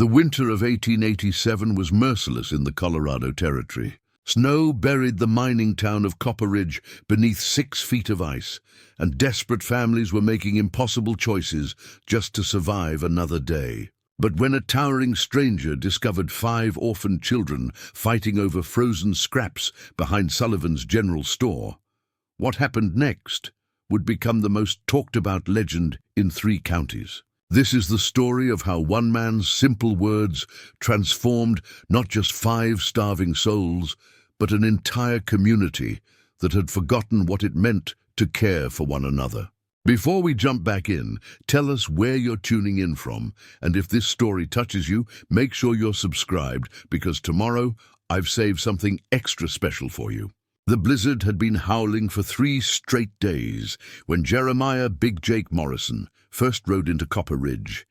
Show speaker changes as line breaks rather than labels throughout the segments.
The winter of 1887 was merciless in the Colorado Territory. Snow buried the mining town of Copper Ridge beneath 6 feet of ice, and desperate families were making impossible choices just to survive another day. But when a towering stranger discovered 5 orphaned children fighting over frozen scraps behind Sullivan's general store, what happened next would become the most talked-about legend in 3 counties. This is the story of how one man's simple words transformed not just 5 starving souls, but an entire community that had forgotten what it meant to care for one another. Before we jump back in, tell us where you're tuning in from, and if this story touches you, make sure you're subscribed, because tomorrow I've saved something extra special for you. The blizzard had been howling for 3 straight days when Jeremiah Big Jake Morrison first rode into Copper Ridge.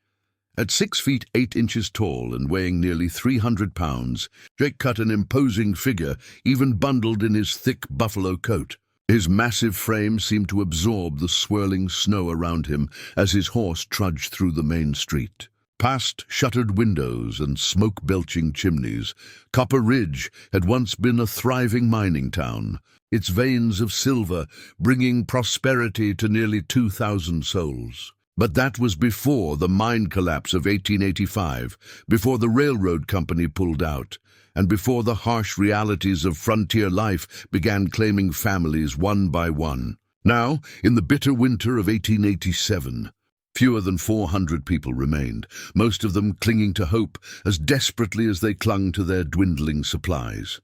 At 6 feet 8 inches tall and weighing nearly 300 pounds, Jake cut an imposing figure, even bundled in his thick buffalo coat. His massive frame seemed to absorb the swirling snow around him as his horse trudged through the main street. Past shuttered windows and smoke-belching chimneys, Copper Ridge had once been a thriving mining town, its veins of silver bringing prosperity to nearly 2,000 souls. But that was before the mine collapse of 1885, before the railroad company pulled out, and before the harsh realities of frontier life began claiming families one by one. Now, in the bitter winter of 1887, fewer than 400 people remained, most of them clinging to hope as desperately as they clung to their dwindling supplies.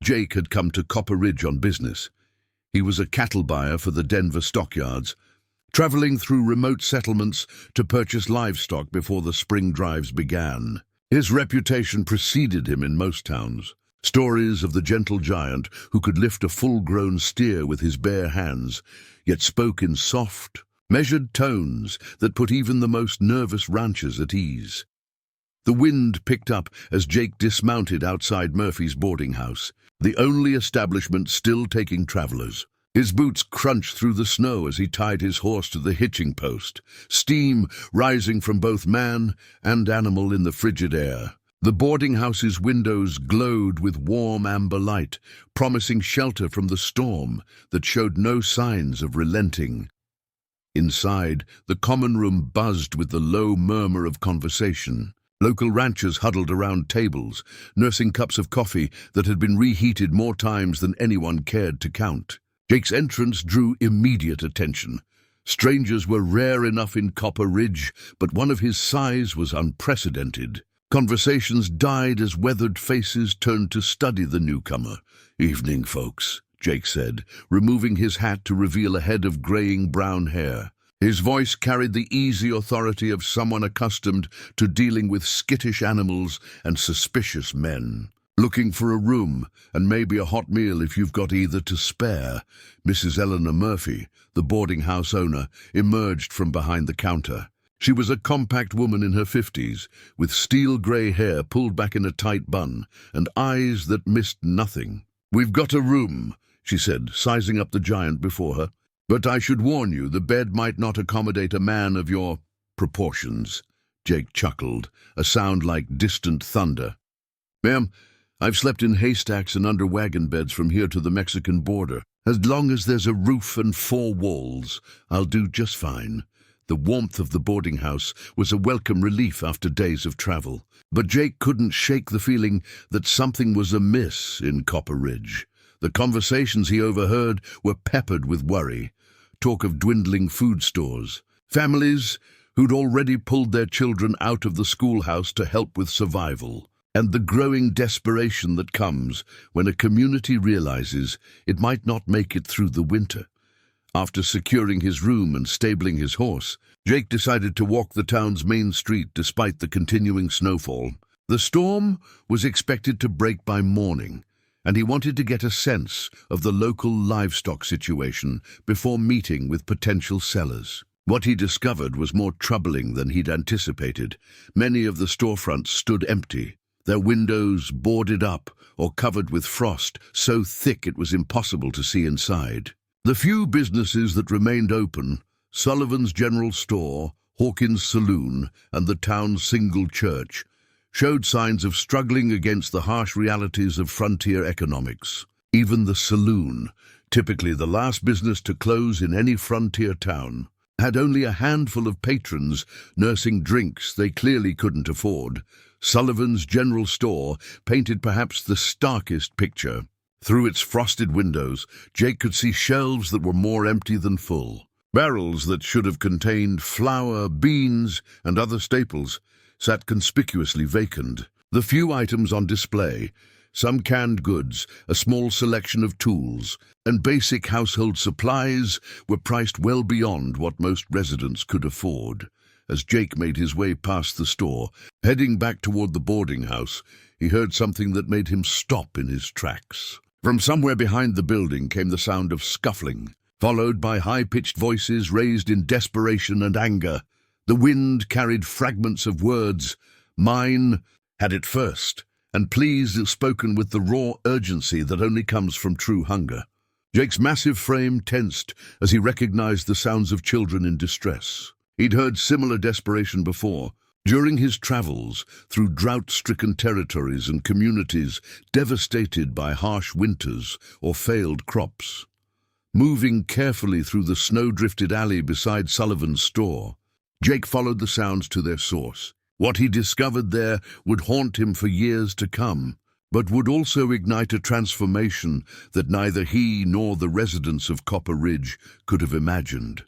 Jake had come to Copper Ridge on business. He was a cattle buyer for the Denver stockyards, traveling through remote settlements to purchase livestock before the spring drives began. His reputation preceded him in most towns. Stories of the gentle giant who could lift a full-grown steer with his bare hands, yet spoke in soft, measured tones that put even the most nervous ranchers at ease. The wind picked up as Jake dismounted outside Murphy's boarding house, the only establishment still taking travelers. His boots crunched through the snow as he tied his horse to the hitching post, steam rising from both man and animal in the frigid air. The boarding house's windows glowed with warm amber light, promising shelter from the storm that showed no signs of relenting. Inside, the common room buzzed with the low murmur of conversation. Local ranchers huddled around tables, nursing cups of coffee that had been reheated more times than anyone cared to count. Jake's entrance drew immediate attention. Strangers were rare enough in Copper Ridge, but one of his size was unprecedented. Conversations died as weathered faces turned to study the newcomer. "Evening, folks," Jake said, removing his hat to reveal a head of graying brown hair. His voice carried the easy authority of someone accustomed to dealing with skittish animals and suspicious men. "Looking for a room, and maybe a hot meal if you've got either to spare." Mrs. Eleanor Murphy, the boarding house owner, emerged from behind the counter. She was a compact woman in her 50s, with steel-grey hair pulled back in a tight bun, and eyes that missed nothing. "We've got a room," she said, sizing up the giant before her. "But I should warn you, the bed might not accommodate a man of your proportions." Jake chuckled, a sound like distant thunder. "Ma'am, I've slept in haystacks and under wagon beds from here to the Mexican border. As long as there's a roof and 4 walls, I'll do just fine." The warmth of the boarding house was a welcome relief after days of travel. But Jake couldn't shake the feeling that something was amiss in Copper Ridge. The conversations he overheard were peppered with worry. Talk of dwindling food stores, families who'd already pulled their children out of the schoolhouse to help with survival, and the growing desperation that comes when a community realizes it might not make it through the winter. After securing his room and stabling his horse, Jake decided to walk the town's main street despite the continuing snowfall. The storm was expected to break by morning, and he wanted to get a sense of the local livestock situation before meeting with potential sellers. What he discovered was more troubling than he'd anticipated. Many of the storefronts stood empty, their windows boarded up or covered with frost so thick it was impossible to see inside. The few businesses that remained open, Sullivan's General Store, Hawkins' Saloon, and the town's single church, showed signs of struggling against the harsh realities of frontier economics. Even the saloon, typically the last business to close in any frontier town, had only a handful of patrons nursing drinks they clearly couldn't afford. Sullivan's general store painted perhaps the starkest picture. Through its frosted windows, Jake could see shelves that were more empty than full. Barrels that should have contained flour, beans, and other staples sat conspicuously vacant. The few items on display, some canned goods, a small selection of tools, and basic household supplies, were priced well beyond what most residents could afford. As Jake made his way past the store, heading back toward the boarding house, he heard something that made him stop in his tracks. From somewhere behind the building came the sound of scuffling, followed by high-pitched voices raised in desperation and anger. The wind carried fragments of words. "Mine had it first," and "please" spoken with the raw urgency that only comes from true hunger. Jake's massive frame tensed as he recognized the sounds of children in distress. He'd heard similar desperation before, during his travels through drought-stricken territories and communities devastated by harsh winters or failed crops. Moving carefully through the snow-drifted alley beside Sullivan's store, Jake followed the sounds to their source. What he discovered there would haunt him for years to come, but would also ignite a transformation that neither he nor the residents of Copper Ridge could have imagined.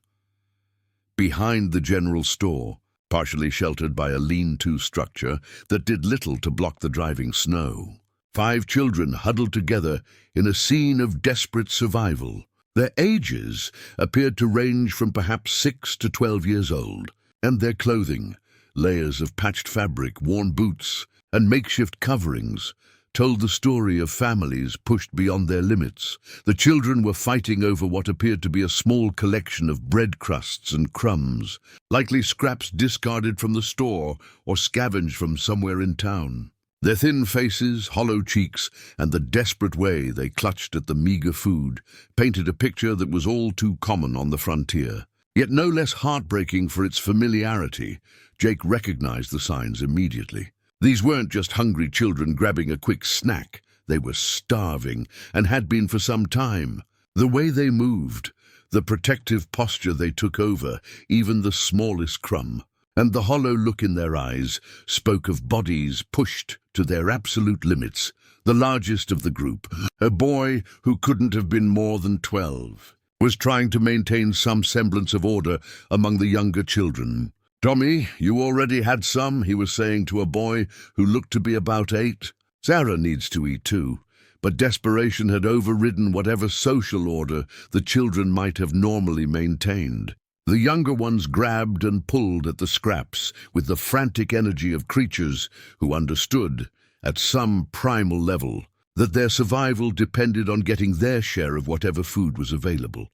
Behind the general store, partially sheltered by a lean-to structure that did little to block the driving snow, 5 children huddled together in a scene of desperate survival. Their ages appeared to range from perhaps 6 to 12 years old, and their clothing, layers of patched fabric, worn boots, and makeshift coverings, told the story of families pushed beyond their limits. The children were fighting over what appeared to be a small collection of bread crusts and crumbs, likely scraps discarded from the store or scavenged from somewhere in town. Their thin faces, hollow cheeks, and the desperate way they clutched at the meager food painted a picture that was all too common on the frontier. Yet no less heartbreaking for its familiarity, Jake recognized the signs immediately. These weren't just hungry children grabbing a quick snack. They were starving, and had been for some time. The way they moved, the protective posture they took over, even the smallest crumb, and the hollow look in their eyes spoke of bodies pushed to their absolute limits. The largest of the group, a boy who couldn't have been more than 12, was trying to maintain some semblance of order among the younger children. "Tommy, you already had some," he was saying to a boy who looked to be about 8. "Sarah needs to eat too." But desperation had overridden whatever social order the children might have normally maintained. The younger ones grabbed and pulled at the scraps with the frantic energy of creatures who understood, at some primal level, that their survival depended on getting their share of whatever food was available.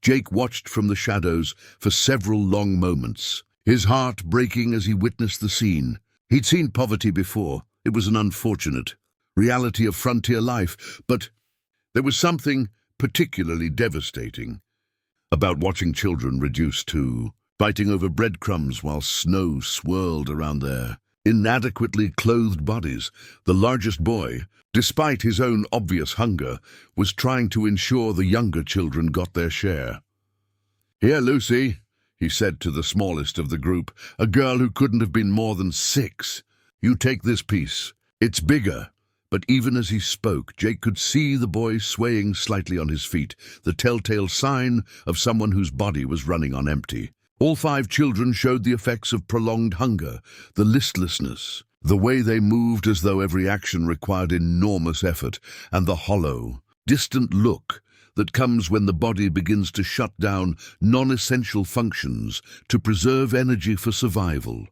Jake watched from the shadows for several long moments, his heart breaking as he witnessed the scene. He'd seen poverty before. It was an unfortunate reality of frontier life, but there was something particularly devastating about watching children reduced to fighting over breadcrumbs while snow swirled around their inadequately clothed bodies. The largest boy, despite his own obvious hunger, was trying to ensure the younger children got their share. "Here, Lucy," he said to the smallest of the group, a girl who couldn't have been more than 6. "You take this piece. It's bigger." But even as he spoke, Jake could see the boy swaying slightly on his feet, the telltale sign of someone whose body was running on empty. All 5 children showed the effects of prolonged hunger, the listlessness, the way they moved as though every action required enormous effort, and the hollow, distant look that comes when the body begins to shut down non-essential functions to preserve energy for survival.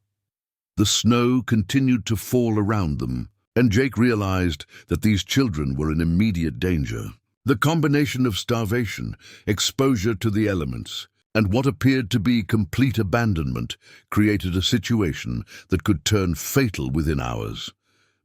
The snow continued to fall around them, and Jake realized that these children were in immediate danger. The combination of starvation, exposure to the elements, and what appeared to be complete abandonment created a situation that could turn fatal within hours.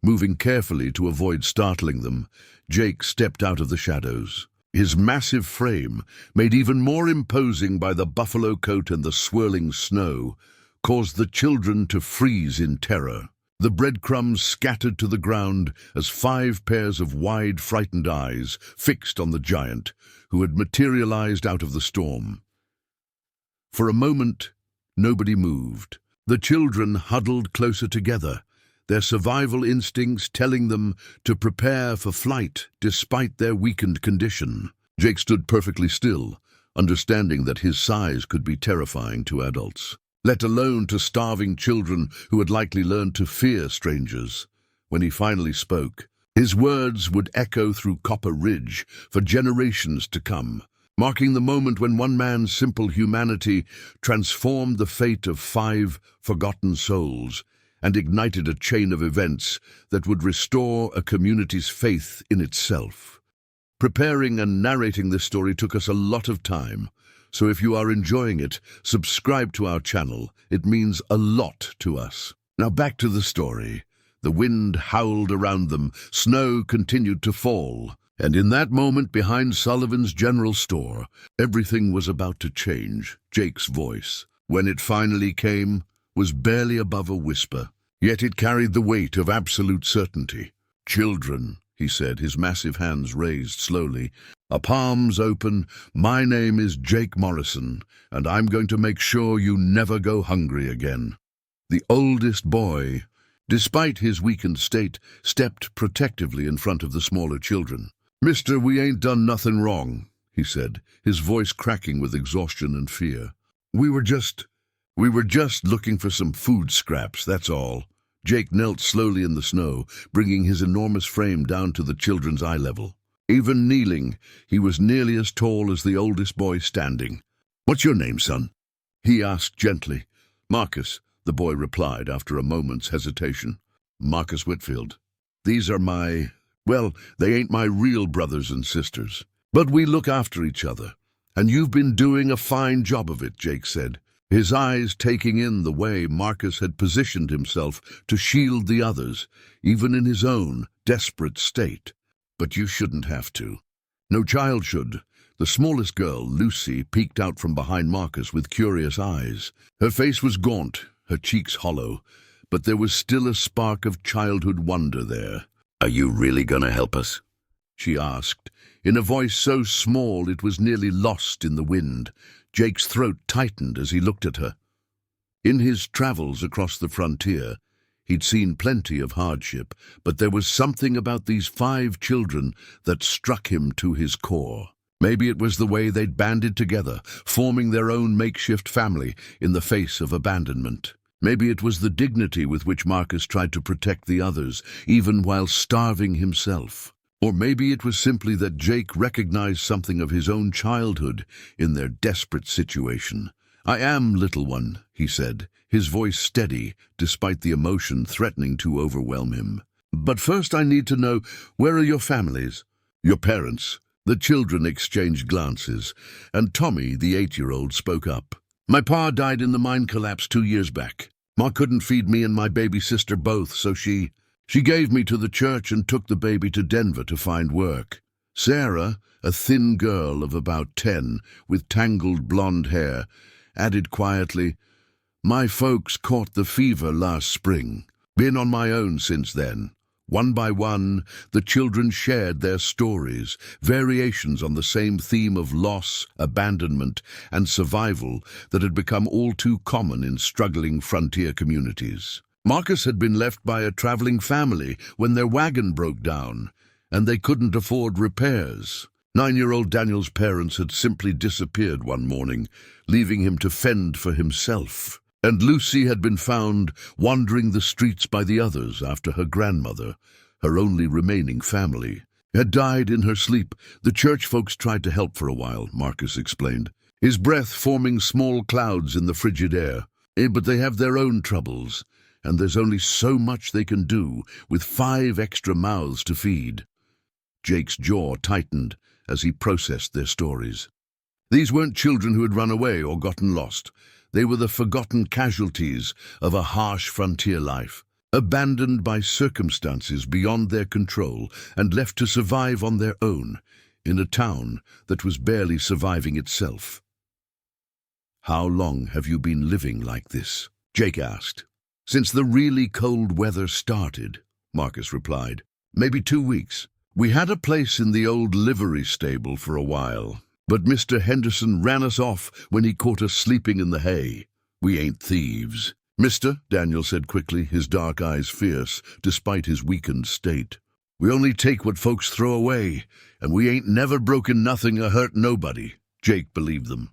Moving carefully to avoid startling them, Jake stepped out of the shadows. His massive frame, made even more imposing by the buffalo coat and the swirling snow, caused the children to freeze in terror. The breadcrumbs scattered to the ground as 5 pairs of wide, frightened eyes fixed on the giant who had materialized out of the storm. For a moment, nobody moved. The children huddled closer together, their survival instincts telling them to prepare for flight despite their weakened condition. Jake stood perfectly still, understanding that his size could be terrifying to adults, let alone to starving children who had likely learned to fear strangers. When he finally spoke, his words would echo through Copper Ridge for generations to come, marking the moment when one man's simple humanity transformed the fate of 5 forgotten souls and ignited a chain of events that would restore a community's faith in itself. Preparing and narrating this story took us a lot of time, so if you are enjoying it, subscribe to our channel. It means a lot to us. Now back to the story. The wind howled around them, snow continued to fall, and in that moment behind Sullivan's general store, everything was about to change. Jake's voice, when it finally came, was barely above a whisper, yet it carried the weight of absolute certainty. "Children," he said, his massive hands raised slowly, palms open, "my name is Jake Morrison, and I'm going to make sure you never go hungry again." The oldest boy, despite his weakened state, stepped protectively in front of the smaller children. "Mister, we ain't done nothing wrong," he said, his voice cracking with exhaustion and fear. We were just looking for some food scraps, that's all." Jake knelt slowly in the snow, bringing his enormous frame down to the children's eye level. Even kneeling, he was nearly as tall as the oldest boy standing. "What's your name, son?" he asked gently. "Marcus," the boy replied after a moment's hesitation. "Marcus Whitfield. These are well, they ain't my real brothers and sisters, but we look after each other. And you've been doing a fine job of it," Jake said, his eyes taking in the way Marcus had positioned himself to shield the others, even in his own desperate state. "But you shouldn't have to. No child should." The smallest girl, Lucy, peeked out from behind Marcus with curious eyes. Her face was gaunt, her cheeks hollow, but there was still a spark of childhood wonder there. "Are you really gonna help us?" she asked, in a voice so small it was nearly lost in the wind. Jake's throat tightened as he looked at her. In his travels across the frontier, he'd seen plenty of hardship, but there was something about these 5 children that struck him to his core. Maybe it was the way they'd banded together, forming their own makeshift family in the face of abandonment. Maybe it was the dignity with which Marcus tried to protect the others, even while starving himself. Or maybe it was simply that Jake recognized something of his own childhood in their desperate situation. "I am, little one," he said, his voice steady despite the emotion threatening to overwhelm him. "But first I need to know, where are your families?" "Your parents?" The children exchanged glances, and Tommy, the 8-year-old, spoke up. "My pa died in the mine collapse 2 years back. Ma couldn't feed me and my baby sister both, so she gave me to the church and took the baby to Denver to find work." Sarah, a thin girl of about 10, with tangled blonde hair, added quietly, "My folks caught the fever last spring. Been on my own since then." One by one, the children shared their stories, variations on the same theme of loss, abandonment, and survival that had become all too common in struggling frontier communities. Marcus had been left by a traveling family when their wagon broke down, and they couldn't afford repairs. 9-year-old Daniel's parents had simply disappeared one morning, leaving him to fend for himself. And Lucy had been found wandering the streets by the others after her grandmother, her only remaining family, had died in her sleep. "The church folks tried to help for a while," Marcus explained, his breath forming small clouds in the frigid air. "But they have their own troubles, and there's only so much they can do with 5 extra mouths to feed." Jake's jaw tightened as he processed their stories. These weren't children who had run away or gotten lost. They were the forgotten casualties of a harsh frontier life, abandoned by circumstances beyond their control and left to survive on their own in a town that was barely surviving itself. "How long have you been living like this?" Jake asked. "Since the really cold weather started," Marcus replied. "Maybe 2 weeks. We had a place in the old livery stable for a while, but Mr. Henderson ran us off when he caught us sleeping in the hay. We ain't thieves." "Mister," Daniel said quickly, his dark eyes fierce, despite his weakened state. "We only take what folks throw away, and we ain't never broken nothing or hurt nobody." Jake believed them.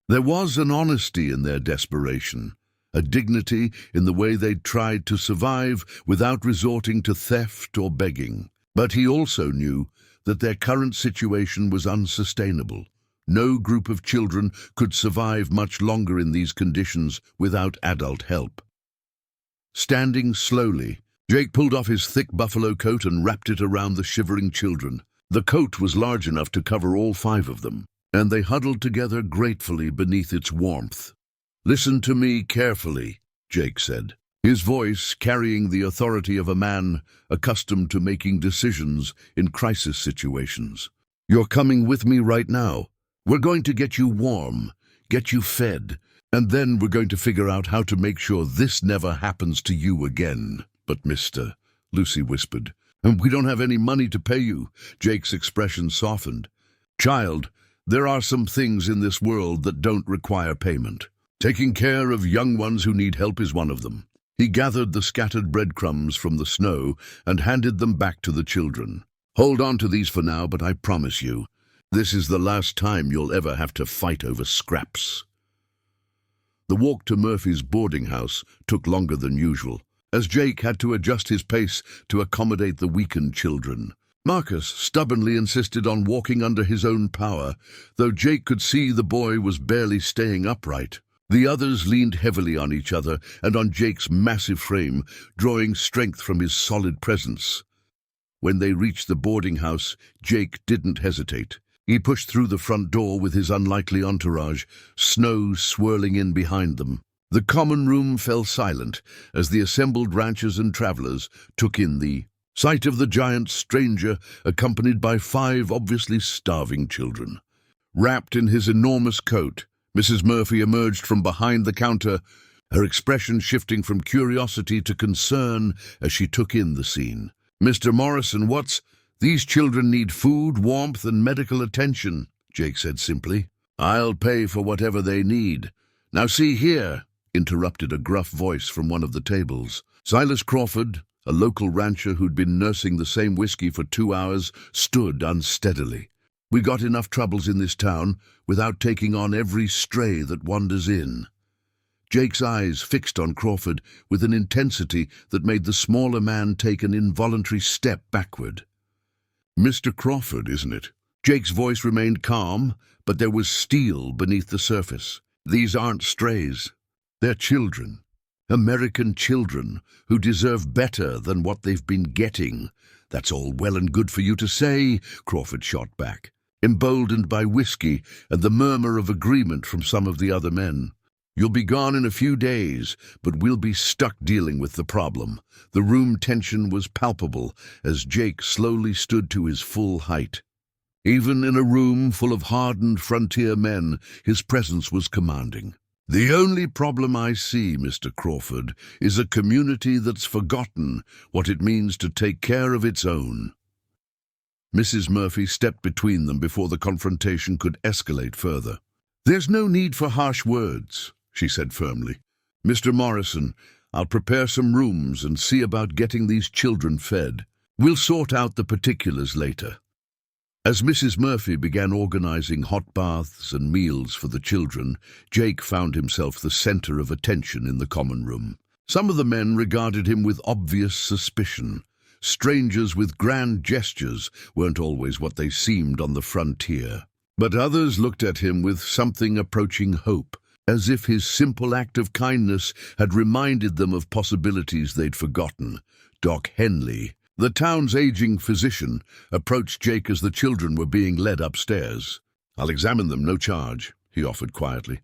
There was an honesty in their desperation, a dignity in the way they'd tried to survive without resorting to theft or begging. But he also knew that their current situation was unsustainable. No group of children could survive much longer in these conditions without adult help. Standing slowly, Jake pulled off his thick buffalo coat and wrapped it around the shivering children. The coat was large enough to cover all 5 of them, and they huddled together gratefully beneath its warmth. "Listen to me carefully," Jake said, his voice carrying the authority of a man accustomed to making decisions in crisis situations. "You're coming with me right now. We're going to get you warm, get you fed, and then we're going to figure out how to make sure this never happens to you again." "But mister," Lucy whispered, "and we don't have any money to pay you." Jake's expression softened. "Child, there are some things in this world that don't require payment. Taking care of young ones who need help is one of them." He gathered the scattered breadcrumbs from the snow and handed them back to the children. "Hold on to these for now, but I promise you, this is the last time you'll ever have to fight over scraps." The walk to Murphy's boarding house took longer than usual, as Jake had to adjust his pace to accommodate the weakened children. Marcus stubbornly insisted on walking under his own power, though Jake could see the boy was barely staying upright. The others leaned heavily on each other and on Jake's massive frame, drawing strength from his solid presence. When they reached the boarding house, Jake didn't hesitate. He pushed through the front door with his unlikely entourage, snow swirling in behind them. The common room fell silent as the assembled ranchers and travelers took in the sight of the giant stranger accompanied by 5 obviously starving children. Wrapped in his enormous coat, Mrs. Murphy emerged from behind the counter, her expression shifting from curiosity to concern as she took in the scene. "Mr. Morrison, these children need food, warmth, and medical attention," Jake said simply. "I'll pay for whatever they need. Now see here," interrupted a gruff voice from one of the tables. Silas Crawford, a local rancher who'd been nursing the same whiskey for 2 hours, stood unsteadily. "We got enough troubles in this town without taking on every stray that wanders in." Jake's eyes fixed on Crawford with an intensity that made the smaller man take an involuntary step backward. "Mr. Crawford, isn't it?" Jake's voice remained calm, but there was steel beneath the surface. "These aren't strays. They're children. American children who deserve better than what they've been getting." "That's all well and good for you to say," Crawford shot back, emboldened by whiskey and the murmur of agreement from some of the other men. "You'll be gone in a few days, but we'll be stuck dealing with the problem." The room tension was palpable as Jake slowly stood to his full height. Even in a room full of hardened frontier men, his presence was commanding. "The only problem I see, Mr. Crawford, is a community that's forgotten what it means to take care of its own." Mrs. Murphy stepped between them before the confrontation could escalate further. "There's no need for harsh words," she said firmly. "Mr. Morrison, I'll prepare some rooms and see about getting these children fed. We'll sort out the particulars later." As Mrs. Murphy began organizing hot baths and meals for the children, Jake found himself the center of attention in the common room. Some of the men regarded him with obvious suspicion. Strangers with grand gestures weren't always what they seemed on the frontier. But others looked at him with something approaching hope, as if his simple act of kindness had reminded them of possibilities they'd forgotten. Doc Henley, the town's aging physician, approached Jake as the children were being led upstairs. "I'll examine them, no charge," he offered quietly.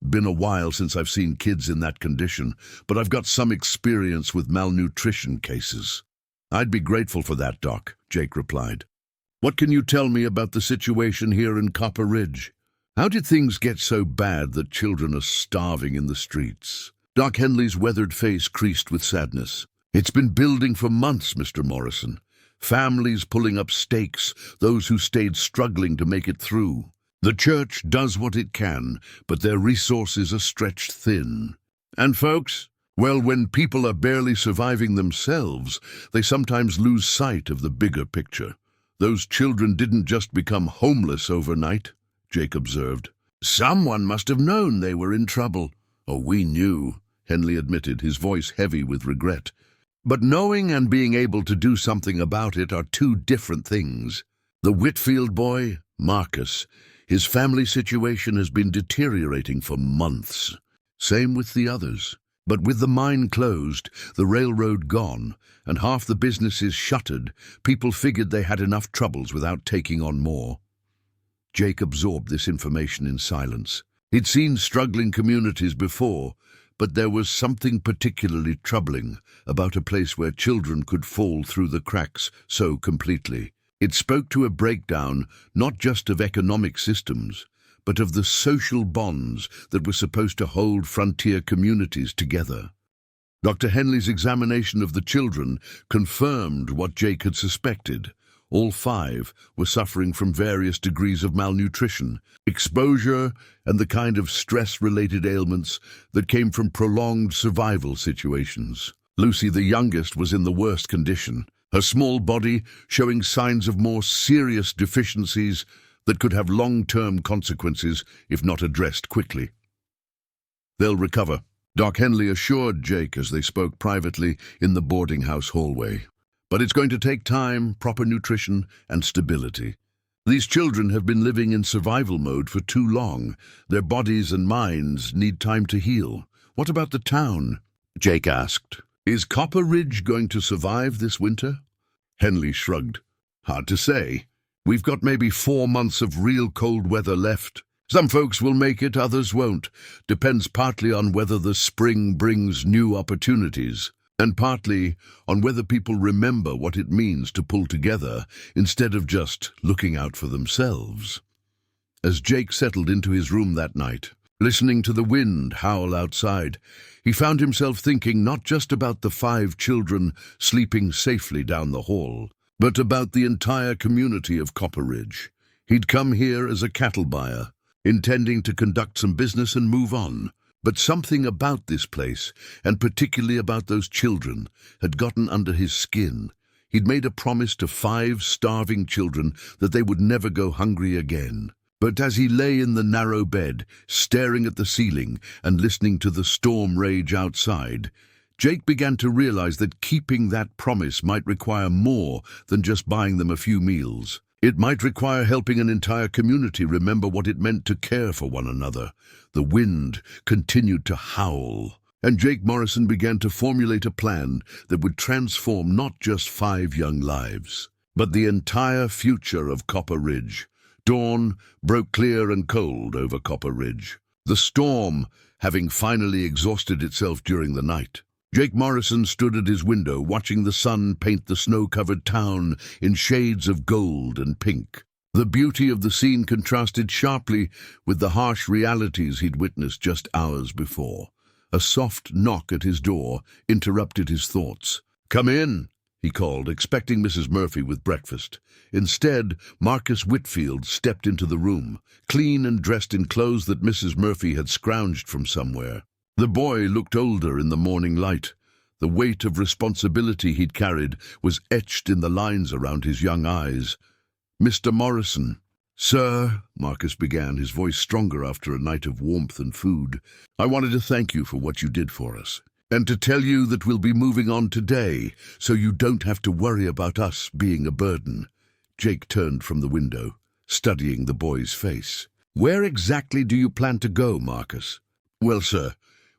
"Been a while since I've seen kids in that condition, but I've got some experience with malnutrition cases." "I'd be grateful for that, Doc," Jake replied. "What can you tell me about the situation here in Copper Ridge? How did things get so bad that children are starving in the streets?" Doc Henley's weathered face creased with sadness. It's been building for months, Mr. Morrison. Families pulling up stakes, those who stayed struggling to make it through. The church does what it can, but their resources are stretched thin. And folks, well, when people are barely surviving themselves, they sometimes lose sight of the bigger picture. Those children didn't just become homeless overnight, Jake observed. Someone must have known they were in trouble. Oh, we knew, Henley admitted, his voice heavy with regret. But knowing and being able to do something about it are two different things. The Whitfield boy, Marcus, his family situation has been deteriorating for months. Same with the others. But with the mine closed, the railroad gone, and half the businesses shuttered, people figured they had enough troubles without taking on more. Jake absorbed this information in silence. He'd seen struggling communities before, but there was something particularly troubling about a place where children could fall through the cracks so completely. It spoke to a breakdown not just of economic systems, but of the social bonds that were supposed to hold frontier communities together. Dr. Henley's examination of the children confirmed what Jake had suspected. All 5 were suffering from various degrees of malnutrition, exposure, and the kind of stress-related ailments that came from prolonged survival situations. Lucy, the youngest, was in the worst condition, her small body showing signs of more serious deficiencies that could have long-term consequences if not addressed quickly. They'll recover, Doc Henley assured Jake as they spoke privately in the boarding house hallway. But it's going to take time, proper nutrition, and stability. These children have been living in survival mode for too long. Their bodies and minds need time to heal. What about the town? Jake asked. Is Copper Ridge going to survive this winter? Henley shrugged. Hard to say. We've got maybe 4 months of real cold weather left. Some folks will make it, others won't. Depends partly on whether the spring brings new opportunities, and partly on whether people remember what it means to pull together instead of just looking out for themselves. As Jake settled into his room that night, listening to the wind howl outside, he found himself thinking not just about the 5 children sleeping safely down the hall, but about the entire community of Copper Ridge. He'd come here as a cattle buyer, intending to conduct some business and move on. But something about this place, and particularly about those children, had gotten under his skin. He'd made a promise to 5 starving children that they would never go hungry again. But as he lay in the narrow bed, staring at the ceiling and listening to the storm rage outside, Jake began to realize that keeping that promise might require more than just buying them a few meals. It might require helping an entire community remember what it meant to care for one another. The wind continued to howl, and Jake Morrison began to formulate a plan that would transform not just 5 young lives, but the entire future of Copper Ridge. Dawn broke clear and cold over Copper Ridge, the storm having finally exhausted itself during the night. Jake Morrison stood at his window, watching the sun paint the snow-covered town in shades of gold and pink. The beauty of the scene contrasted sharply with the harsh realities he'd witnessed just hours before. A soft knock at his door interrupted his thoughts. "Come in," he called, expecting Mrs. Murphy with breakfast. Instead, Marcus Whitfield stepped into the room, clean and dressed in clothes that Mrs. Murphy had scrounged from somewhere. The boy looked older in the morning light. The weight of responsibility he'd carried was etched in the lines around his young eyes. "Mr. Morrison." "Sir," Marcus began, his voice stronger after a night of warmth and food, "I wanted to thank you for what you did for us, and to tell you that we'll be moving on today, so you don't have to worry about us being a burden." Jake turned from the window, studying the boy's face. "Where exactly do you plan to go, Marcus?" "Well, sir,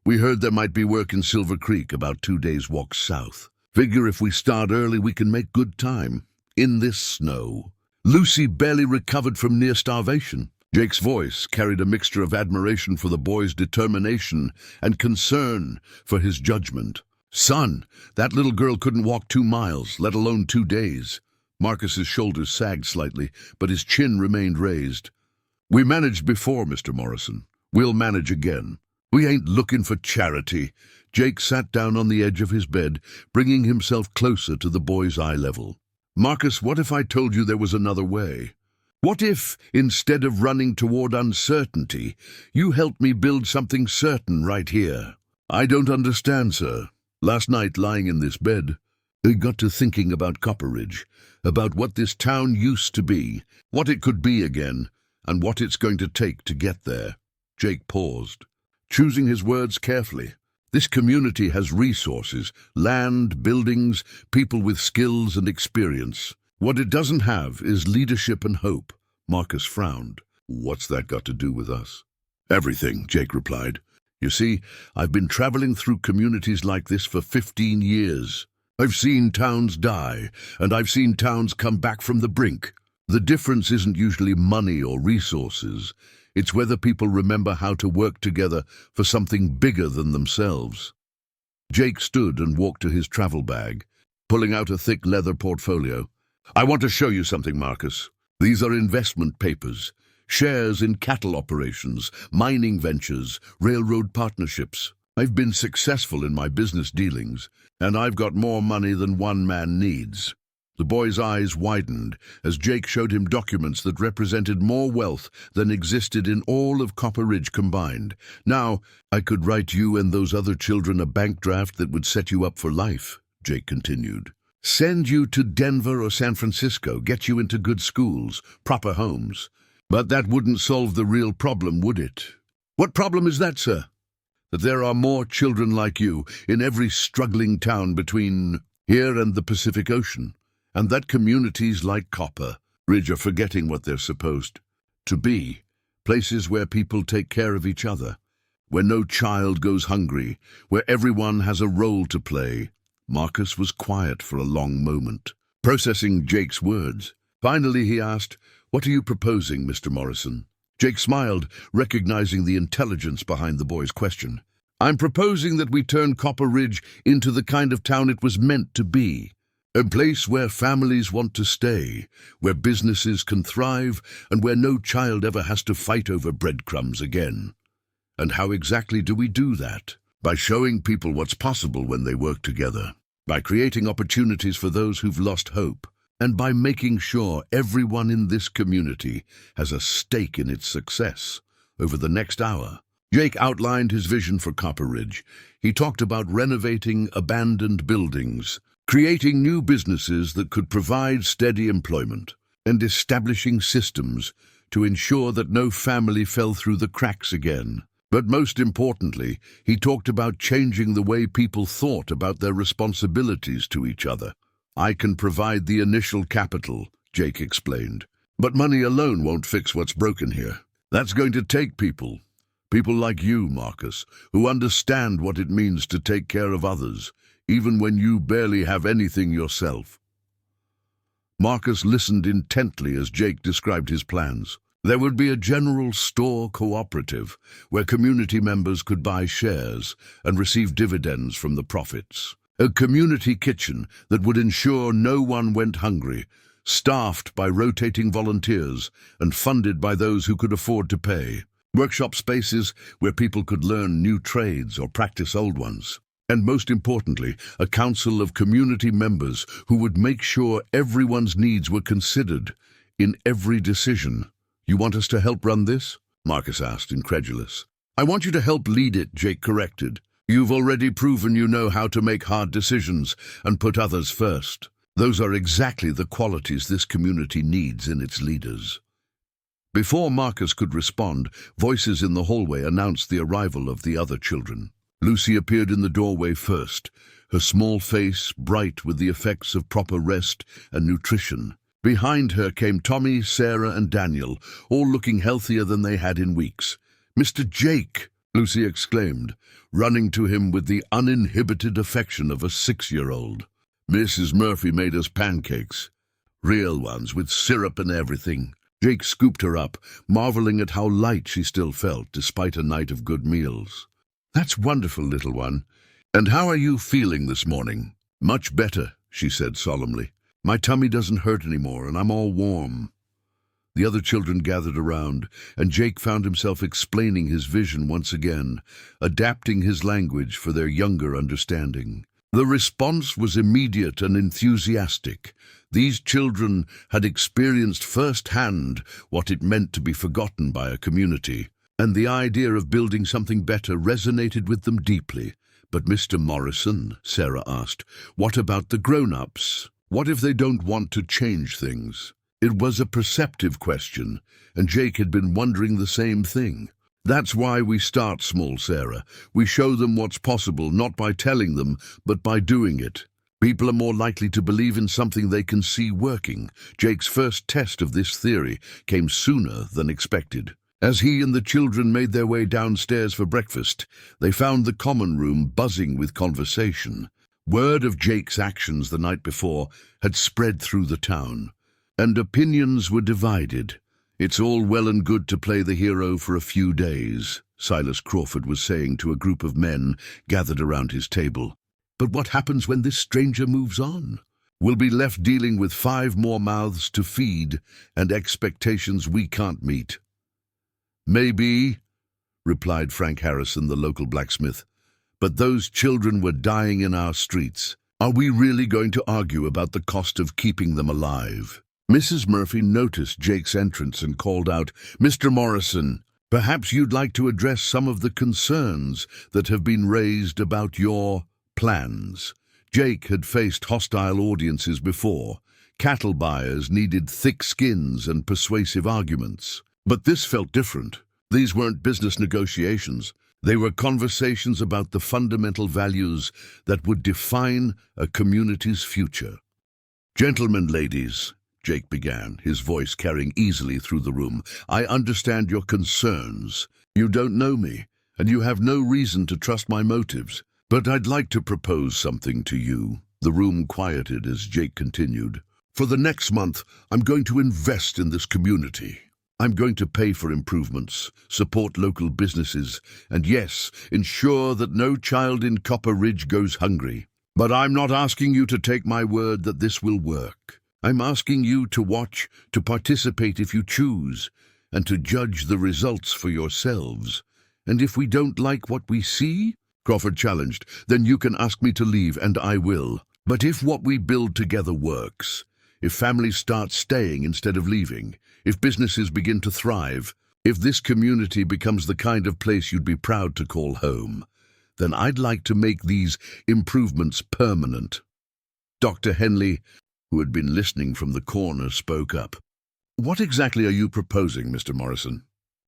we heard there might be work in Silver Creek, about 2 days' walk south. Figure if we start early we can make good time. In this snow." Lucy barely recovered from near starvation. Jake's voice carried a mixture of admiration for the boy's determination and concern for his judgment. "Son, that little girl couldn't walk 2 miles, let alone 2 days. Marcus's shoulders sagged slightly, but his chin remained raised. "We managed before, Mr. Morrison. We'll manage again. We ain't looking for charity. Jake sat down on the edge of his bed, bringing himself closer to the boy's eye level. Marcus, what if I told you there was another way? What if, instead of running toward uncertainty, you helped me build something certain right here? I don't understand, sir. Last night, lying in this bed, I got to thinking about Copperidge, about what this town used to be, what it could be again, and what it's going to take to get there. Jake paused, choosing his words carefully. This community has resources, land, buildings, people with skills and experience. What it doesn't have is leadership and hope. Marcus frowned. What's that got to do with us? Everything, Jake replied. You see, I've been traveling through communities like this for 15 years. I've seen towns die, and I've seen towns come back from the brink. The difference isn't usually money or resources. It's whether people remember how to work together for something bigger than themselves. Jake stood and walked to his travel bag, pulling out a thick leather portfolio. I want to show you something, Marcus. These are investment papers, shares in cattle operations, mining ventures, railroad partnerships. I've been successful in my business dealings, and I've got more money than one man needs. The boy's eyes widened as Jake showed him documents that represented more wealth than existed in all of Copperidge combined. Now, I could write you and those other children a bank draft that would set you up for life, Jake continued. Send you to Denver or San Francisco, get you into good schools, proper homes. But that wouldn't solve the real problem, would it? What problem is that, sir? That there are more children like you in every struggling town between here and the Pacific Ocean, and that communities like Copperidge are forgetting what they're supposed to be, places where people take care of each other, where no child goes hungry, where everyone has a role to play. Marcus was quiet for a long moment, processing Jake's words. Finally, he asked, What are you proposing, Mr. Morrison? Jake smiled, recognizing the intelligence behind the boy's question. I'm proposing that we turn Copperidge into the kind of town it was meant to be. A place where families want to stay, where businesses can thrive, and where no child ever has to fight over breadcrumbs again. And how exactly do we do that? By showing people what's possible when they work together, by creating opportunities for those who've lost hope, and by making sure everyone in this community has a stake in its success. Over the next hour, Jake outlined his vision for Copperidge. He talked about renovating abandoned buildings, creating new businesses that could provide steady employment, and establishing systems to ensure that no family fell through the cracks again. But most importantly, he talked about changing the way people thought about their responsibilities to each other. I can provide the initial capital, Jake explained, but money alone won't fix what's broken here. That's going to take people like you, Marcus, who understand what it means to take care of others, even when you barely have anything yourself. Marcus listened intently as Jake described his plans. There would be a general store cooperative where community members could buy shares and receive dividends from the profits. A community kitchen that would ensure no one went hungry, staffed by rotating volunteers and funded by those who could afford to pay. Workshop spaces where people could learn new trades or practice old ones. And most importantly, a council of community members who would make sure everyone's needs were considered in every decision. You want us to help run this? Marcus asked, incredulous. I want you to help lead it, Jake corrected. You've already proven you know how to make hard decisions and put others first. Those are exactly the qualities this community needs in its leaders. Before Marcus could respond, voices in the hallway announced the arrival of the other children. Lucy appeared in the doorway first, her small face bright with the effects of proper rest and nutrition. Behind her came Tommy, Sarah, and Daniel, all looking healthier than they had in weeks. Mr. Jake, Lucy exclaimed, running to him with the uninhibited affection of a 6-year-old. Mrs. Murphy made us pancakes. Real ones, with syrup and everything. Jake scooped her up, marveling at how light she still felt, despite a night of good meals. That's wonderful, little one. And how are you feeling this morning? Much better, she said solemnly. My tummy doesn't hurt anymore, and I'm all warm. The other children gathered around, and Jake found himself explaining his vision once again, adapting his language for their younger understanding. The response was immediate and enthusiastic. These children had experienced firsthand what it meant to be forgotten by a community, and the idea of building something better resonated with them deeply. "But Mr. Morrison," Sarah asked, "what about the grown-ups? What if they don't want to change things?" It was a perceptive question, and Jake had been wondering the same thing. "That's why we start small, Sarah. We show them what's possible, not by telling them, but by doing it. People are more likely to believe in something they can see working." Jake's first test of this theory came sooner than expected. As he and the children made their way downstairs for breakfast, they found the common room buzzing with conversation. Word of Jake's actions the night before had spread through the town, and opinions were divided. "It's all well and good to play the hero for a few days," Silas Crawford was saying to a group of men gathered around his table. "But what happens when this stranger moves on? We'll be left dealing with 5 more mouths to feed and expectations we can't meet." "Maybe," replied Frank Harrison, the local blacksmith, "but those children were dying in our streets. Are we really going to argue about the cost of keeping them alive?" Mrs. Murphy noticed Jake's entrance and called out, "Mr. Morrison, perhaps you'd like to address some of the concerns that have been raised about your plans." Jake had faced hostile audiences before. Cattle buyers needed thick skins and persuasive arguments. But this felt different. These weren't business negotiations. They were conversations about the fundamental values that would define a community's future. "Gentlemen, ladies," Jake began, his voice carrying easily through the room, "I understand your concerns. You don't know me, and you have no reason to trust my motives. But I'd like to propose something to you." The room quieted as Jake continued. "For the next month, I'm going to invest in this community. I'm going to pay for improvements, support local businesses, and yes, ensure that no child in Copper Ridge goes hungry. But I'm not asking you to take my word that this will work. I'm asking you to watch, to participate if you choose, and to judge the results for yourselves. And if we don't like what we see," Crawford challenged, "then you can ask me to leave, and I will. But if what we build together works, if families start staying instead of leaving, if businesses begin to thrive, if this community becomes the kind of place you'd be proud to call home, then I'd like to make these improvements permanent." Dr. Henley, who had been listening from the corner, spoke up. "What exactly are you proposing, Mr. Morrison?"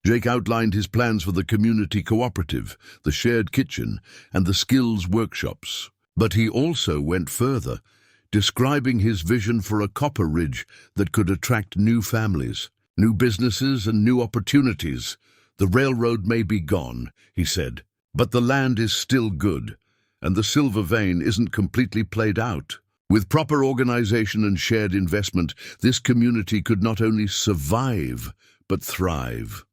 Jake outlined his plans for the community cooperative, the shared kitchen, and the skills workshops. But he also went further, describing his vision for a Copper Ridge that could attract new families, new businesses, and new opportunities. "The railroad may be gone," he said, "but the land is still good, and the silver vein isn't completely played out. With proper organization and shared investment, this community could not only survive, but thrive."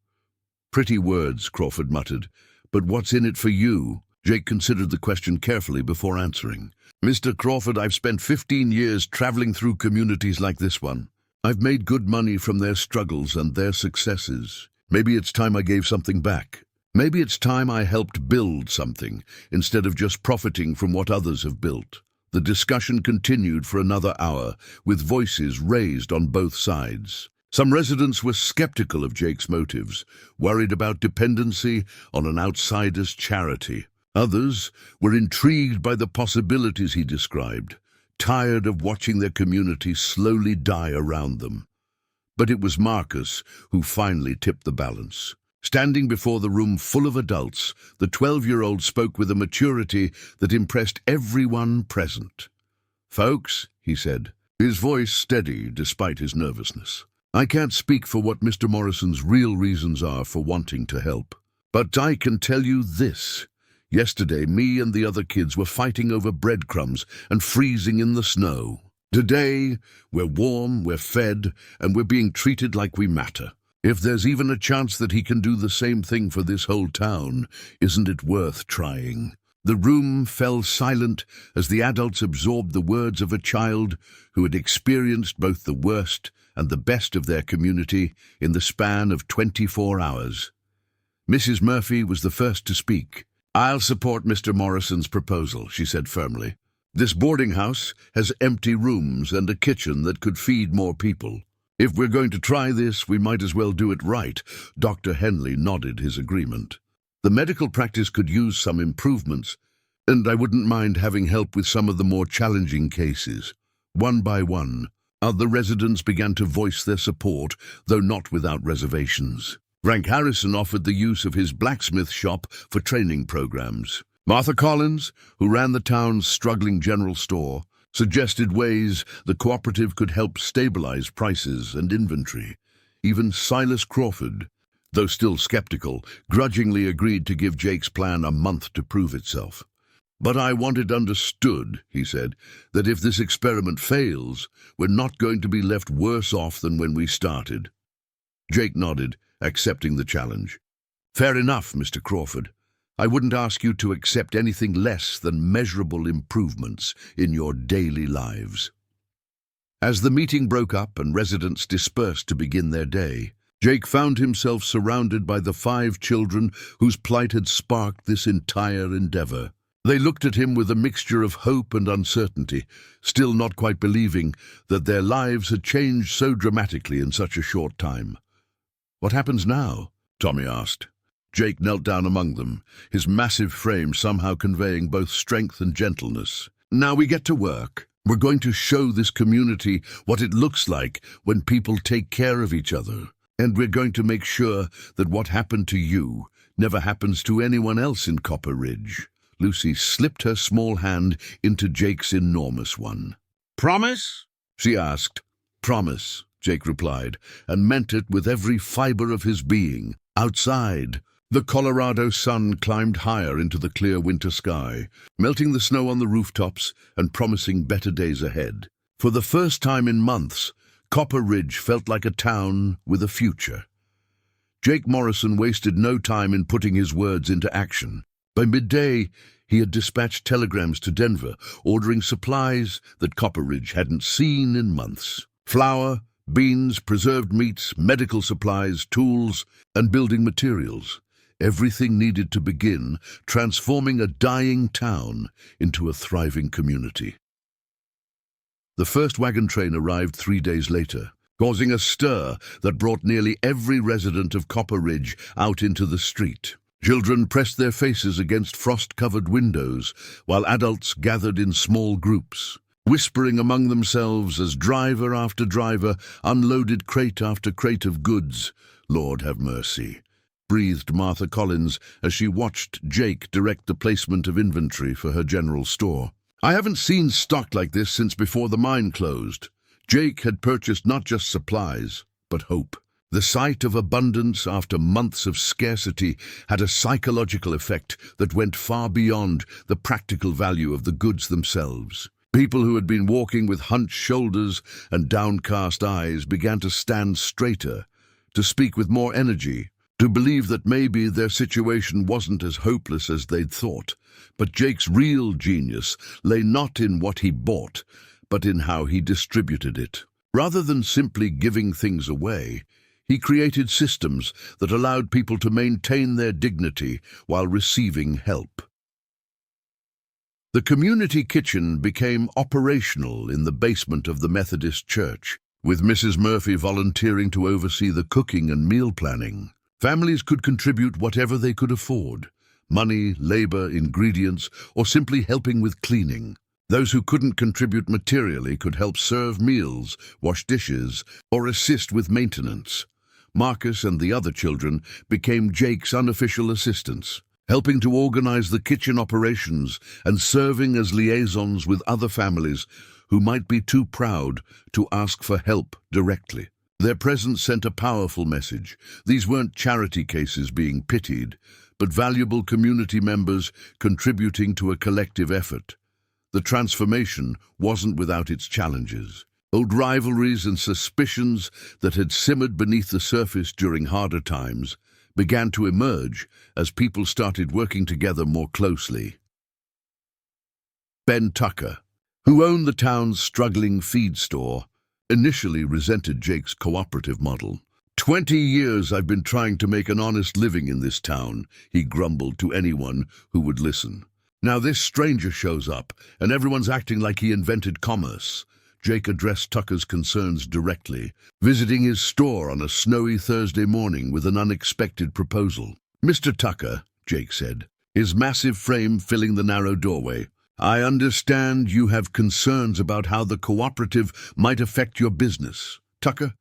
"Pretty words," Crawford muttered, "but what's in it for you?" Jake considered the question carefully before answering. "Mr. Crawford, I've spent 15 years traveling through communities like this one. I've made good money from their struggles and their successes. Maybe it's time I gave something back. Maybe it's time I helped build something, instead of just profiting from what others have built." The discussion continued for another hour, with voices raised on both sides. Some residents were skeptical of Jake's motives, worried about dependency on an outsider's charity. Others were intrigued by the possibilities he described, tired of watching their community slowly die around them. But it was Marcus who finally tipped the balance. Standing before the room full of adults, the 12-year-old spoke with a maturity that impressed everyone present. "Folks," he said, his voice steady despite his nervousness, "I can't speak for what Mr. Morrison's real reasons are for wanting to help. But I can tell you this. Yesterday, me and the other kids were fighting over breadcrumbs and freezing in the snow. Today, we're warm, we're fed, and we're being treated like we matter. If there's even a chance that he can do the same thing for this whole town, isn't it worth trying?" The room fell silent as the adults absorbed the words of a child who had experienced both the worst and the best of their community in the span of 24 hours. Mrs. Murphy was the first to speak. "I'll support Mr. Morrison's proposal," she said firmly. "This boarding house has empty rooms and a kitchen that could feed more people. If we're going to try this, we might as well do it right." Dr. Henley nodded his agreement. "The medical practice could use some improvements, and I wouldn't mind having help with some of the more challenging cases." One by one, other residents began to voice their support, though not without reservations. Frank Harrison offered the use of his blacksmith shop for training programs. Martha Collins, who ran the town's struggling general store, suggested ways the cooperative could help stabilize prices and inventory. Even Silas Crawford, though still skeptical, grudgingly agreed to give Jake's plan a month to prove itself. "But I want it understood," he said, "that if this experiment fails, we're not going to be left worse off than when we started." Jake nodded, accepting the challenge. "Fair enough, Mr. Crawford. I wouldn't ask you to accept anything less than measurable improvements in your daily lives." As the meeting broke up and residents dispersed to begin their day, Jake found himself surrounded by the 5 children whose plight had sparked this entire endeavor. They looked at him with a mixture of hope and uncertainty, still not quite believing that their lives had changed so dramatically in such a short time. "What happens now?" Tommy asked. Jake knelt down among them, his massive frame somehow conveying both strength and gentleness. "Now we get to work. We're going to show this community what it looks like when people take care of each other. And we're going to make sure that what happened to you never happens to anyone else in Copper Ridge." Lucy slipped her small hand into Jake's enormous one. "Promise?" she asked. "Promise," Jake replied, and meant it with every fiber of his being. Outside, the Colorado sun climbed higher into the clear winter sky, melting the snow on the rooftops and promising better days ahead. For the first time in months, Copper Ridge felt like a town with a future. Jake Morrison wasted no time in putting his words into action. By midday, he had dispatched telegrams to Denver, ordering supplies that Copper Ridge hadn't seen in months. Flour, beans, preserved meats, medical supplies, tools, and building materials. Everything needed to begin transforming a dying town into a thriving community. The first wagon train arrived 3 days later, causing a stir that brought nearly every resident of Copper Ridge out into the street. Children pressed their faces against frost-covered windows, while adults gathered in small groups, whispering among themselves as driver after driver unloaded crate after crate of goods. "Lord have mercy," breathed Martha Collins as she watched Jake direct the placement of inventory for her general store. "I haven't seen stock like this since before the mine closed." Jake had purchased not just supplies, but hope. The sight of abundance after months of scarcity had a psychological effect that went far beyond the practical value of the goods themselves. People who had been walking with hunched shoulders and downcast eyes began to stand straighter, to speak with more energy, to believe that maybe their situation wasn't as hopeless as they'd thought. But Jake's real genius lay not in what he bought, but in how he distributed it. Rather than simply giving things away, he created systems that allowed people to maintain their dignity while receiving help. The community kitchen became operational in the basement of the Methodist Church, with Mrs. Murphy volunteering to oversee the cooking and meal planning. Families could contribute whatever they could afford: money, labor, ingredients, or simply helping with cleaning. Those who couldn't contribute materially could help serve meals, wash dishes, or assist with maintenance. Marcus and the other children became Jake's unofficial assistants, helping to organize the kitchen operations and serving as liaisons with other families who might be too proud to ask for help directly. Their presence sent a powerful message. These weren't charity cases being pitied, but valuable community members contributing to a collective effort. The transformation wasn't without its challenges. Old rivalries and suspicions that had simmered beneath the surface during harder times began to emerge as people started working together more closely. Ben Tucker, who owned the town's struggling feed store, initially resented Jake's cooperative model. 20 years I've been trying to make an honest living in this town, he grumbled to anyone who would listen. Now this stranger shows up, and everyone's acting like he invented commerce. Jake addressed Tucker's concerns directly, visiting his store on a snowy Thursday morning with an unexpected proposal. "Mr. Tucker," Jake said, his massive frame filling the narrow doorway, "I understand you have concerns about how the cooperative might affect your business." Tucker,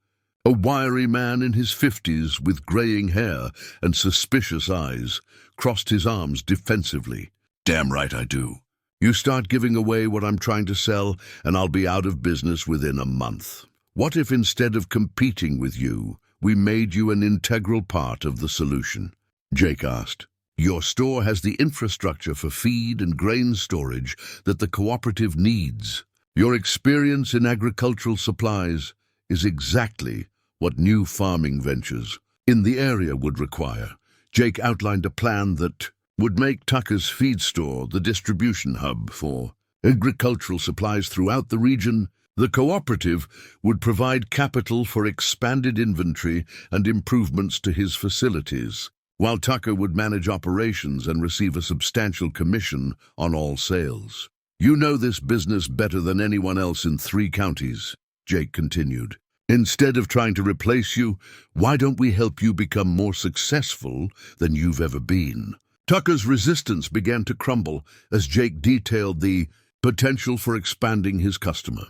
a wiry man in his 50s with graying hair and suspicious eyes, crossed his arms defensively. "Damn right I do. You start giving away what I'm trying to sell, and I'll be out of business within a month. What if instead of competing with you, we made you an integral part of the solution?" Jake asked. "Your store has the infrastructure for feed and grain storage that the cooperative needs. Your experience in agricultural supplies is exactly what new farming ventures in the area would require." Jake outlined a plan that would make Tucker's feed store the distribution hub for agricultural supplies throughout the region. The cooperative would provide capital for expanded inventory and improvements to his facilities, while Tucker would manage operations and receive a substantial commission on all sales. "You know this business better than anyone else in 3 counties, Jake continued. "Instead of trying to replace you, why don't we help you become more successful than you've ever been?" Tucker's resistance began to crumble as Jake detailed the potential for expanding his customer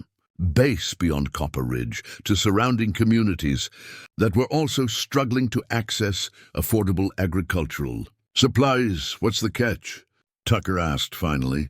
base beyond Copper Ridge to surrounding communities that were also struggling to access affordable agricultural supplies. "What's the catch?" Tucker asked finally.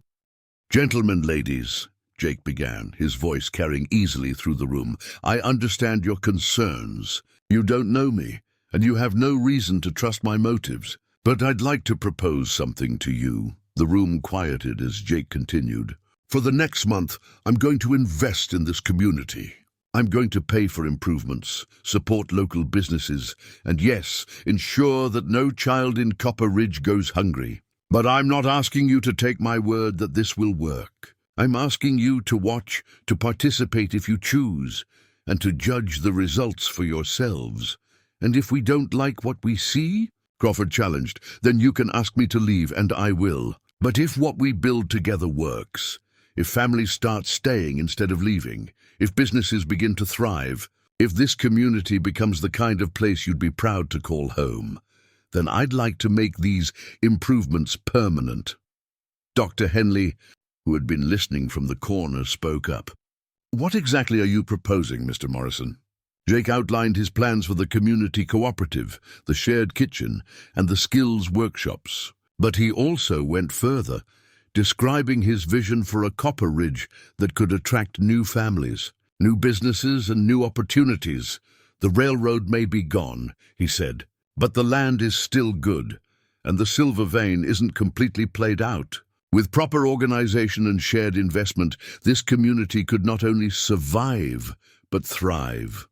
"Gentlemen, ladies," Jake began, his voice carrying easily through the room, "I understand your concerns. You don't know me, and you have no reason to trust my motives. But I'd like to propose something to you." The room quieted as Jake continued. "For the next month, I'm going to invest in this community. I'm going to pay for improvements, support local businesses, and yes, ensure that no child in Copper Ridge goes hungry. But I'm not asking you to take my word that this will work. I'm asking you to watch, to participate if you choose, and to judge the results for yourselves. And if we don't like what we see," Crawford challenged, "then you can ask me to leave, and I will. But if what we build together works, if families start staying instead of leaving, if businesses begin to thrive, if this community becomes the kind of place you'd be proud to call home, then I'd like to make these improvements permanent." Dr. Henley, who had been listening from the corner, spoke up. "What exactly are you proposing, Mr. Morrison?" Jake outlined his plans for the community cooperative, the shared kitchen, and the skills workshops. But he also went further, describing his vision for a Copper Ridge that could attract new families, new businesses, and new opportunities. "The railroad may be gone," he said, "but the land is still good, and the silver vein isn't completely played out. With proper organization and shared investment, this community could not only survive, but thrive."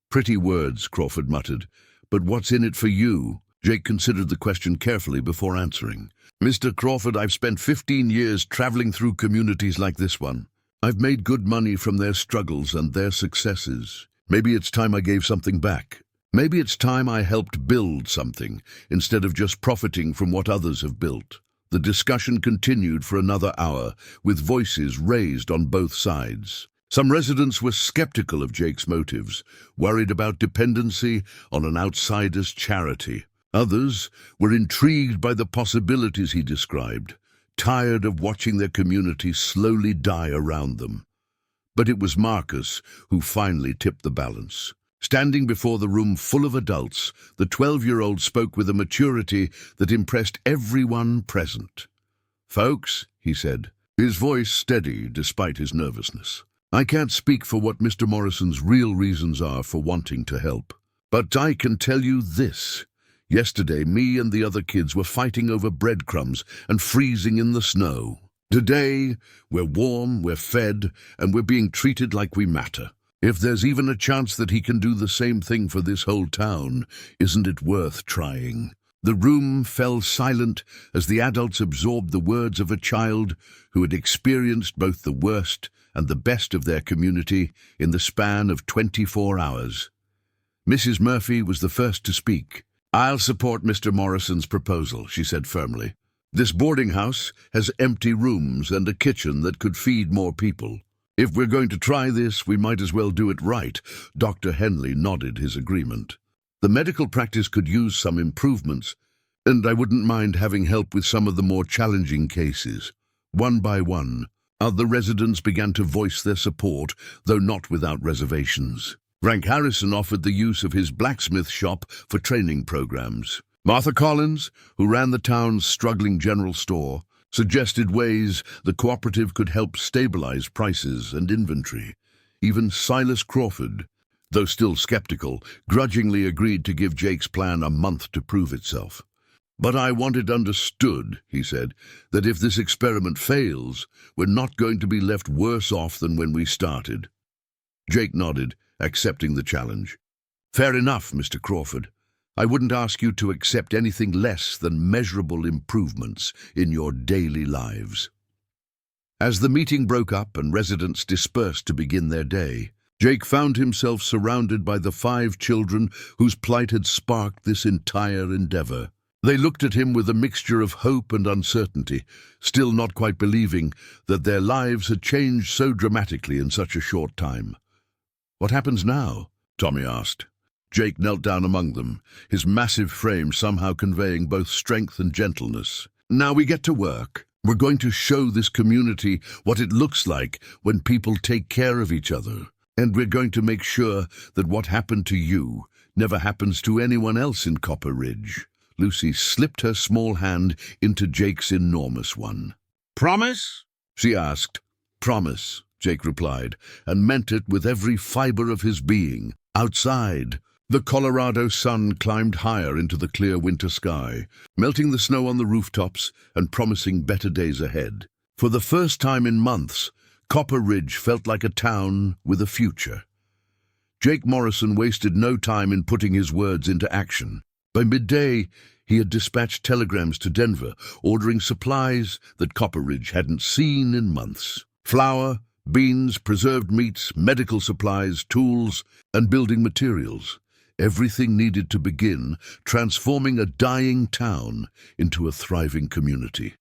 "Pretty words," Crawford muttered, "but what's in it for you?" Jake considered the question carefully before answering. "Mr. Crawford, I've spent 15 years traveling through communities like this one. I've made good money from their struggles and their successes. Maybe it's time I gave something back. Maybe it's time I helped build something, instead of just profiting from what others have built." The discussion continued for another hour, with voices raised on both sides. Some residents were skeptical of Jake's motives, worried about dependency on an outsider's charity. Others were intrigued by the possibilities he described, tired of watching their community slowly die around them. But it was Marcus who finally tipped the balance. Standing before the room full of adults, the 12-year-old spoke with a maturity that impressed everyone present. "Folks," he said, his voice steady despite his nervousness, "I can't speak for what Mr. Morrison's real reasons are for wanting to help. But I can tell you this. Yesterday, me and the other kids were fighting over breadcrumbs and freezing in the snow. Today, we're warm, we're fed, and we're being treated like we matter. If there's even a chance that he can do the same thing for this whole town, isn't it worth trying?" The room fell silent as the adults absorbed the words of a child who had experienced both the worst and the best of their community in the span of 24 hours. Mrs. Murphy was the first to speak. "I'll support Mr. Morrison's proposal," she said firmly. "This boarding house has empty rooms and a kitchen that could feed more people. If we're going to try this, we might as well do it right." Dr. Henley nodded his agreement. "The medical practice could use some improvements, and I wouldn't mind having help with some of the more challenging cases." One by one, other residents began to voice their support, though not without reservations. Frank Harrison offered the use of his blacksmith shop for training programs. Martha Collins, who ran the town's struggling general store, suggested ways the cooperative could help stabilize prices and inventory. Even Silas Crawford, though still skeptical, grudgingly agreed to give Jake's plan a month to prove itself. "But I want it understood," he said, "that if this experiment fails, we're not going to be left worse off than when we started." Jake nodded, accepting the challenge. "Fair enough, Mr. Crawford. I wouldn't ask you to accept anything less than measurable improvements in your daily lives." As the meeting broke up and residents dispersed to begin their day, Jake found himself surrounded by the 5 children whose plight had sparked this entire endeavor. They looked at him with a mixture of hope and uncertainty, still not quite believing that their lives had changed so dramatically in such a short time. "What happens now?" Tommy asked. Jake knelt down among them, his massive frame somehow conveying both strength and gentleness. "Now we get to work. We're going to show this community what it looks like when people take care of each other. And we're going to make sure that what happened to you never happens to anyone else in Copper Ridge." Lucy slipped her small hand into Jake's enormous one. "Promise?" she asked. "Promise," Jake replied, and meant it with every fiber of his being. Outside, the Colorado sun climbed higher into the clear winter sky, melting the snow on the rooftops and promising better days ahead. For the first time in months, Copper Ridge felt like a town with a future. Jake Morrison wasted no time in putting his words into action. By midday, he had dispatched telegrams to Denver, ordering supplies that Copper Ridge hadn't seen in months. Flour, beans, preserved meats, medical supplies, tools, and building materials. Everything needed to begin transforming a dying town into a thriving community.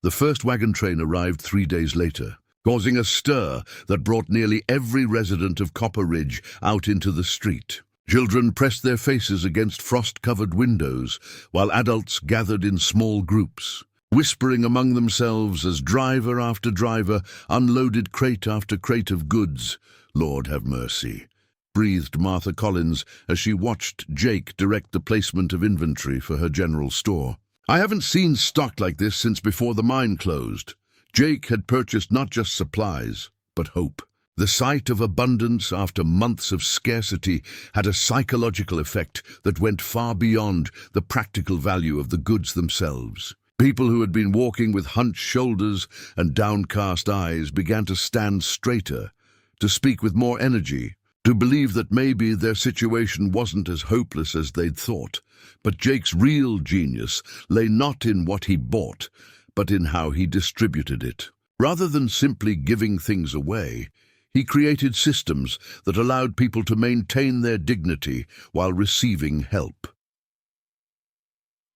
The first wagon train arrived 3 days later, causing a stir that brought nearly every resident of Copper Ridge out into the street. Children pressed their faces against frost-covered windows, while adults gathered in small groups, whispering among themselves as driver after driver unloaded crate after crate of goods. "Lord have mercy," breathed Martha Collins as she watched Jake direct the placement of inventory for her general store. "I haven't seen stock like this since before the mine closed." Jake had purchased not just supplies, but hope. The sight of abundance after months of scarcity had a psychological effect that went far beyond the practical value of the goods themselves. People who had been walking with hunched shoulders and downcast eyes began to stand straighter, to speak with more energy, to believe that maybe their situation wasn't as hopeless as they'd thought. But Jake's real genius lay not in what he bought, but in how he distributed it. Rather than simply giving things away, he created systems that allowed people to maintain their dignity while receiving help.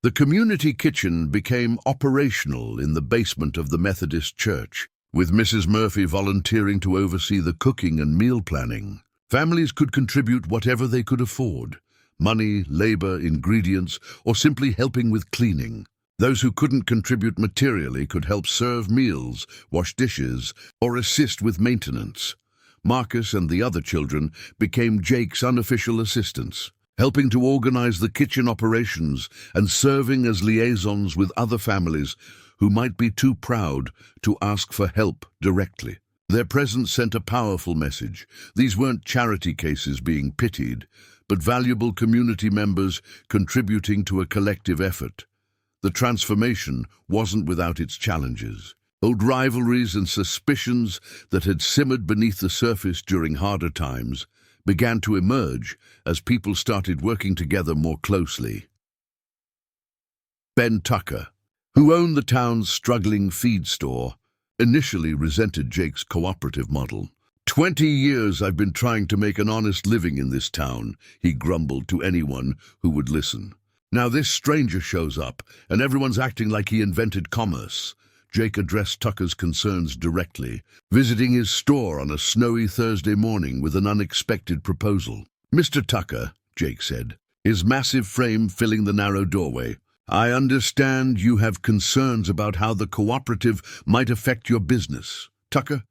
The community kitchen became operational in the basement of the Methodist Church, with Mrs. Murphy volunteering to oversee the cooking and meal planning. Families could contribute whatever they could afford: money, labor, ingredients, or simply helping with cleaning. Those who couldn't contribute materially could help serve meals, wash dishes, or assist with maintenance. Marcus and the other children became Jake's unofficial assistants, helping to organize the kitchen operations and serving as liaisons with other families who might be too proud to ask for help directly. Their presence sent a powerful message. These weren't charity cases being pitied, but valuable community members contributing to a collective effort. The transformation wasn't without its challenges. Old rivalries and suspicions that had simmered beneath the surface during harder times began to emerge as people started working together more closely. Ben Tucker, who owned the town's struggling feed store, initially resented Jake's cooperative model. 20 years I've been trying to make an honest living in this town, he grumbled to anyone who would listen. Now this stranger shows up, and everyone's acting like he invented commerce. Jake addressed Tucker's concerns directly, visiting his store on a snowy Thursday morning with an unexpected proposal. "Mr. Tucker," Jake said, his massive frame filling the narrow doorway, "I understand you have concerns about how the cooperative might affect your business." Tucker,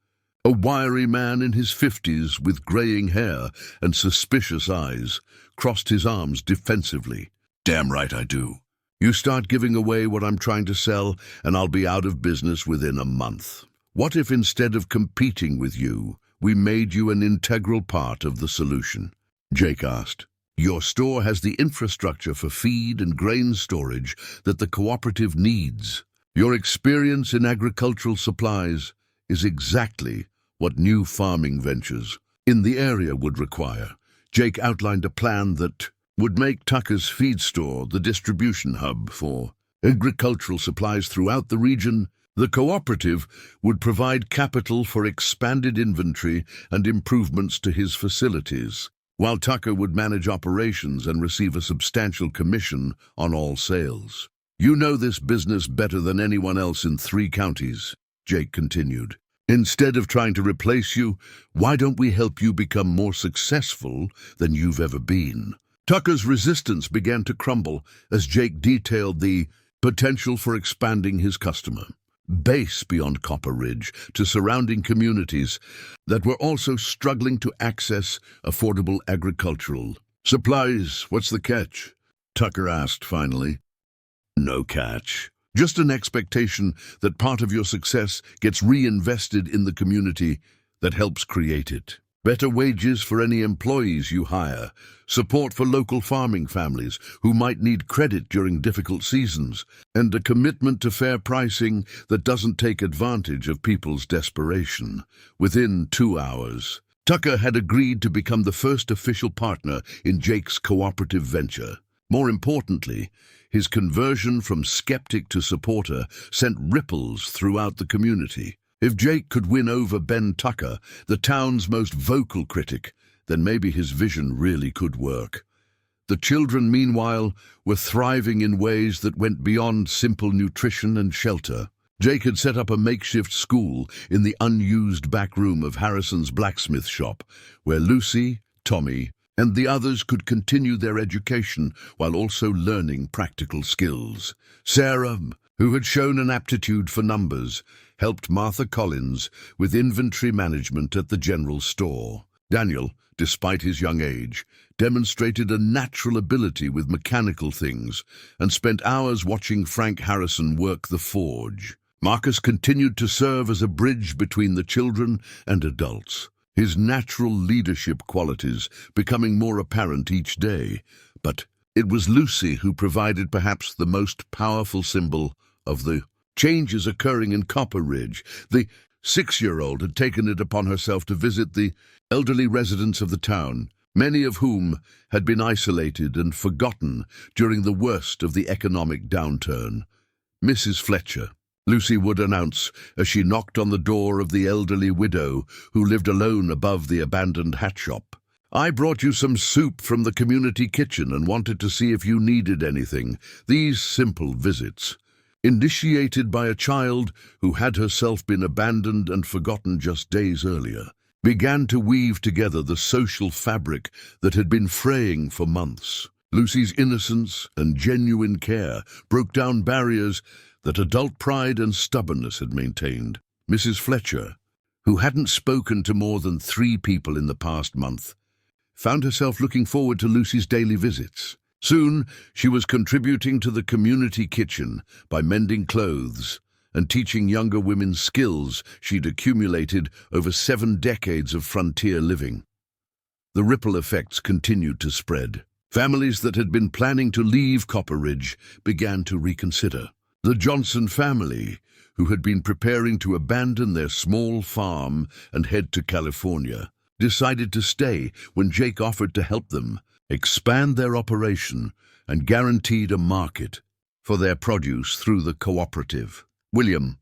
a wiry man in his 50s with graying hair and suspicious eyes, crossed his arms defensively. "Damn right I do. You start giving away what I'm trying to sell, and I'll be out of business within a month. What if instead of competing with you, we made you an integral part of the solution?" Jake asked. "Your store has the infrastructure for feed and grain storage that the cooperative needs. Your experience in agricultural supplies is exactly what new farming ventures in the area would require." Jake outlined a plan that would make Tucker's feed store the distribution hub for agricultural supplies throughout the region. The cooperative would provide capital for expanded inventory and improvements to his facilities, while Tucker would manage operations and receive a substantial commission on all sales. "You know this business better than anyone else in 3 counties, Jake continued. "Instead of trying to replace you, why don't we help you become more successful than you've ever been?" Tucker's resistance began to crumble as Jake detailed the potential for expanding his customer base beyond Copper Ridge to surrounding communities that were also struggling to access affordable agricultural supplies. "What's the catch?" Tucker asked finally. "No catch. Just an expectation that part of your success gets reinvested in the community that helps create it. Better wages for any employees you hire, support for local farming families who might need credit during difficult seasons, and a commitment to fair pricing that doesn't take advantage of people's desperation." Within 2 hours, Tucker had agreed to become the first official partner in Jake's cooperative venture. More importantly, his conversion from skeptic to supporter sent ripples throughout the community. If Jake could win over Ben Tucker, the town's most vocal critic, then maybe his vision really could work. The children, meanwhile, were thriving in ways that went beyond simple nutrition and shelter. Jake had set up a makeshift school in the unused back room of Harrison's blacksmith shop, where Lucy, Tommy, and the others could continue their education while also learning practical skills. Sarah, who had shown an aptitude for numbers, helped Martha Collins with inventory management at the general store. Daniel, despite his young age, demonstrated a natural ability with mechanical things and spent hours watching Frank Harrison work the forge. Marcus continued to serve as a bridge between the children and adults, his natural leadership qualities becoming more apparent each day. But it was Lucy who provided perhaps the most powerful symbol of the changes occurring in Copper Ridge. The 6-year-old had taken it upon herself to visit the elderly residents of the town, many of whom had been isolated and forgotten during the worst of the economic downturn. "Mrs. Fletcher," Lucy would announce as she knocked on the door of the elderly widow who lived alone above the abandoned hat shop. "I brought you some soup from the community kitchen and wanted to see if you needed anything." These simple visits, initiated by a child who had herself been abandoned and forgotten just days earlier, began to weave together the social fabric that had been fraying for months. Lucy's innocence and genuine care broke down barriers that adult pride and stubbornness had maintained. Mrs. Fletcher, who hadn't spoken to more than 3 people in the past month, found herself looking forward to Lucy's daily visits. Soon, she was contributing to the community kitchen by mending clothes and teaching younger women skills she'd accumulated over 7 decades of frontier living. The ripple effects continued to spread. Families that had been planning to leave Copper Ridge began to reconsider. The Johnson family, who had been preparing to abandon their small farm and head to California, decided to stay when Jake offered to help them expand their operation and guaranteed a market for their produce through the cooperative. William,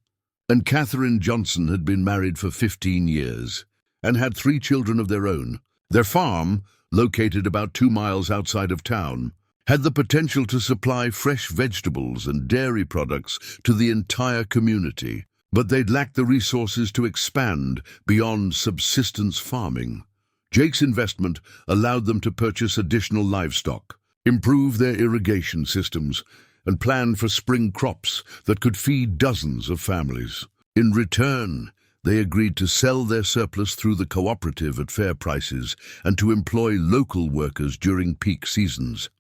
and Catherine Johnson had been married for 15 years and had 3 children of their own. Their farm, located about 2 miles outside of town, had the potential to supply fresh vegetables and dairy products to the entire community, but they'd lacked the resources to expand beyond subsistence farming. Jake's investment allowed them to purchase additional livestock, improve their irrigation systems, and plan for spring crops that could feed dozens of families. In return, they agreed to sell their surplus through the cooperative at fair prices and to employ local workers during peak seasons.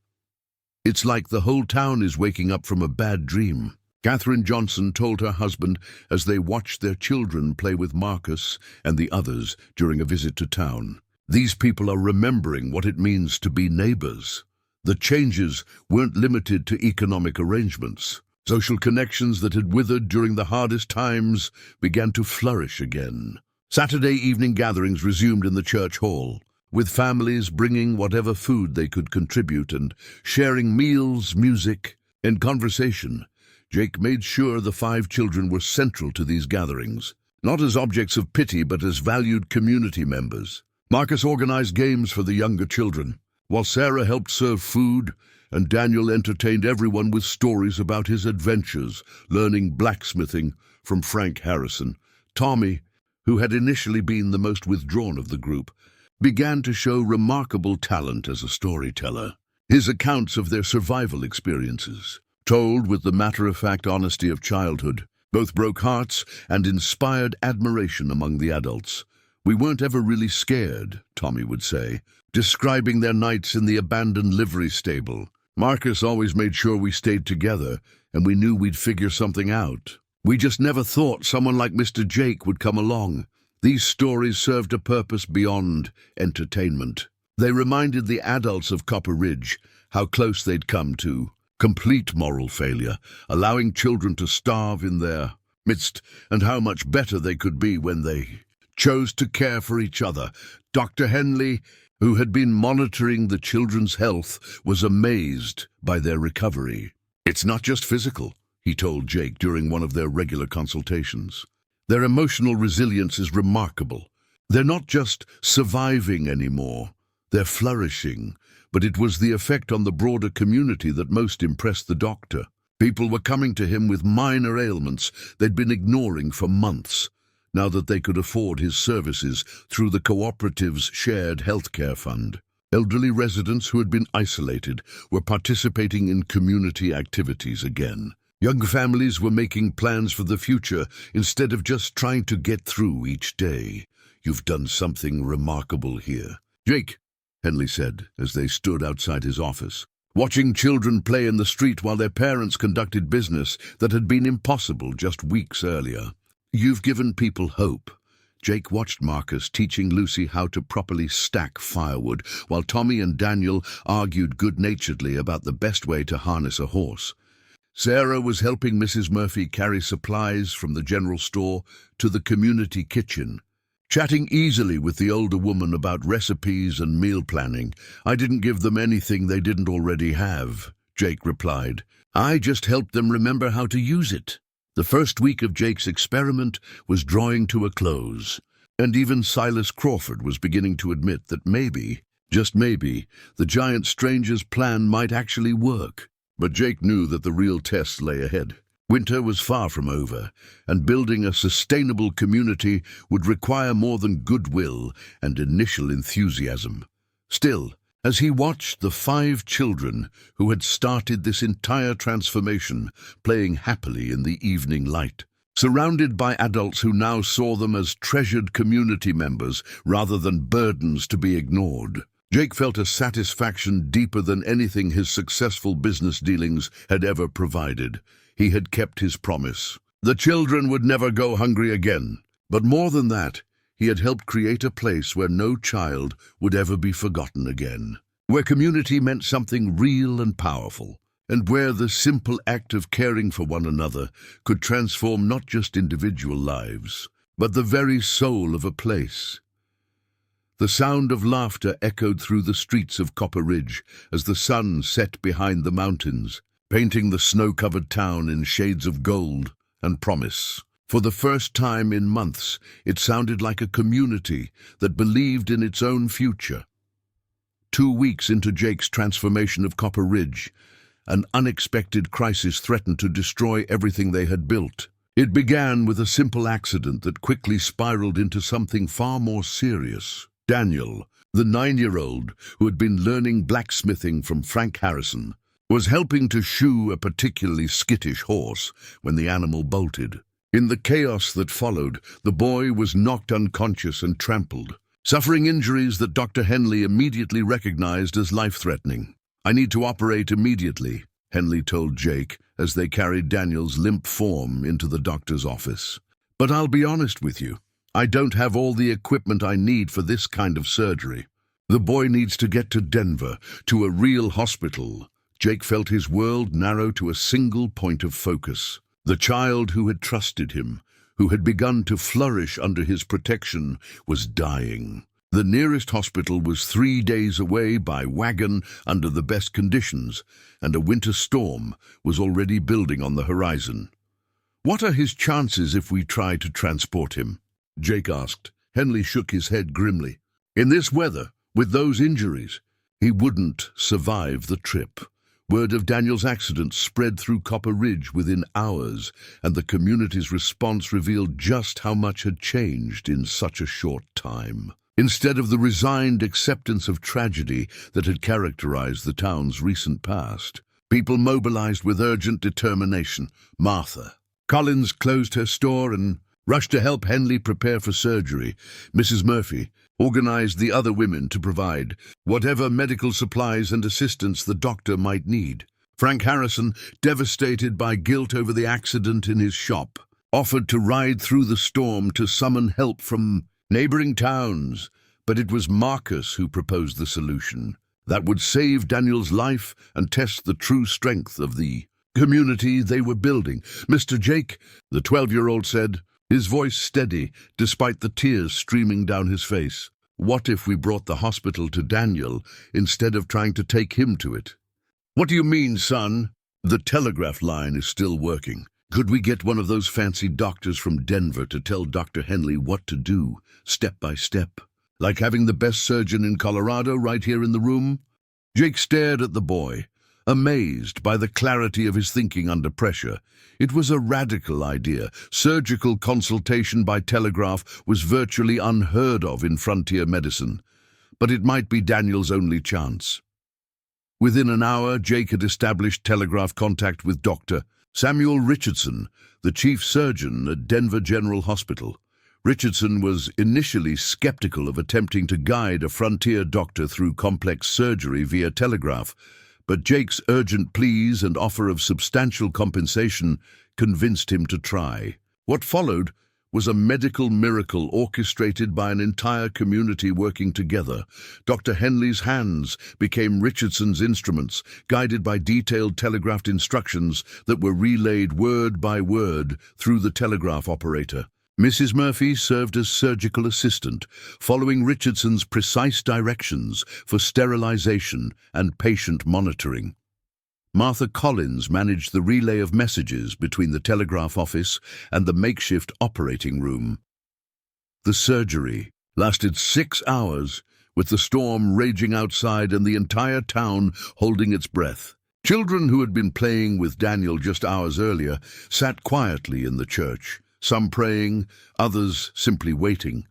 "It's like the whole town is waking up from a bad dream," Catherine Johnson told her husband as they watched their children play with Marcus and the others during a visit to town. "These people are remembering what it means to be neighbors." The changes weren't limited to economic arrangements. Social connections that had withered during the hardest times began to flourish again. Saturday evening gatherings resumed in the church hall, with families bringing whatever food they could contribute and sharing meals, music, and conversation. Jake made sure the 5 children were central to these gatherings, not as objects of pity but as valued community members. Marcus organized games for the younger children, while Sarah helped serve food, and Daniel entertained everyone with stories about his adventures, learning blacksmithing from Frank Harrison. Tommy, who had initially been the most withdrawn of the group, began to show remarkable talent as a storyteller. His accounts of their survival experiences, told with the matter-of-fact honesty of childhood, both broke hearts and inspired admiration among the adults. "We weren't ever really scared," Tommy would say, describing their nights in the abandoned livery stable. "Marcus always made sure we stayed together, and we knew we'd figure something out. We just never thought someone like Mr. Jake would come along." These stories served a purpose beyond entertainment. They reminded the adults of Copper Ridge how close they'd come to complete moral failure, allowing children to starve in their midst, and how much better they could be when they chose to care for each other. Dr. Henley, who had been monitoring the children's health, was amazed by their recovery. "It's not just physical," he told Jake during one of their regular consultations. "Their emotional resilience is remarkable. They're not just surviving anymore, they're flourishing." But it was the effect on the broader community that most impressed the doctor. People were coming to him with minor ailments they'd been ignoring for months, now that they could afford his services through the cooperative's shared healthcare fund. Elderly residents who had been isolated were participating in community activities again. Young families were making plans for the future instead of just trying to get through each day. "You've done something remarkable here, Jake," Henley said as they stood outside his office, watching children play in the street while their parents conducted business that had been impossible just weeks earlier. "You've given people hope." Jake watched Marcus teaching Lucy how to properly stack firewood, while Tommy and Daniel argued good-naturedly about the best way to harness a horse. Sarah was helping Mrs. Murphy carry supplies from the general store to the community kitchen, chatting easily with the older woman about recipes and meal planning. "I didn't give them anything they didn't already have," Jake replied. "I just helped them remember how to use it." The first week of Jake's experiment was drawing to a close, and even Silas Crawford was beginning to admit that maybe, just maybe, the giant stranger's plan might actually work. But Jake knew that the real test lay ahead. Winter was far from over, and building a sustainable community would require more than goodwill and initial enthusiasm. Still, as he watched the 5 children who had started this entire transformation playing happily in the evening light, surrounded by adults who now saw them as treasured community members rather than burdens to be ignored, Jake felt a satisfaction deeper than anything his successful business dealings had ever provided. He had kept his promise. The children would never go hungry again. But more than that, he had helped create a place where no child would ever be forgotten again, where community meant something real and powerful, and where the simple act of caring for one another could transform not just individual lives, but the very soul of a place. The sound of laughter echoed through the streets of Copper Ridge as the sun set behind the mountains, painting the snow-covered town in shades of gold and promise. For the first time in months, it sounded like a community that believed in its own future. 2 weeks into Jake's transformation of Copper Ridge, an unexpected crisis threatened to destroy everything they had built. It began with a simple accident that quickly spiraled into something far more serious. Daniel, the 9-year-old who had been learning blacksmithing from Frank Harrison, was helping to shoe a particularly skittish horse when the animal bolted. In the chaos that followed, the boy was knocked unconscious and trampled, suffering injuries that Dr. Henley immediately recognized as life-threatening. "I need to operate immediately," Henley told Jake as they carried Daniel's limp form into the doctor's office. "But I'll be honest with you, I don't have all the equipment I need for this kind of surgery. The boy needs to get to Denver, to a real hospital." Jake felt his world narrow to a single point of focus. The child who had trusted him, who had begun to flourish under his protection, was dying. The nearest hospital was 3 days away by wagon under the best conditions, and a winter storm was already building on the horizon. "What are his chances if we try to transport him?" Jake asked. Henley shook his head grimly. "In this weather, with those injuries, he wouldn't survive the trip." Word of Daniel's accident spread through Copper Ridge within hours, and the community's response revealed just how much had changed in such a short time. Instead of the resigned acceptance of tragedy that had characterized the town's recent past, people mobilized with urgent determination. Martha Collins closed her store and rushed to help Henley prepare for surgery. Mrs. Murphy organized the other women to provide whatever medical supplies and assistance the doctor might need. Frank Harrison, devastated by guilt over the accident in his shop, offered to ride through the storm to summon help from neighboring towns, but it was Marcus who proposed the solution that would save Daniel's life and test the true strength of the community they were building. "Mr. Jake," the 12-year-old said, his voice steady despite the tears streaming down his face, "what if we brought the hospital to Daniel instead of trying to take him to it?" "What do you mean, son?" "The telegraph line is still working. Could we get one of those fancy doctors from Denver to tell Dr. Henley what to do, step by step? Like having the best surgeon in Colorado right here in the room?" Jake stared at the boy, amazed by the clarity of his thinking under pressure. It was a radical idea. Surgical consultation by telegraph was virtually unheard of in frontier medicine, but it might be Daniel's only chance. Within an hour, Jake had established telegraph contact with Dr. Samuel Richardson, the chief surgeon at Denver General Hospital. Richardson was initially skeptical of attempting to guide a frontier doctor through complex surgery via telegraph, but Jake's urgent pleas and offer of substantial compensation convinced him to try. What followed was a medical miracle orchestrated by an entire community working together. Dr. Henley's hands became Richardson's instruments, guided by detailed telegraphed instructions that were relayed word by word through the telegraph operator. Mrs. Murphy served as surgical assistant, following Richardson's precise directions for sterilization and patient monitoring. Martha Collins managed the relay of messages between the telegraph office and the makeshift operating room. The surgery lasted 6 hours, with the storm raging outside and the entire town holding its breath. Children who had been playing with Daniel just hours earlier sat quietly in the church, some praying, others simply waiting.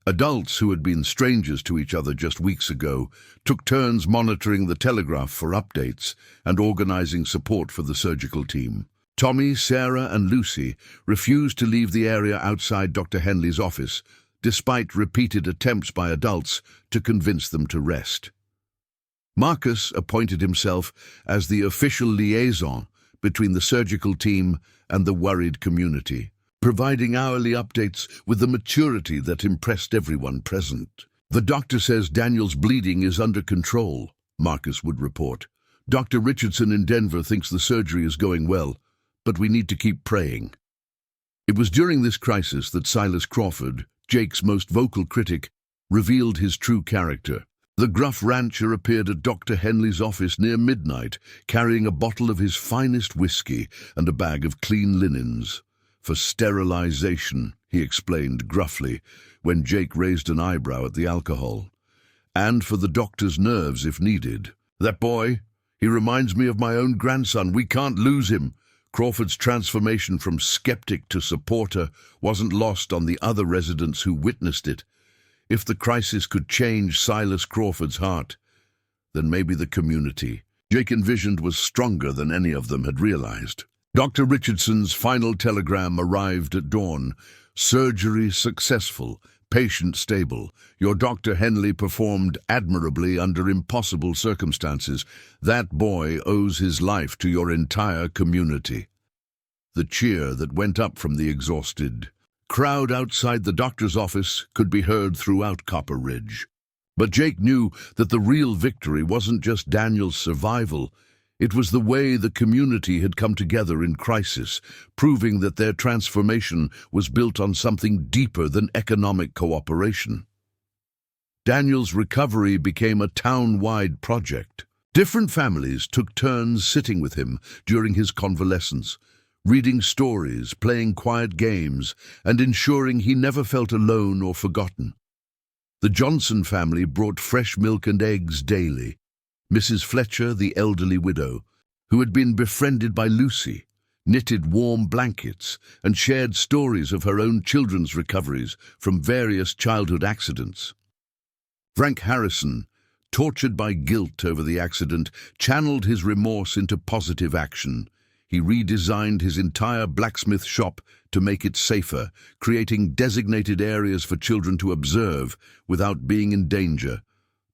Adults who had been strangers to each other just weeks ago took turns monitoring the telegraph for updates and organizing support for the surgical team. Tommy, Sarah, and Lucy refused to leave the area outside Dr. Henley's office, despite repeated attempts by adults to convince them to rest. Marcus appointed himself as the official liaison between the surgical team and the worried community, providing hourly updates with the maturity that impressed everyone present. "The doctor says Daniel's bleeding is under control," Marcus would report. "Dr. Richardson in Denver thinks the surgery is going well, but we need to keep praying." It was during this crisis that Silas Crawford, Jake's most vocal critic, revealed his true character. The gruff rancher appeared at Dr. Henley's office near midnight, carrying a bottle of his finest whiskey and a bag of clean linens. For sterilization, he explained gruffly, when Jake raised an eyebrow at the alcohol. And for the doctor's nerves if needed. That boy, he reminds me of my own grandson. We can't lose him. Crawford's transformation from skeptic to supporter wasn't lost on the other residents who witnessed it. If the crisis could change Silas Crawford's heart, then maybe the community Jake envisioned was stronger than any of them had realized. Dr. Richardson's final telegram arrived at dawn. Surgery successful, patient stable. Your Dr. Henley performed admirably under impossible circumstances. That boy owes his life to your entire community. The cheer that went up from the exhausted crowd outside the doctor's office could be heard throughout Copper Ridge. But Jake knew that the real victory wasn't just Daniel's survival. It was the way the community had come together in crisis, proving that their transformation was built on something deeper than economic cooperation. Daniel's recovery became a town-wide project. Different families took turns sitting with him during his convalescence, reading stories, playing quiet games, and ensuring he never felt alone or forgotten. The Johnson family brought fresh milk and eggs daily. Mrs. Fletcher, the elderly widow, who had been befriended by Lucy, knitted warm blankets and shared stories of her own children's recoveries from various childhood accidents. Frank Harrison, tortured by guilt over the accident, channeled his remorse into positive action. He redesigned his entire blacksmith shop to make it safer, creating designated areas for children to observe without being in danger.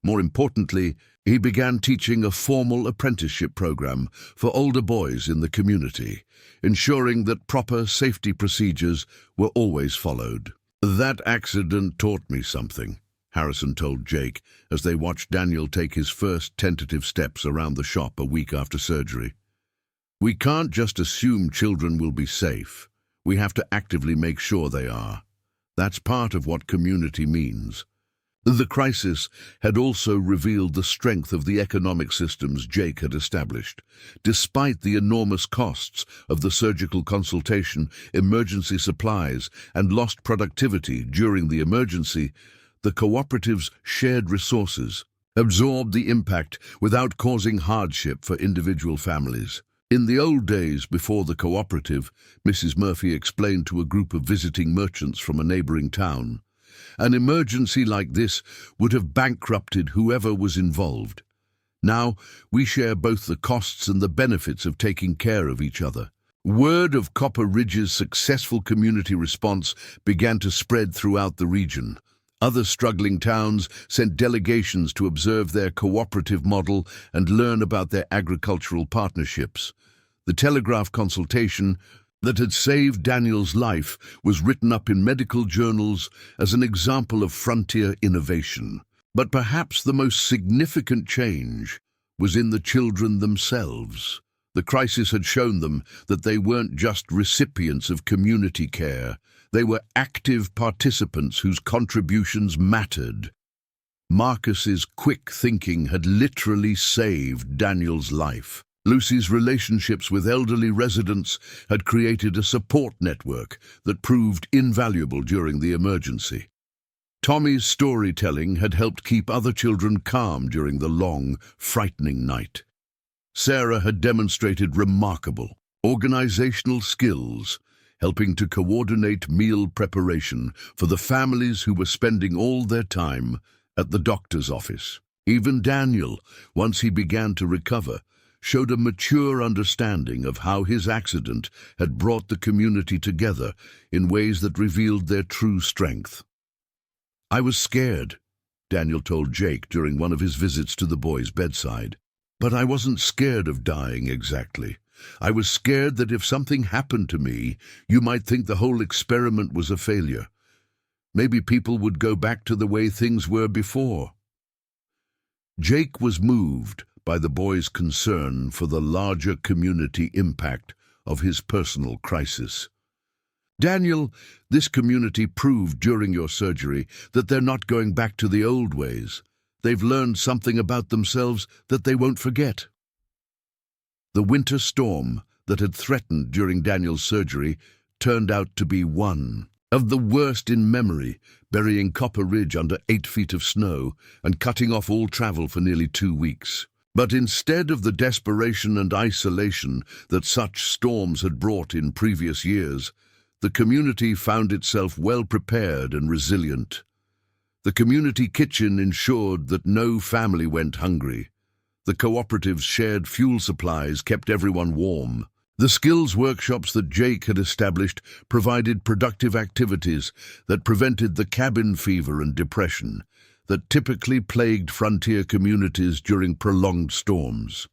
More importantly, he began teaching a formal apprenticeship program for older boys in the community, ensuring that proper safety procedures were always followed. That accident taught me something, Harrison told Jake as they watched Daniel take his first tentative steps around the shop a week after surgery. We can't just assume children will be safe. We have to actively make sure they are. That's part of what community means. The crisis had also revealed the strength of the economic systems Jake had established. Despite the enormous costs of the surgical consultation, emergency supplies, and lost productivity during the emergency, the cooperative's shared resources absorbed the impact without causing hardship for individual families. In the old days before the cooperative, Mrs. Murphy explained to a group of visiting merchants from a neighboring town, an emergency like this would have bankrupted whoever was involved. Now, we share both the costs and the benefits of taking care of each other. Word of Copper Ridge's successful community response began to spread throughout the region. Other struggling towns sent delegations to observe their cooperative model and learn about their agricultural partnerships. The telegraph consultation that had saved Daniel's life was written up in medical journals as an example of frontier innovation. But perhaps the most significant change was in the children themselves. The crisis had shown them that they weren't just recipients of community care. They were active participants whose contributions mattered. Marcus's quick thinking had literally saved Daniel's life. Lucy's relationships with elderly residents had created a support network that proved invaluable during the emergency. Tommy's storytelling had helped keep other children calm during the long, frightening night. Sarah had demonstrated remarkable organizational skills, helping to coordinate meal preparation for the families who were spending all their time at the doctor's office. Even Daniel, once he began to recover, showed a mature understanding of how his accident had brought the community together in ways that revealed their true strength. I was scared, Daniel told Jake during one of his visits to the boy's bedside. But I wasn't scared of dying exactly. I was scared that if something happened to me, you might think the whole experiment was a failure. Maybe people would go back to the way things were before. Jake was moved by the boy's concern for the larger community impact of his personal crisis. Daniel, this community proved during your surgery that they're not going back to the old ways. They've learned something about themselves that they won't forget. The winter storm that had threatened during Daniel's surgery turned out to be one of the worst in memory, burying Copper Ridge under 8 feet of snow and cutting off all travel for nearly 2 weeks. But instead of the desperation and isolation that such storms had brought in previous years, the community found itself well prepared and resilient. The community kitchen ensured that no family went hungry. The cooperative's shared fuel supplies kept everyone warm. The skills workshops that Jake had established provided productive activities that prevented the cabin fever and depression that typically plagued frontier communities during prolonged storms.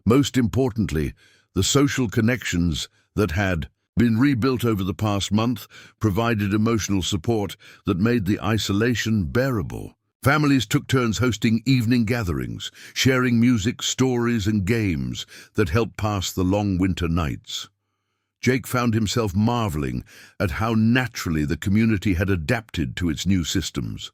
Most importantly, the social connections that had been rebuilt over the past month provided emotional support that made the isolation bearable. Families took turns hosting evening gatherings, sharing music, stories, and games that helped pass the long winter nights. Jake found himself marveling at how naturally the community had adapted to its new systems.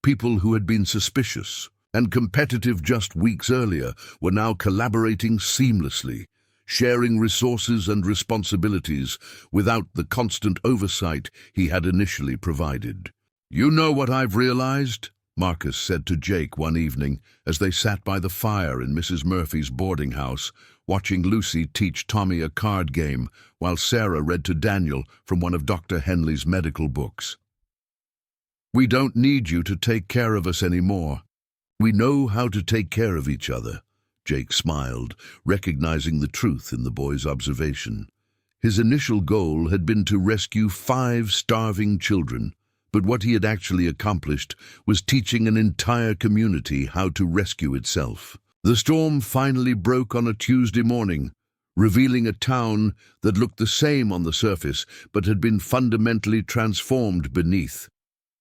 People who had been suspicious and competitive just weeks earlier were now collaborating seamlessly, sharing resources and responsibilities without the constant oversight he had initially provided. "You know what I've realized?" Marcus said to Jake one evening as they sat by the fire in Mrs. Murphy's boarding house, watching Lucy teach Tommy a card game while Sarah read to Daniel from one of Dr. Henley's medical books. "We don't need you to take care of us anymore. We know how to take care of each other." Jake smiled, recognizing the truth in the boy's observation. His initial goal had been to rescue 5 starving children, but what he had actually accomplished was teaching an entire community how to rescue itself. The storm finally broke on a Tuesday morning, revealing a town that looked the same on the surface but had been fundamentally transformed beneath.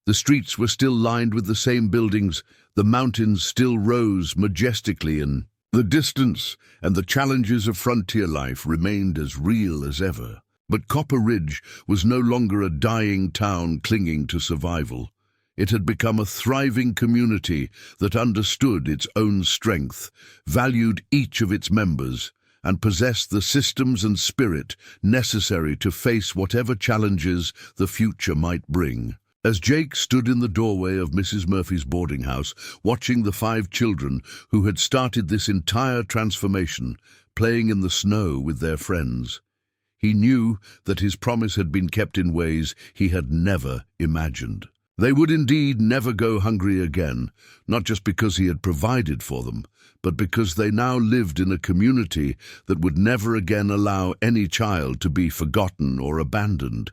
The streets were still lined with the same buildings, the mountains still rose majestically in the distance, and the challenges of frontier life remained as real as ever. But Copper Ridge was no longer a dying town clinging to survival. It had become a thriving community that understood its own strength, valued each of its members, and possessed the systems and spirit necessary to face whatever challenges the future might bring. As Jake stood in the doorway of Mrs. Murphy's boarding house, watching the 5 children who had started this entire transformation, playing in the snow with their friends, he knew that his promise had been kept in ways he had never imagined. They would indeed never go hungry again, not just because he had provided for them, but because they now lived in a community that would never again allow any child to be forgotten or abandoned.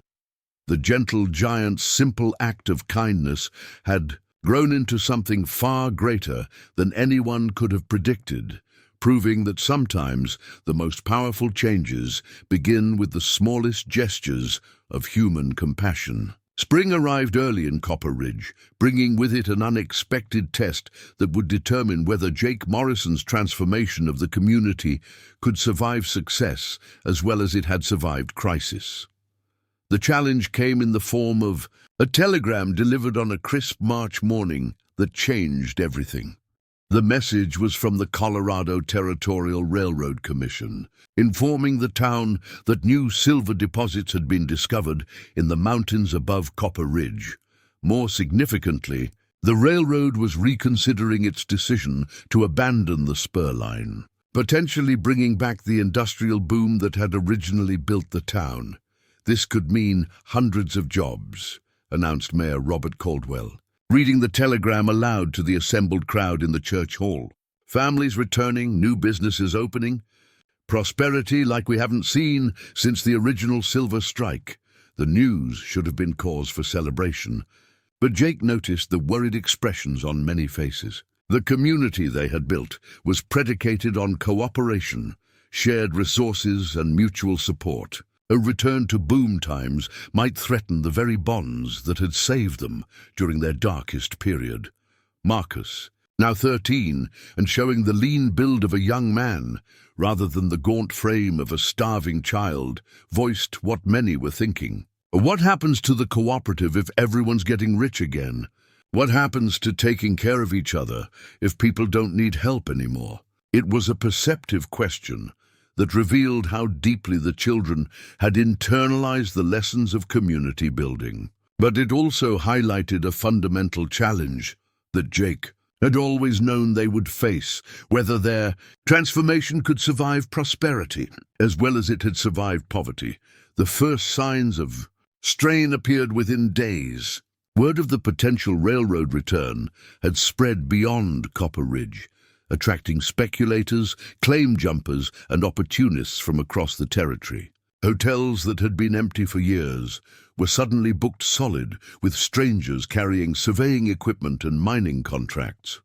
The gentle giant's simple act of kindness had grown into something far greater than anyone could have predicted, proving that sometimes the most powerful changes begin with the smallest gestures of human compassion. Spring arrived early in Copper Ridge, bringing with it an unexpected test that would determine whether Jake Morrison's transformation of the community could survive success as well as it had survived crisis. The challenge came in the form of a telegram delivered on a crisp March morning that changed everything. The message was from the Colorado Territorial Railroad Commission, informing the town that new silver deposits had been discovered in the mountains above Copper Ridge. More significantly, the railroad was reconsidering its decision to abandon the spur line, potentially bringing back the industrial boom that had originally built the town. This could mean hundreds of jobs, announced Mayor Robert Caldwell, reading the telegram aloud to the assembled crowd in the church hall. Families returning, new businesses opening, prosperity like we haven't seen since the original silver strike. The news should have been cause for celebration, but Jake noticed the worried expressions on many faces. The community they had built was predicated on cooperation, shared resources, and mutual support. A return to boom times might threaten the very bonds that had saved them during their darkest period. Marcus, now 13 and showing the lean build of a young man rather than the gaunt frame of a starving child, voiced what many were thinking. What happens to the cooperative if everyone's getting rich again? What happens to taking care of each other if people don't need help anymore? It was a perceptive question that revealed how deeply the children had internalized the lessons of community building. But it also highlighted a fundamental challenge that Jake had always known they would face, whether their transformation could survive prosperity as well as it had survived poverty. The first signs of strain appeared within days. Word of the potential railroad return had spread beyond Copper Ridge, attracting speculators, claim jumpers, and opportunists from across the territory. Hotels that had been empty for years were suddenly booked solid, with strangers carrying surveying equipment and mining contracts.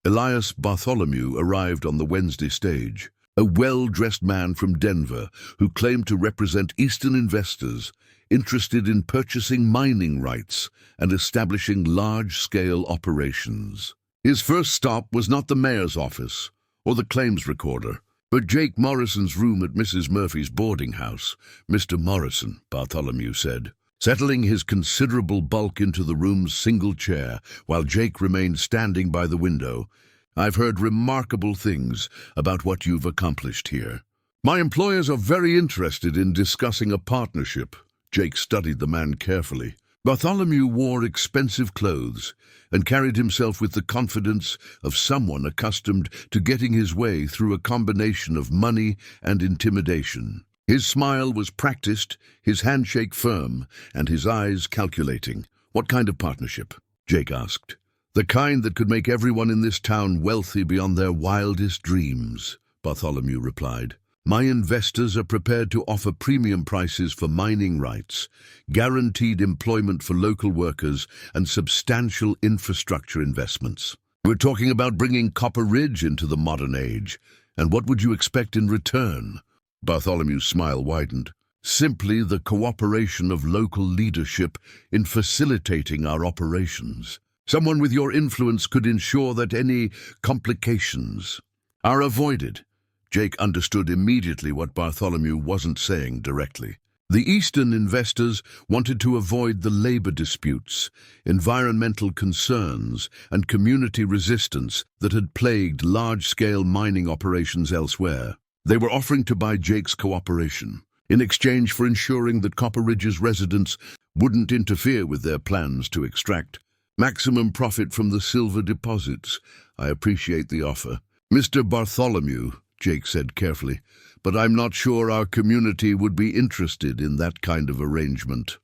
Elias Bartholomew arrived on the Wednesday stage, a well-dressed man from Denver who claimed to represent Eastern investors interested in purchasing mining rights and establishing large-scale operations. His first stop was not the mayor's office or the claims recorder, but Jake Morrison's room at Mrs. Murphy's boarding house. "Mr. Morrison," Bartholomew said, settling his considerable bulk into the room's single chair while Jake remained standing by the window, "I've heard remarkable things about what you've accomplished here. My employers are very interested in discussing a partnership." Jake studied the man carefully. Bartholomew wore expensive clothes and carried himself with the confidence of someone accustomed to getting his way through a combination of money and intimidation. His smile was practiced, his handshake firm, and his eyes calculating. "What kind of partnership?" Jake asked. "The kind that could make everyone in this town wealthy beyond their wildest dreams," Bartholomew replied. "My investors are prepared to offer premium prices for mining rights, guaranteed employment for local workers, and substantial infrastructure investments. We're talking about bringing Copper Ridge into the modern age, and what would you expect in return?" Bartholomew's smile widened. "Simply the cooperation of local leadership in facilitating our operations. Someone with your influence could ensure that any complications are avoided." Jake understood immediately what Bartholomew wasn't saying directly. The Eastern investors wanted to avoid the labor disputes, environmental concerns, and community resistance that had plagued large-scale mining operations elsewhere. They were offering to buy Jake's cooperation, in exchange for ensuring that Copper Ridge's residents wouldn't interfere with their plans to extract maximum profit from the silver deposits. "I appreciate the offer, Mr. Bartholomew," Jake said carefully, "but I'm not sure our community would be interested in that kind of arrangement."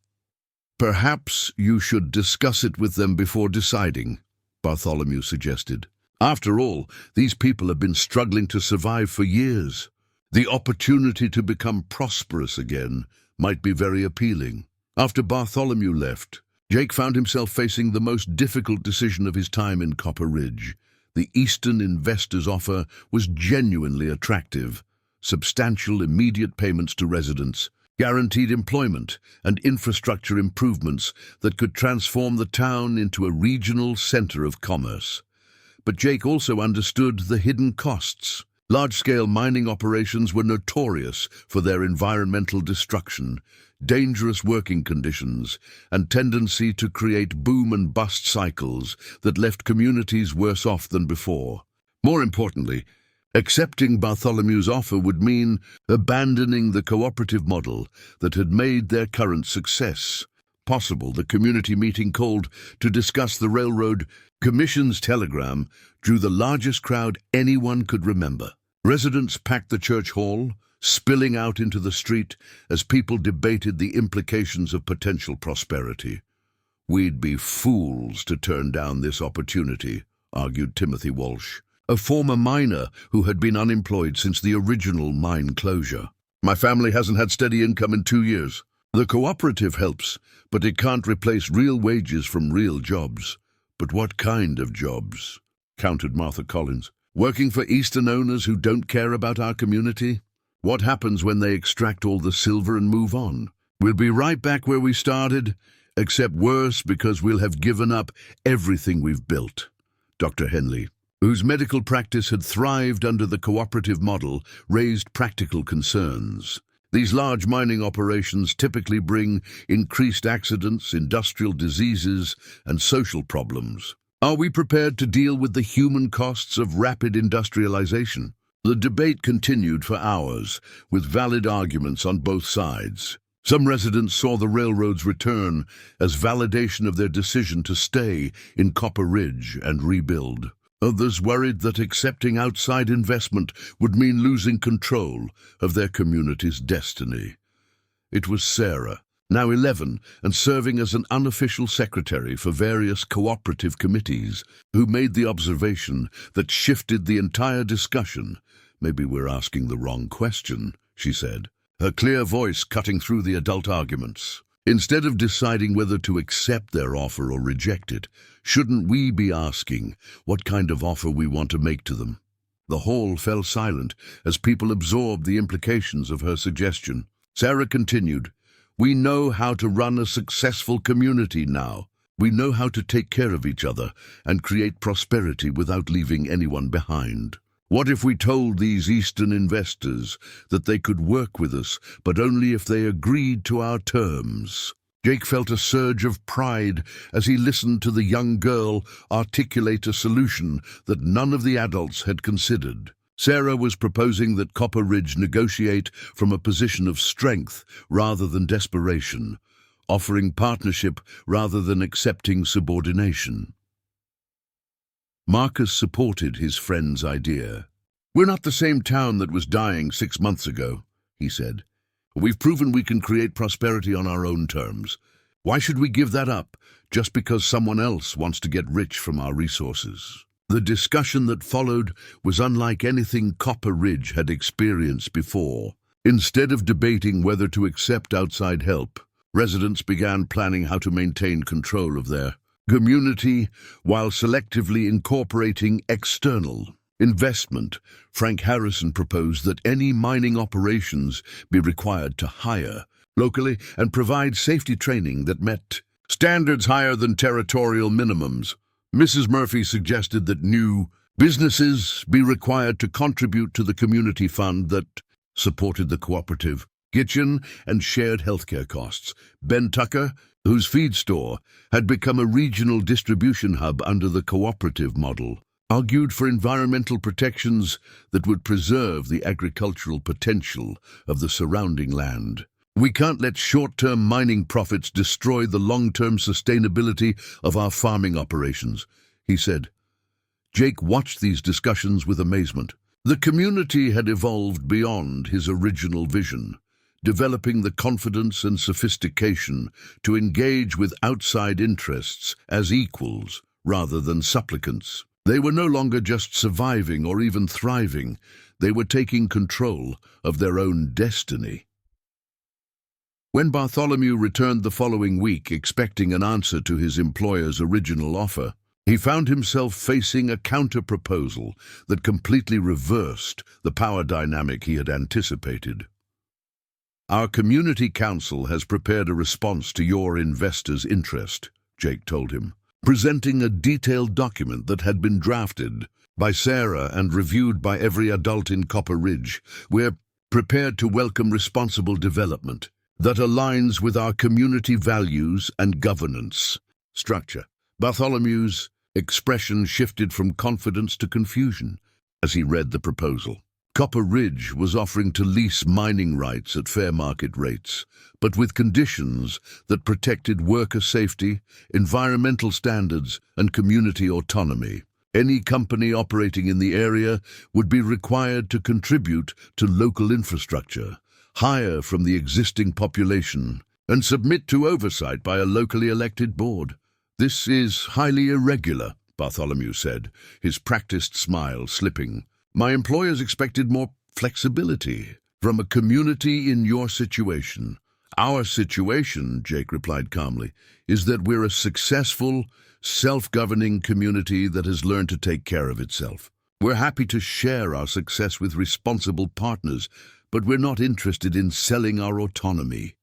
"Perhaps you should discuss it with them before deciding," Bartholomew suggested. "After all, these people have been struggling to survive for years. The opportunity to become prosperous again might be very appealing." After Bartholomew left, Jake found himself facing the most difficult decision of his time in Copper Ridge. The Eastern investors' offer was genuinely attractive. Substantial immediate payments to residents, guaranteed employment, and infrastructure improvements that could transform the town into a regional center of commerce. But Jake also understood the hidden costs. Large-scale mining operations were notorious for their environmental destruction, dangerous working conditions, and tendency to create boom and bust cycles that left communities worse off than before. More importantly, accepting Bartholomew's offer would mean abandoning the cooperative model that had made their current success possible. The community meeting called to discuss the Railroad Commission's telegram drew the largest crowd anyone could remember. Residents packed the church hall, spilling out into the street as people debated the implications of potential prosperity. "We'd be fools to turn down this opportunity," argued Timothy Walsh, a former miner who had been unemployed since the original mine closure. "My family hasn't had steady income in 2 years. The cooperative helps, but it can't replace real wages from real jobs." "But what kind of jobs?" countered Martha Collins. "Working for Eastern owners who don't care about our community? What happens when they extract all the silver and move on? We'll be right back where we started, except worse because we'll have given up everything we've built." Dr. Henley, whose medical practice had thrived under the cooperative model, raised practical concerns. These large mining operations typically bring increased accidents, industrial diseases, and social problems. Are we prepared to deal with the human costs of rapid industrialization? The debate continued for hours, with valid arguments on both sides. Some residents saw the railroad's return as validation of their decision to stay in Copper Ridge and rebuild. Others worried that accepting outside investment would mean losing control of their community's destiny. It was Sarah, now 11 and serving as an unofficial secretary for various cooperative committees, who made the observation that shifted the entire discussion. "Maybe we're asking the wrong question," she said, her clear voice cutting through the adult arguments. "Instead of deciding whether to accept their offer or reject it, shouldn't we be asking what kind of offer we want to make to them?" The hall fell silent as people absorbed the implications of her suggestion. Sarah continued, "We know how to run a successful community now. We know how to take care of each other and create prosperity without leaving anyone behind. What if we told these Eastern investors that they could work with us, but only if they agreed to our terms?" Jake felt a surge of pride as he listened to the young girl articulate a solution that none of the adults had considered. Sarah was proposing that Copper Ridge negotiate from a position of strength rather than desperation, offering partnership rather than accepting subordination. Marcus supported his friend's idea. "We're not the same town that was dying 6 months ago," he said. "We've proven we can create prosperity on our own terms. Why should we give that up just because someone else wants to get rich from our resources?" The discussion that followed was unlike anything Copper Ridge had experienced before. Instead of debating whether to accept outside help, residents began planning how to maintain control of their community while selectively incorporating external investment. Frank Harrison proposed that any mining operations be required to hire locally and provide safety training that met standards higher than territorial minimums. Mrs. Murphy suggested that new businesses be required to contribute to the community fund that supported the cooperative kitchen and shared healthcare costs. Ben Tucker, whose feed store had become a regional distribution hub under the cooperative model, argued for environmental protections that would preserve the agricultural potential of the surrounding land. "We can't let short-term mining profits destroy the long-term sustainability of our farming operations," he said. Jake watched these discussions with amazement. The community had evolved beyond his original vision, developing the confidence and sophistication to engage with outside interests as equals rather than supplicants. They were no longer just surviving or even thriving. They were taking control of their own destiny. When Bartholomew returned the following week expecting an answer to his employer's original offer, he found himself facing a counter-proposal that completely reversed the power dynamic he had anticipated. "Our community council has prepared a response to your investors' interest," Jake told him, presenting a detailed document that had been drafted by Sarah and reviewed by every adult in Copper Ridge. "We're prepared to welcome responsible development that aligns with our community values and governance structure." Bartholomew's expression shifted from confidence to confusion as he read the proposal. Copper Ridge was offering to lease mining rights at fair market rates, but with conditions that protected worker safety, environmental standards, and community autonomy. Any company operating in the area would be required to contribute to local infrastructure, hire from the existing population, and submit to oversight by a locally elected board. "This is highly irregular," Bartholomew said, his practiced smile slipping. "My employers expected more flexibility from a community in your situation." "Our situation," Jake replied calmly, "is that we're a successful, self-governing community that has learned to take care of itself. We're happy to share our success with responsible partners, but we're not interested in selling our autonomy."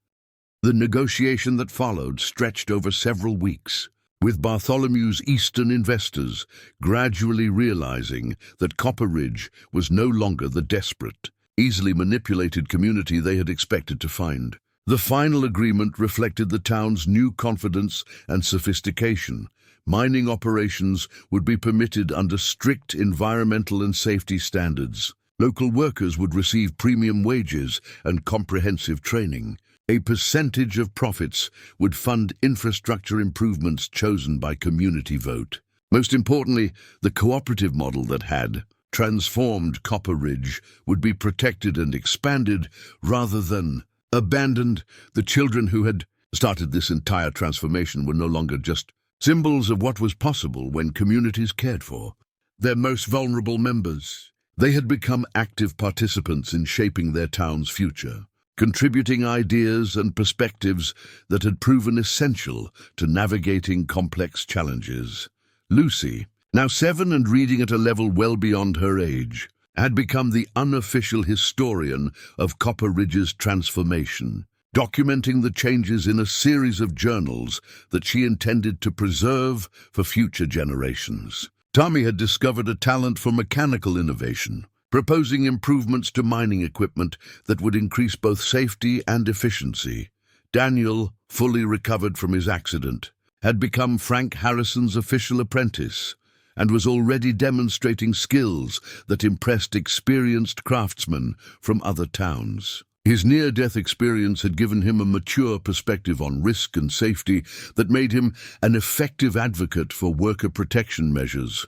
The negotiation that followed stretched over several weeks, with Bartholomew's Eastern investors gradually realizing that Copper Ridge was no longer the desperate, easily manipulated community they had expected to find. The final agreement reflected the town's new confidence and sophistication. Mining operations would be permitted under strict environmental and safety standards. Local workers would receive premium wages and comprehensive training. A percentage of profits would fund infrastructure improvements chosen by community vote. Most importantly, the cooperative model that had transformed Copper Ridge would be protected and expanded rather than abandoned. The children who had started this entire transformation were no longer just symbols of what was possible when communities cared for their most vulnerable members. They had become active participants in shaping their town's future, contributing ideas and perspectives that had proven essential to navigating complex challenges. Lucy, now 7 and reading at a level well beyond her age, had become the unofficial historian of Copper Ridge's transformation, documenting the changes in a series of journals that she intended to preserve for future generations. Tommy had discovered a talent for mechanical innovation, proposing improvements to mining equipment that would increase both safety and efficiency. Daniel, fully recovered from his accident, had become Frank Harrison's official apprentice and was already demonstrating skills that impressed experienced craftsmen from other towns. His near-death experience had given him a mature perspective on risk and safety that made him an effective advocate for worker protection measures.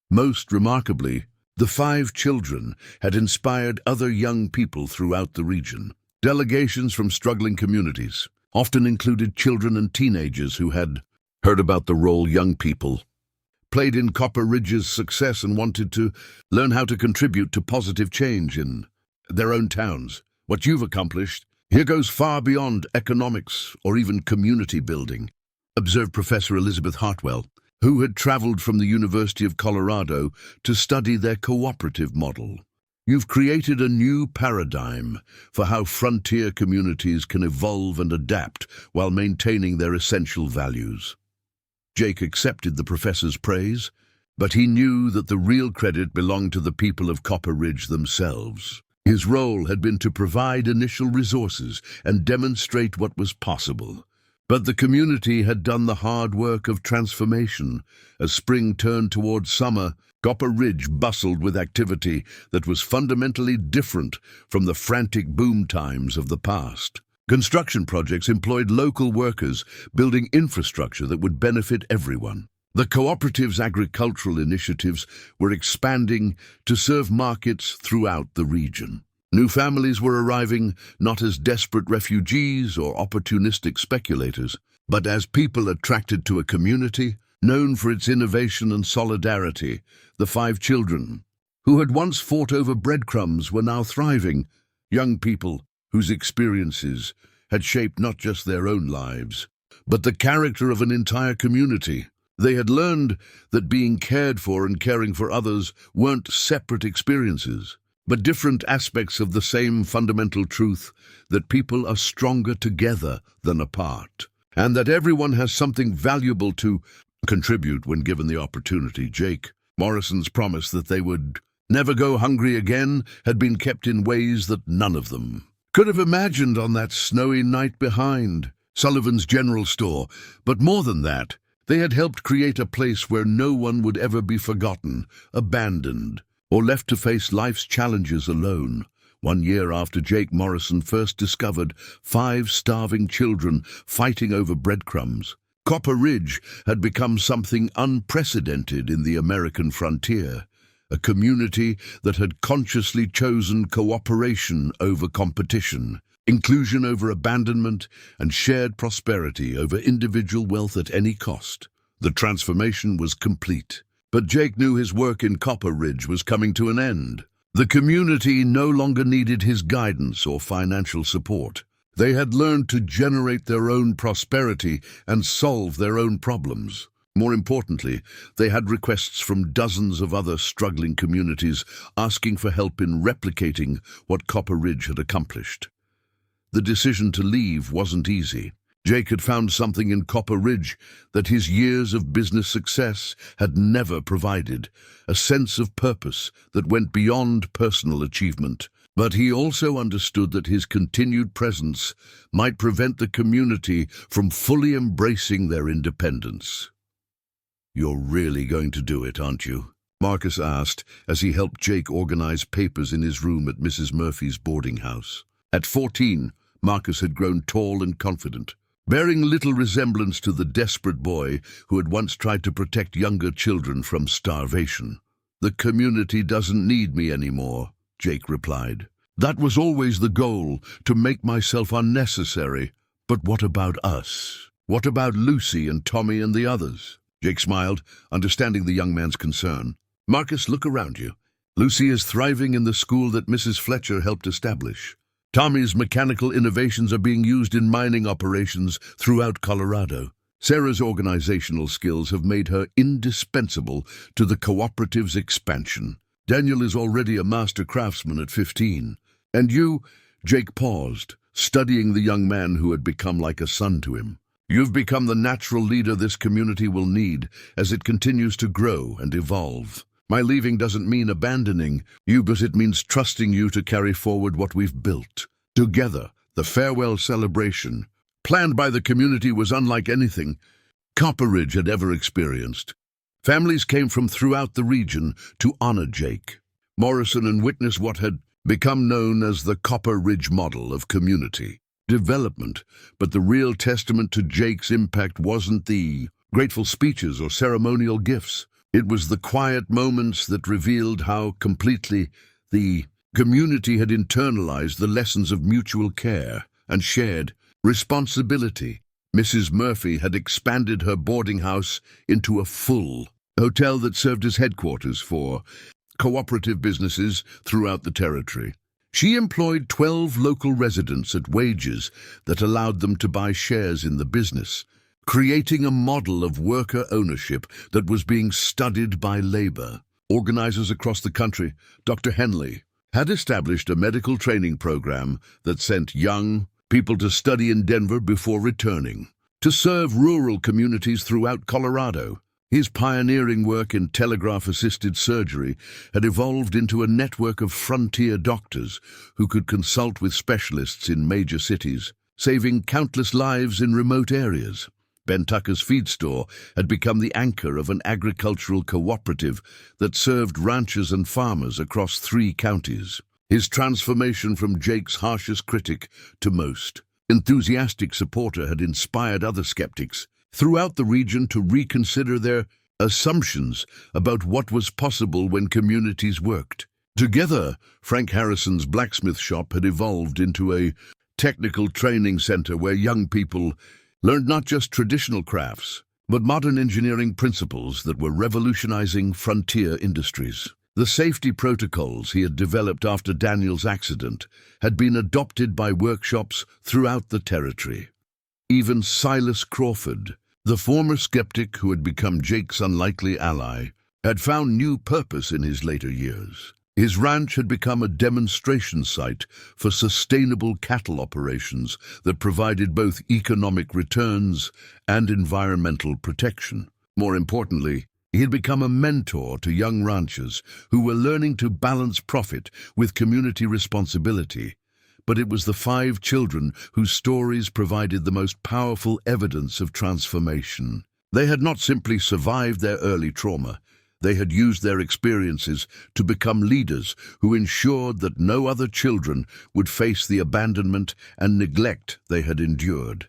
Most remarkably, the 5 children had inspired other young people throughout the region. Delegations from struggling communities often included children and teenagers who had heard about the role young people played in Copper Ridge's success and wanted to learn how to contribute to positive change in their own towns. What you've accomplished here goes far beyond economics or even community building, observed Professor Elizabeth Hartwell, who had traveled from the University of Colorado to study their cooperative model. You've created a new paradigm for how frontier communities can evolve and adapt while maintaining their essential values. Jake accepted the professor's praise, but he knew that the real credit belonged to the people of Copper Ridge themselves. His role had been to provide initial resources and demonstrate what was possible. But the community had done the hard work of transformation. As spring turned towards summer, Copper Ridge bustled with activity that was fundamentally different from the frantic boom times of the past. Construction projects employed local workers, building infrastructure that would benefit everyone. The cooperative's agricultural initiatives were expanding to serve markets throughout the region. New families were arriving not as desperate refugees or opportunistic speculators, but as people attracted to a community known for its innovation and solidarity. The 5 children, who had once fought over breadcrumbs, were now thriving, young people whose experiences had shaped not just their own lives, but the character of an entire community. They had learned that being cared for and caring for others weren't separate experiences, but different aspects of the same fundamental truth, that people are stronger together than apart, and that everyone has something valuable to contribute when given the opportunity. Jake Morrison's promise that they would never go hungry again had been kept in ways that none of them could have imagined on that snowy night behind Sullivan's General Store. But more than that, they had helped create a place where no one would ever be forgotten, abandoned, or left to face life's challenges alone. 1 year after Jake Morrison first discovered 5 starving children fighting over breadcrumbs, Copper Ridge had become something unprecedented in the American frontier, a community that had consciously chosen cooperation over competition, inclusion over abandonment, and shared prosperity over individual wealth at any cost. The transformation was complete, but Jake knew his work in Copper Ridge was coming to an end. The community no longer needed his guidance or financial support. They had learned to generate their own prosperity and solve their own problems. More importantly, they had requests from dozens of other struggling communities asking for help in replicating what Copper Ridge had accomplished. The decision to leave wasn't easy. Jake had found something in Copper Ridge that his years of business success had never provided, a sense of purpose that went beyond personal achievement. But he also understood that his continued presence might prevent the community from fully embracing their independence. "You're really going to do it, aren't you?" Marcus asked as he helped Jake organize papers in his room at Mrs. Murphy's boarding house. At 14, Marcus had grown tall and confident, bearing little resemblance to the desperate boy who had once tried to protect younger children from starvation. "The community doesn't need me anymore," Jake replied. "That was always the goal, to make myself unnecessary. But what about us? What about Lucy and Tommy and the others?" Jake smiled, understanding the young man's concern. "Marcus, look around you. Lucy is thriving in the school that Mrs. Fletcher helped establish. Tommy's mechanical innovations are being used in mining operations throughout Colorado. Sarah's organizational skills have made her indispensable to the cooperative's expansion. Daniel is already a master craftsman at 15. And you," Jake paused, studying the young man who had become like a son to him. "You've become the natural leader this community will need as it continues to grow and evolve. My leaving doesn't mean abandoning you, but it means trusting you to carry forward what we've built. Together, the farewell celebration, planned by the community, was unlike anything Copper Ridge had ever experienced. Families came from throughout the region to honor Jake Morrison and witness what had become known as the Copper Ridge model of community development. But the real testament to Jake's impact wasn't the grateful speeches or ceremonial gifts. It was the quiet moments that revealed how completely the community had internalized the lessons of mutual care and shared responsibility. Mrs. Murphy had expanded her boarding house into a full hotel that served as headquarters for cooperative businesses throughout the territory. She employed 12 local residents at wages that allowed them to buy shares in the business, creating a model of worker ownership that was being studied by labor. Organizers across the country, Dr. Henley, had established a medical training program that sent young people to study in Denver before returning to serve rural communities throughout Colorado. His pioneering work in telegraph-assisted surgery had evolved into a network of frontier doctors who could consult with specialists in major cities, saving countless lives in remote areas. Ben Tucker's feed store had become the anchor of an agricultural cooperative that served ranchers and farmers across 3 counties. His transformation from Jake's harshest critic to most enthusiastic supporter had inspired other skeptics throughout the region to reconsider their assumptions about what was possible when communities worked together. Frank Harrison's blacksmith shop had evolved into a technical training center where young people learned not just traditional crafts, but modern engineering principles that were revolutionizing frontier industries. The safety protocols he had developed after Daniel's accident had been adopted by workshops throughout the territory. Even Silas Crawford, the former skeptic who had become Jake's unlikely ally, had found new purpose in his later years. His ranch had become a demonstration site for sustainable cattle operations that provided both economic returns and environmental protection. More importantly, he had become a mentor to young ranchers who were learning to balance profit with community responsibility. But it was the 5 children whose stories provided the most powerful evidence of transformation. They had not simply survived their early trauma. They had used their experiences to become leaders who ensured that no other children would face the abandonment and neglect they had endured.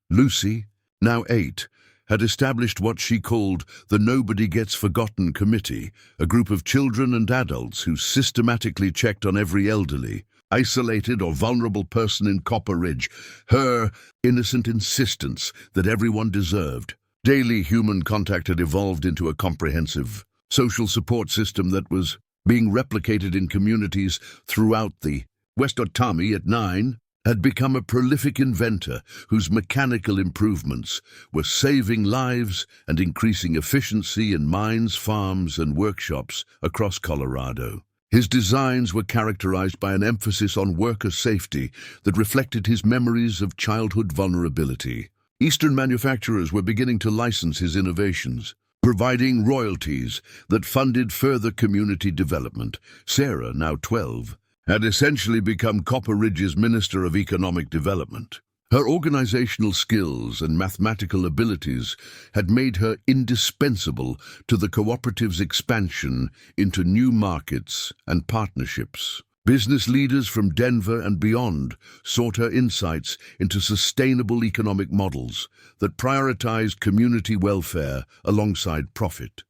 Lucy, now 8, had established what she called the Nobody Gets Forgotten Committee, a group of children and adults who systematically checked on every elderly, isolated or vulnerable person in Copper Ridge, her innocent insistence that everyone deserved. Daily human contact had evolved into a comprehensive social support system that was being replicated in communities throughout the West. Tommy, at 9, had become a prolific inventor whose mechanical improvements were saving lives and increasing efficiency in mines, farms, and workshops across Colorado. His designs were characterized by an emphasis on worker safety that reflected his memories of childhood vulnerability. Eastern manufacturers were beginning to license his innovations, providing royalties that funded further community development. Sarah, now 12, had essentially become Copper Ridge's Minister of Economic Development. Her organizational skills and mathematical abilities had made her indispensable to the cooperative's expansion into new markets and partnerships. Business leaders from Denver and beyond sought her insights into sustainable economic models that prioritized community welfare alongside profit.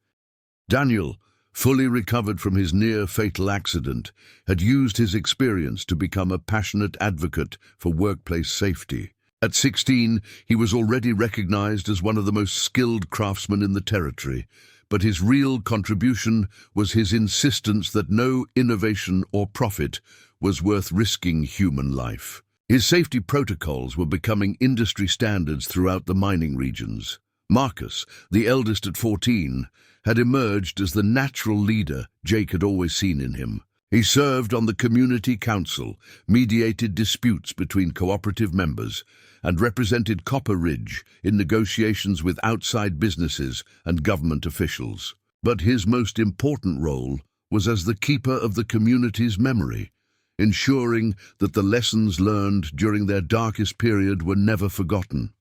Daniel, fully recovered from his near-fatal accident, had used his experience to become a passionate advocate for workplace safety. At 16, he was already recognized as one of the most skilled craftsmen in the territory, but his real contribution was his insistence that no innovation or profit was worth risking human life. His safety protocols were becoming industry standards throughout the mining regions. Marcus, the eldest at 14, had emerged as the natural leader Jake had always seen in him. He served on the community council, mediated disputes between cooperative members, and represented Copper Ridge in negotiations with outside businesses and government officials. But his most important role was as the keeper of the community's memory, ensuring that the lessons learned during their darkest period were never forgotten.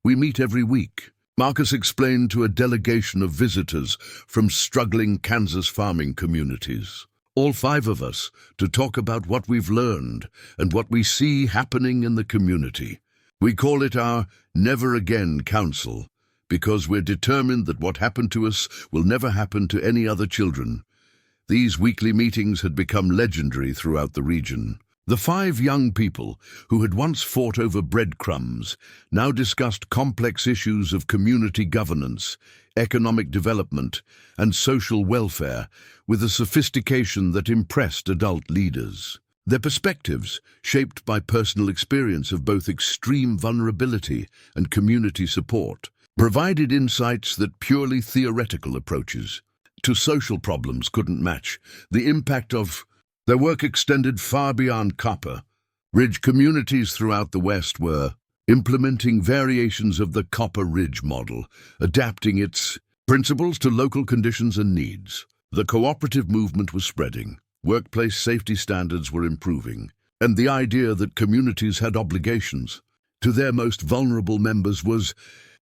"We meet every week," Marcus explained to a delegation of visitors from struggling Kansas farming communities. "All 5 of us, to talk about what we've learned and what we see happening in the community. We call it our Never Again Council, because we're determined that what happened to us will never happen to any other children." These weekly meetings had become legendary throughout the region. The 5 young people who had once fought over breadcrumbs now discussed complex issues of community governance, economic development, and social welfare with a sophistication that impressed adult leaders. Their perspectives, shaped by personal experience of both extreme vulnerability and community support, provided insights that purely theoretical approaches to social problems couldn't match. The impact of their work extended far beyond Copper Ridge. Communities throughout the West were implementing variations of the Copper Ridge model, adapting its principles to local conditions and needs. The cooperative movement was spreading, workplace safety standards were improving, and the idea that communities had obligations to their most vulnerable members was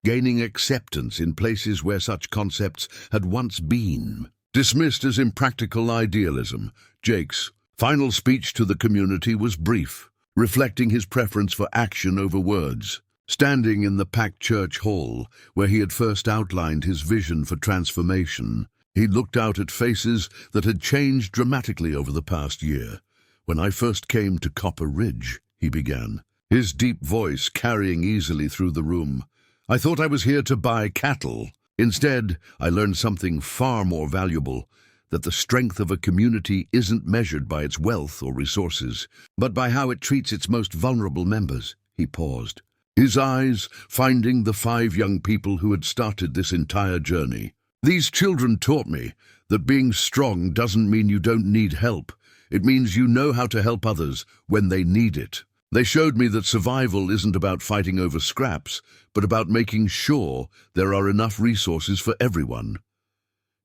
gaining acceptance in places where such concepts had once been dismissed as impractical idealism. Jake's final speech to the community was brief, reflecting his preference for action over words. Standing in the packed church hall, where he had first outlined his vision for transformation, he looked out at faces that had changed dramatically over the past year. "When I first came to Copper Ridge," he began, his deep voice carrying easily through the room, "I thought I was here to buy cattle. Instead, I learned something far more valuable, that the strength of a community isn't measured by its wealth or resources, but by how it treats its most vulnerable members." He paused, his eyes finding the 5 young people who had started this entire journey. "These children taught me that being strong doesn't mean you don't need help. It means you know how to help others when they need it. They showed me that survival isn't about fighting over scraps, but about making sure there are enough resources for everyone."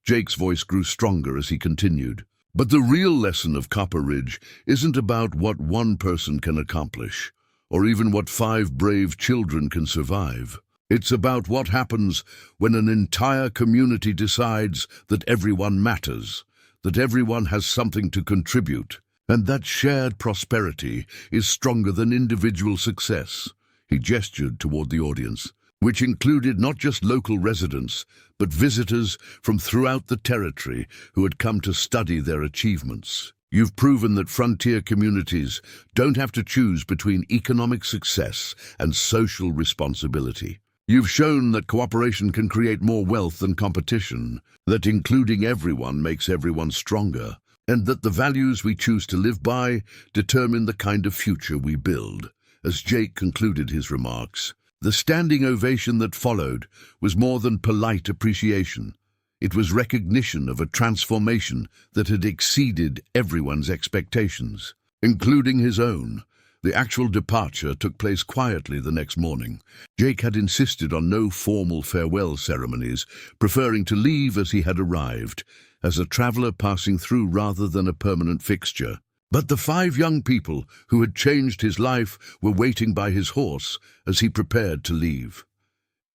Jake's voice grew stronger as he continued. "But the real lesson of Copper Ridge isn't about what one person can accomplish, or even what 5 brave children can survive. It's about what happens when an entire community decides that everyone matters, that everyone has something to contribute, and that shared prosperity is stronger than individual success." He gestured toward the audience, which included not just local residents, but visitors from throughout the territory who had come to study their achievements. "You've proven that frontier communities don't have to choose between economic success and social responsibility. You've shown that cooperation can create more wealth than competition, that including everyone makes everyone stronger, and that the values we choose to live by determine the kind of future we build." As Jake concluded his remarks, the standing ovation that followed was more than polite appreciation. It was recognition of a transformation that had exceeded everyone's expectations, including his own. The actual departure took place quietly the next morning. Jake had insisted on no formal farewell ceremonies, preferring to leave as he had arrived, as a traveler passing through rather than a permanent fixture. But the 5 young people who had changed his life were waiting by his horse as he prepared to leave.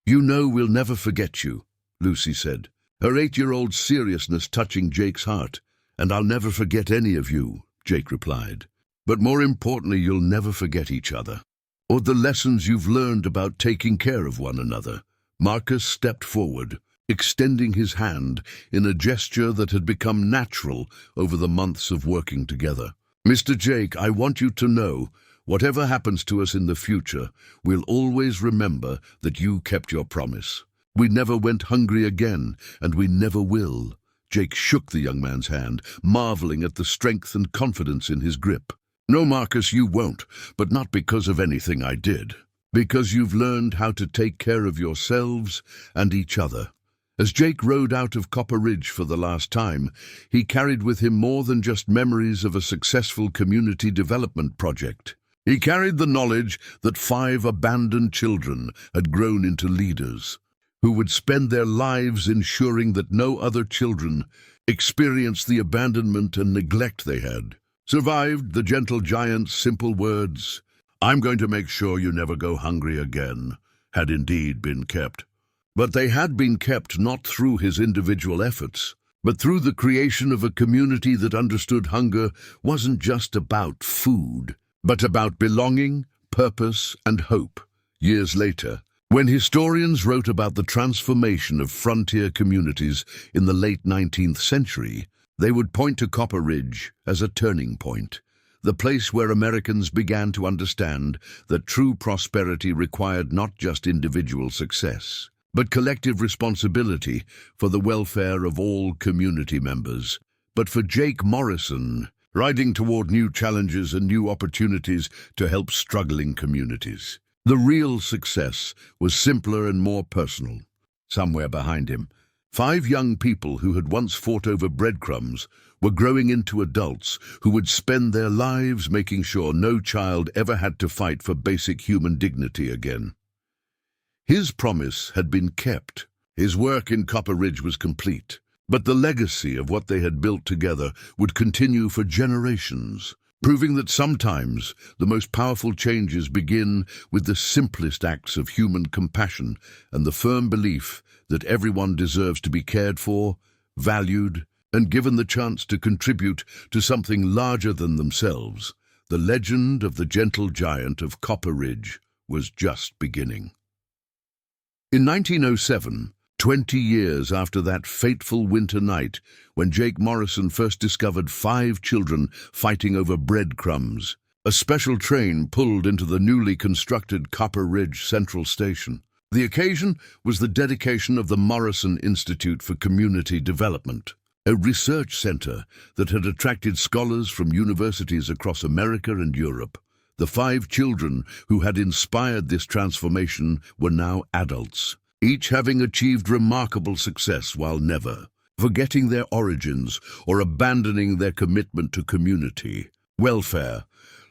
"You know we'll never forget you," Lucy said, her 8-year-old seriousness touching Jake's heart. "And I'll never forget any of you," Jake replied. "But more importantly, you'll never forget each other, or the lessons you've learned about taking care of one another." Marcus stepped forward, extending his hand in a gesture that had become natural over the months of working together. "Mr. Jake, I want you to know, whatever happens to us in the future, we'll always remember that you kept your promise. We never went hungry again, and we never will." Jake shook the young man's hand, marveling at the strength and confidence in his grip. "No, Marcus, you won't, but not because of anything I did. Because you've learned how to take care of yourselves and each other." As Jake rode out of Copper Ridge for the last time, he carried with him more than just memories of a successful community development project. He carried the knowledge that 5 abandoned children had grown into leaders, who would spend their lives ensuring that no other children experienced the abandonment and neglect they had. Survived the gentle giant's simple words, "I'm going to make sure you never go hungry again," had indeed been kept. But they had been kept not through his individual efforts, but through the creation of a community that understood hunger wasn't just about food, but about belonging, purpose, and hope. Years later, when historians wrote about the transformation of frontier communities in the late 19th century, they would point to Copper Ridge as a turning point, the place where Americans began to understand that true prosperity required not just individual success, but collective responsibility for the welfare of all community members. But for Jake Morrison, riding toward new challenges and new opportunities to help struggling communities, the real success was simpler and more personal. Somewhere behind him, 5 young people who had once fought over breadcrumbs were growing into adults who would spend their lives making sure no child ever had to fight for basic human dignity again. His promise had been kept. His work in Copper Ridge was complete, but the legacy of what they had built together would continue for generations, proving that sometimes the most powerful changes begin with the simplest acts of human compassion and the firm belief that everyone deserves to be cared for, valued, and given the chance to contribute to something larger than themselves. The legend of the gentle giant of Copper Ridge was just beginning. In 1907, 20 years after that fateful winter night when Jake Morrison first discovered 5 children fighting over breadcrumbs, a special train pulled into the newly constructed Copper Ridge Central Station. The occasion was the dedication of the Morrison Institute for Community Development, a research center that had attracted scholars from universities across America and Europe. The 5 children who had inspired this transformation were now adults, each having achieved remarkable success while never forgetting their origins or abandoning their commitment to community welfare.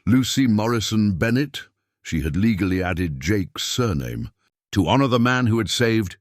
Lucy Morrison Bennett, she had legally added Jake's surname, to honor the man who had saved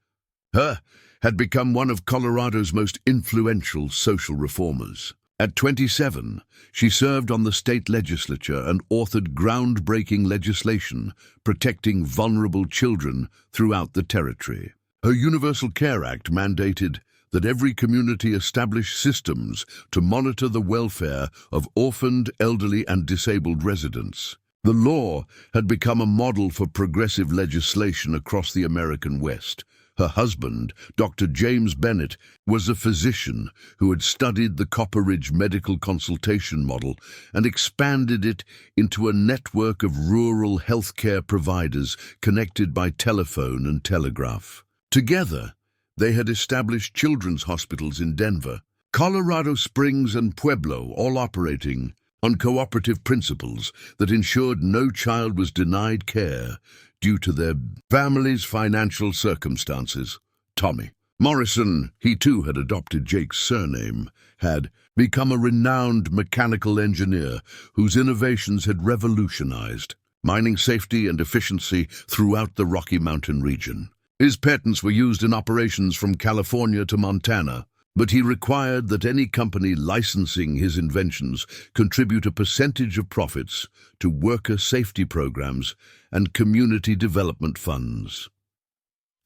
her, had become one of Colorado's most influential social reformers. At 27, she served on the state legislature and authored groundbreaking legislation protecting vulnerable children throughout the territory. Her Universal Care Act mandated that every community establish systems to monitor the welfare of orphaned, elderly, and disabled residents. The law had become a model for progressive legislation across the American West. Her husband, Dr. James Bennett, was a physician who had studied the Copper Ridge medical consultation model and expanded it into a network of rural healthcare providers connected by telephone and telegraph. Together, they had established children's hospitals in Denver, Colorado Springs, and Pueblo, all operating on cooperative principles that ensured no child was denied care due to their family's financial circumstances. Tommy Morrison, he too had adopted Jake's surname, had become a renowned mechanical engineer whose innovations had revolutionized mining safety and efficiency throughout the Rocky Mountain region. His patents were used in operations from California to Montana, but he required that any company licensing his inventions contribute a percentage of profits to worker safety programs and community development funds.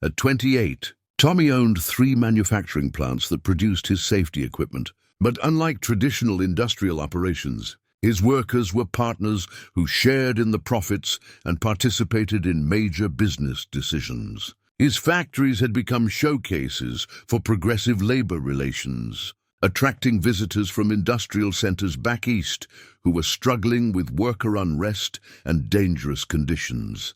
At 28, Tommy owned 3 manufacturing plants that produced his safety equipment, but unlike traditional industrial operations, his workers were partners who shared in the profits and participated in major business decisions. His factories had become showcases for progressive labor relations, attracting visitors from industrial centers back east who were struggling with worker unrest and dangerous conditions.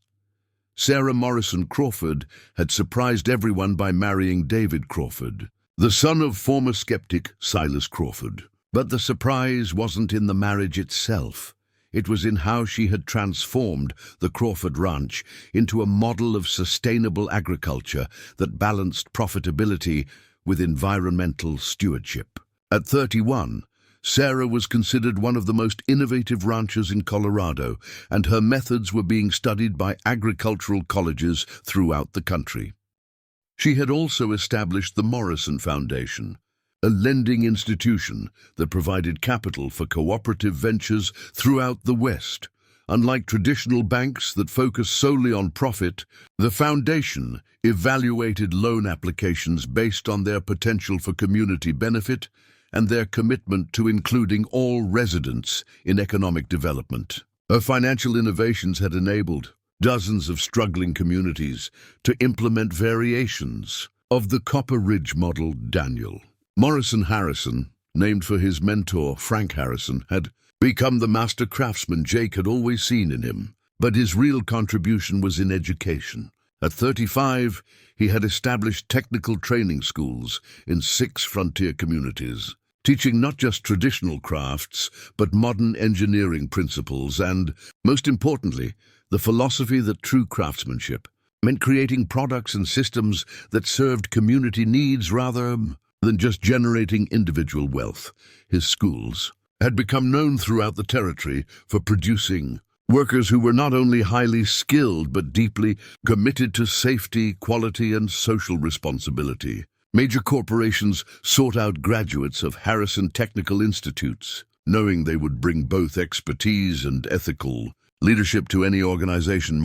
Sarah Morrison Crawford had surprised everyone by marrying David Crawford, the son of former skeptic Silas Crawford. But the surprise wasn't in the marriage itself. It was in how she had transformed the Crawford Ranch into a model of sustainable agriculture that balanced profitability with environmental stewardship. At 31, Sarah was considered one of the most innovative ranchers in Colorado, and her methods were being studied by agricultural colleges throughout the country. She had also established the Morrison Foundation, a lending institution that provided capital for cooperative ventures throughout the West. Unlike traditional banks that focus solely on profit, the foundation evaluated loan applications based on their potential for community benefit and their commitment to including all residents in economic development. Her financial innovations had enabled dozens of struggling communities to implement variations of the Copper Ridge model. Daniel Morrison Harrison, named for his mentor Frank Harrison, had become the master craftsman Jake had always seen in him, but his real contribution was in education. At 35, he had established technical training schools in 6 frontier communities, teaching not just traditional crafts, but modern engineering principles and, most importantly, the philosophy that true craftsmanship meant creating products and systems that served community needs rather than just generating individual wealth. His schools had become known throughout the territory for producing workers who were not only highly skilled but deeply committed to safety, quality, and social responsibility. Major corporations sought out graduates of Harrison Technical Institutes, knowing they would bring both expertise and ethical leadership to any organization.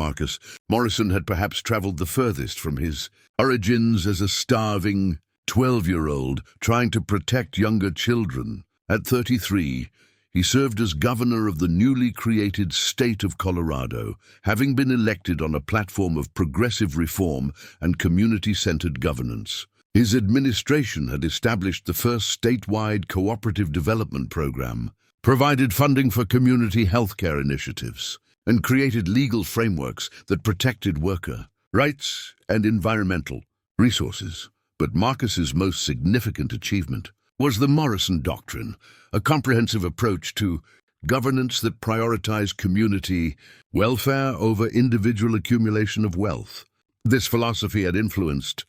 Morrison had perhaps traveled the furthest from his origins as a starving 12-year-old trying to protect younger children. At 33, he served as governor of the newly created state of Colorado, having been elected on a platform of progressive reform and community-centered governance. His administration had established the first statewide cooperative development program, provided funding for community healthcare initiatives, and created legal frameworks that protected worker rights and environmental resources. But Marcus's most significant achievement was the Morrison Doctrine, a comprehensive approach to governance that prioritized community welfare over individual accumulation of wealth. This philosophy had influenced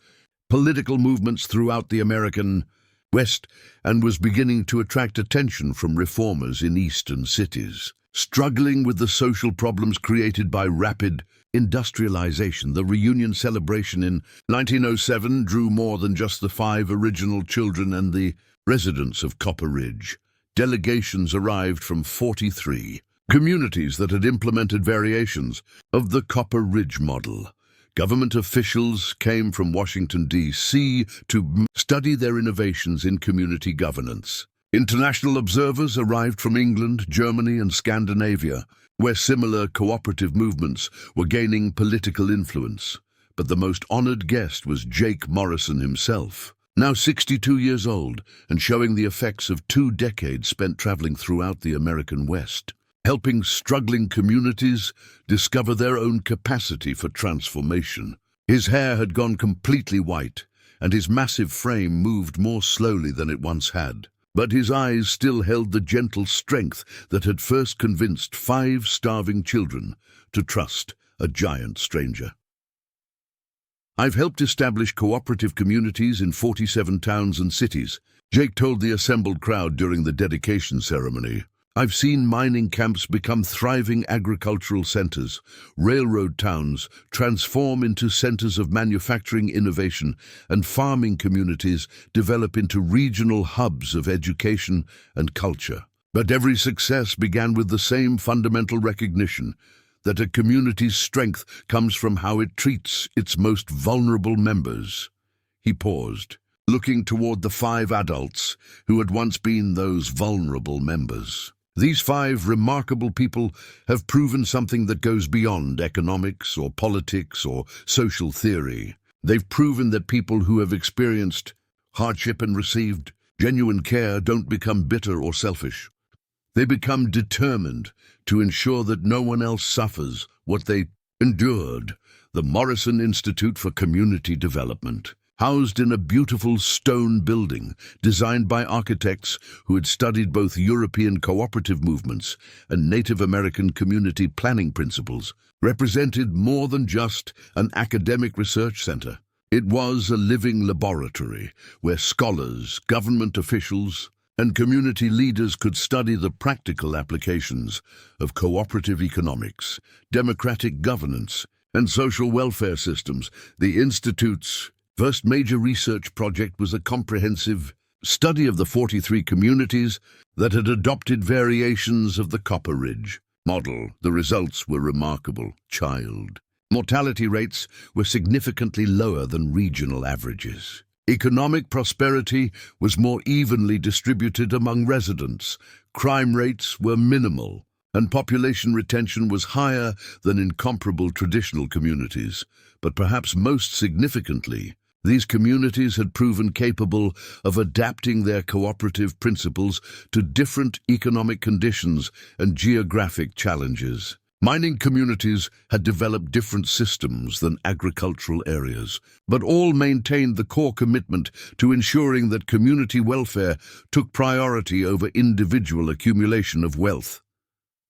political movements throughout the American West and was beginning to attract attention from reformers in eastern cities. Struggling with the social problems created by rapid industrialization, the reunion celebration in 1907 drew more than just the 5 original children and the residents of Copper Ridge. Delegations arrived from 43 communities that had implemented variations of the Copper Ridge model. Government officials came from Washington, D.C. to study their innovations in community governance. International observers arrived from England, Germany, and Scandinavia, where similar cooperative movements were gaining political influence. But the most honored guest was Jake Morrison himself, now 62 years old and showing the effects of 2 decades spent traveling throughout the American West, helping struggling communities discover their own capacity for transformation. His hair had gone completely white, and his massive frame moved more slowly than it once had. But his eyes still held the gentle strength that had first convinced 5 starving children to trust a giant stranger. "I've helped establish cooperative communities in 47 towns and cities," Jake told the assembled crowd during the dedication ceremony. I've seen mining camps become thriving agricultural centers, railroad towns transform into centers of manufacturing innovation, and farming communities develop into regional hubs of education and culture. But every success began with the same fundamental recognition that a community's strength comes from how it treats its most vulnerable members. He paused, looking toward the 5 adults who had once been those vulnerable members. These 5 remarkable people have proven something that goes beyond economics or politics or social theory. They've proven that people who have experienced hardship and received genuine care don't become bitter or selfish. They become determined to ensure that no one else suffers what they endured. The Morrison Institute for Community Development, housed in a beautiful stone building designed by architects who had studied both European cooperative movements and Native American community planning principles, represented more than just an academic research center. It was a living laboratory where scholars, government officials, and community leaders could study the practical applications of cooperative economics, democratic governance, and social welfare systems. The Institute's first major research project was a comprehensive study of the 43 communities that had adopted variations of the Copper Ridge model. The results were remarkable. Child mortality rates were significantly lower than regional averages. Economic prosperity was more evenly distributed among residents. Crime rates were minimal, and population retention was higher than in comparable traditional communities. But perhaps most significantly, these communities had proven capable of adapting their cooperative principles to different economic conditions and geographic challenges. Mining communities had developed different systems than agricultural areas, but all maintained the core commitment to ensuring that community welfare took priority over individual accumulation of wealth.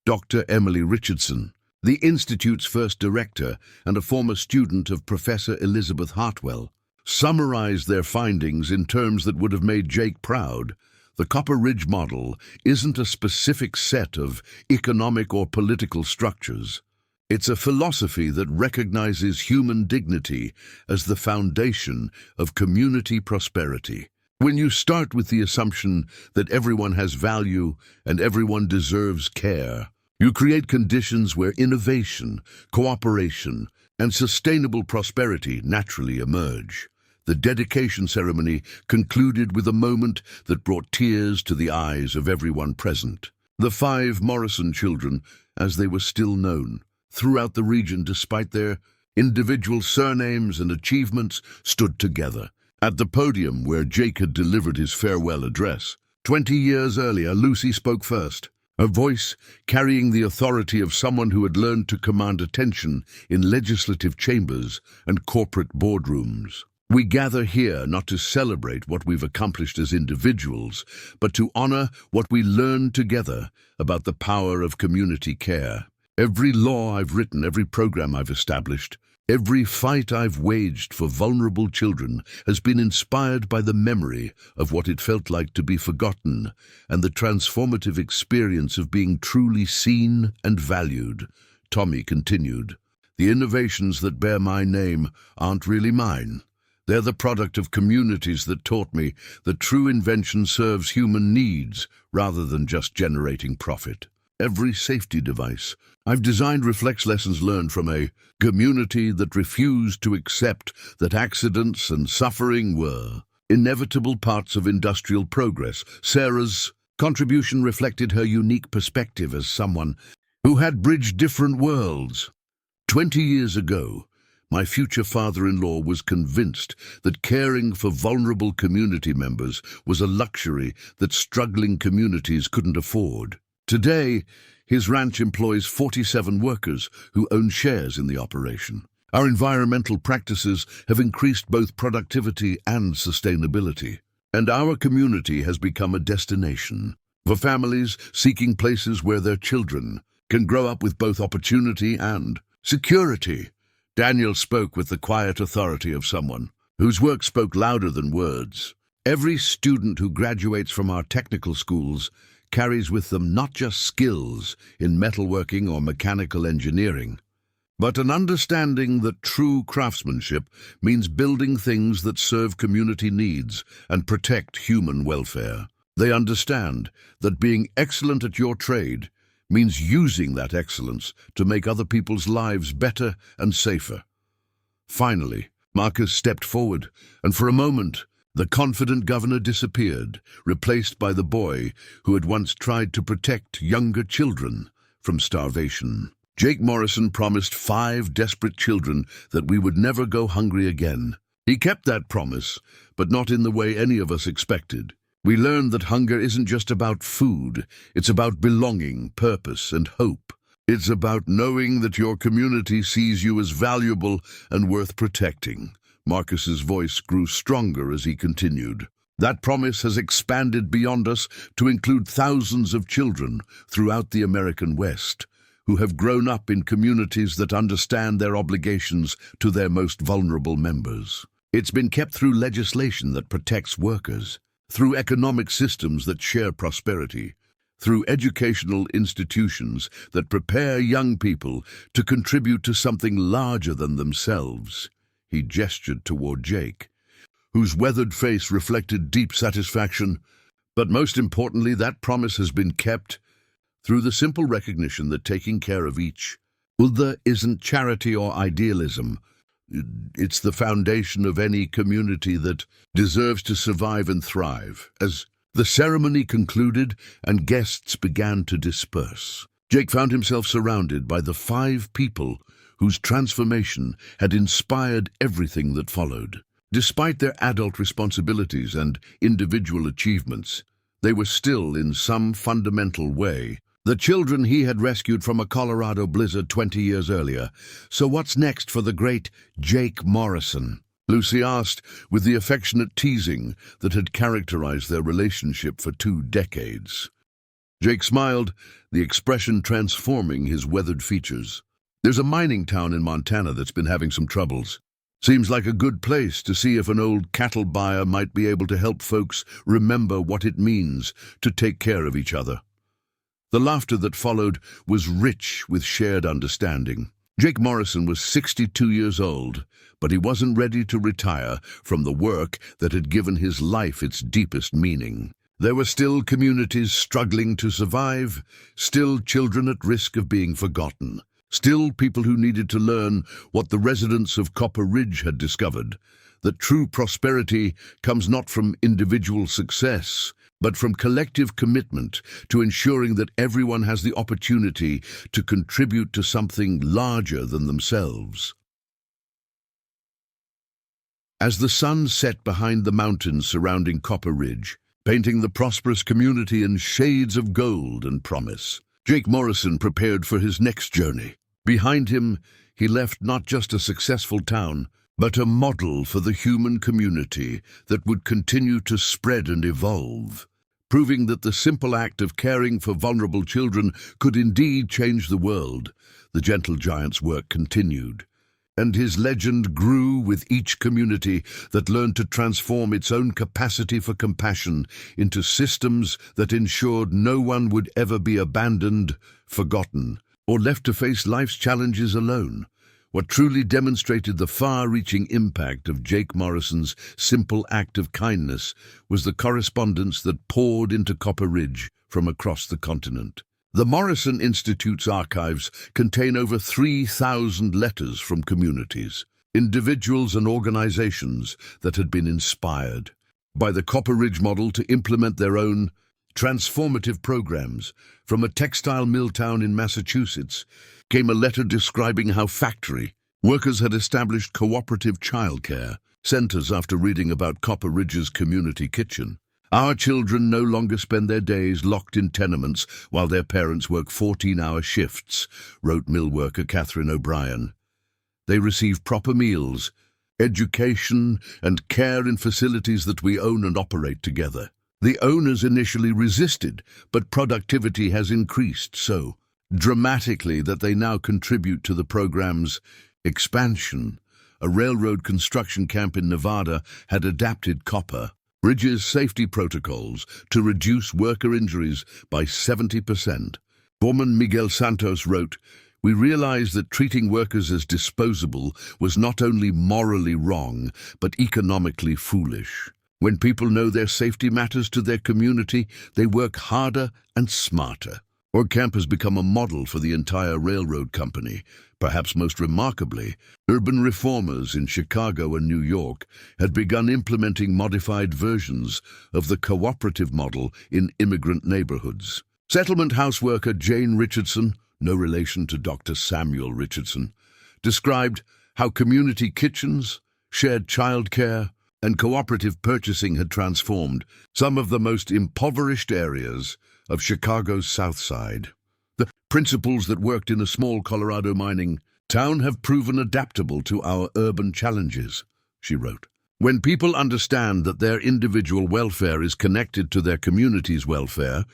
Dr. Emily Richardson, the Institute's first director and a former student of Professor Elizabeth Hartwell, summarized their findings in terms that would have made Jake proud. The Copper Ridge model isn't a specific set of economic or political structures. It's a philosophy that recognizes human dignity as the foundation of community prosperity. When you start with the assumption that everyone has value and everyone deserves care, you create conditions where innovation, cooperation, and sustainable prosperity naturally emerge. The dedication ceremony concluded with a moment that brought tears to the eyes of everyone present. The 5 Morrison children, as they were still known throughout the region despite their individual surnames and achievements, stood together. At the podium where Jake had delivered his farewell address, 20 years earlier, Lucy spoke first, a voice carrying the authority of someone who had learned to command attention in legislative chambers and corporate boardrooms. We gather here not to celebrate what we've accomplished as individuals, but to honor what we learned together about the power of community care. Every law I've written, every program I've established, every fight I've waged for vulnerable children has been inspired by the memory of what it felt like to be forgotten and the transformative experience of being truly seen and valued. Tommy continued, "The innovations that bear my name aren't really mine. They're the product of communities that taught me that true invention serves human needs rather than just generating profit. Every safety device I've designed reflects lessons learned from a community that refused to accept that accidents and suffering were inevitable parts of industrial progress." Sarah's contribution reflected her unique perspective as someone who had bridged different worlds. 20 years ago, my future father-in-law was convinced that caring for vulnerable community members was a luxury that struggling communities couldn't afford. Today, his ranch employs 47 workers who own shares in the operation. Our environmental practices have increased both productivity and sustainability, and our community has become a destination for families seeking places where their children can grow up with both opportunity and security. Daniel spoke with the quiet authority of someone whose work spoke louder than words. Every student who graduates from our technical schools carries with them not just skills in metalworking or mechanical engineering, but an understanding that true craftsmanship means building things that serve community needs and protect human welfare. They understand that being excellent at your trade means using that excellence to make other people's lives better and safer. Finally, Marcus stepped forward, and for a moment, the confident governor disappeared, replaced by the boy who had once tried to protect younger children from starvation. Jake Morrison promised 5 desperate children that we would never go hungry again. He kept that promise, but not in the way any of us expected. We learned that hunger isn't just about food, it's about belonging, purpose, and hope. It's about knowing that your community sees you as valuable and worth protecting. Marcus's voice grew stronger as he continued. That promise has expanded beyond us to include thousands of children throughout the American West, who have grown up in communities that understand their obligations to their most vulnerable members. It's been kept through legislation that protects workers, through economic systems that share prosperity, through educational institutions that prepare young people to contribute to something larger than themselves. He gestured toward Jake, whose weathered face reflected deep satisfaction. But most importantly, that promise has been kept through the simple recognition that taking care of each other isn't charity or idealism. It's the foundation of any community that deserves to survive and thrive. As the ceremony concluded and guests began to disperse, Jake found himself surrounded by the 5 people whose transformation had inspired everything that followed. Despite their adult responsibilities and individual achievements, they were still, in some fundamental way, the children he had rescued from a Colorado blizzard 20 years earlier. So what's next for the great Jake Morrison? Lucy asked, with the affectionate teasing that had characterized their relationship for 2 decades. Jake smiled, the expression transforming his weathered features. There's a mining town in Montana that's been having some troubles. Seems like a good place to see if an old cattle buyer might be able to help folks remember what it means to take care of each other. The laughter that followed was rich with shared understanding. Jake Morrison was 62 years old, but he wasn't ready to retire from the work that had given his life its deepest meaning. There were still communities struggling to survive, still children at risk of being forgotten, still people who needed to learn what the residents of Copper Ridge had discovered, that true prosperity comes not from individual success, but from collective commitment to ensuring that everyone has the opportunity to contribute to something larger than themselves. As the sun set behind the mountains surrounding Copper Ridge, painting the prosperous community in shades of gold and promise, Jake Morrison prepared for his next journey. Behind him, he left not just a successful town, but a model for the human community that would continue to spread and evolve, proving that the simple act of caring for vulnerable children could indeed change the world. The gentle giant's work continued, and his legend grew with each community that learned to transform its own capacity for compassion into systems that ensured no one would ever be abandoned, forgotten, or left to face life's challenges alone. What truly demonstrated the far-reaching impact of Jake Morrison's simple act of kindness was the correspondence that poured into Copper Ridge from across the continent. The Morrison Institute's archives contain over 3,000 letters from communities, individuals and organizations that had been inspired by the Copper Ridge model to implement their own transformative programs. From a textile mill town in Massachusetts came a letter describing how factory workers had established cooperative childcare centers after reading about Copper Ridge's community kitchen. Our children no longer spend their days locked in tenements while their parents work 14-hour shifts, wrote mill worker Catherine O'Brien. They receive proper meals, education, and care in facilities that we own and operate together. The owners initially resisted, but productivity has increased so dramatically that they now contribute to the program's expansion. A railroad construction camp in Nevada had adapted copper Ridge's safety protocols to reduce worker injuries by 70%. Foreman Miguel Santos wrote, "We realized that treating workers as disposable was not only morally wrong, but economically foolish. When people know their safety matters to their community, they work harder and smarter." Camp has become a model for the entire railroad company. Perhaps most remarkably, urban reformers in Chicago and New York had begun implementing modified versions of the cooperative model in immigrant neighborhoods. Settlement houseworker Jane Richardson, no relation to Dr. Samuel Richardson, described how community kitchens, shared childcare, and cooperative purchasing had transformed some of the most impoverished areas of Chicago's South Side. The principles that worked in a small Colorado mining town have proven adaptable to our urban challenges, she wrote. When people understand that their individual welfare is connected to their community's welfare,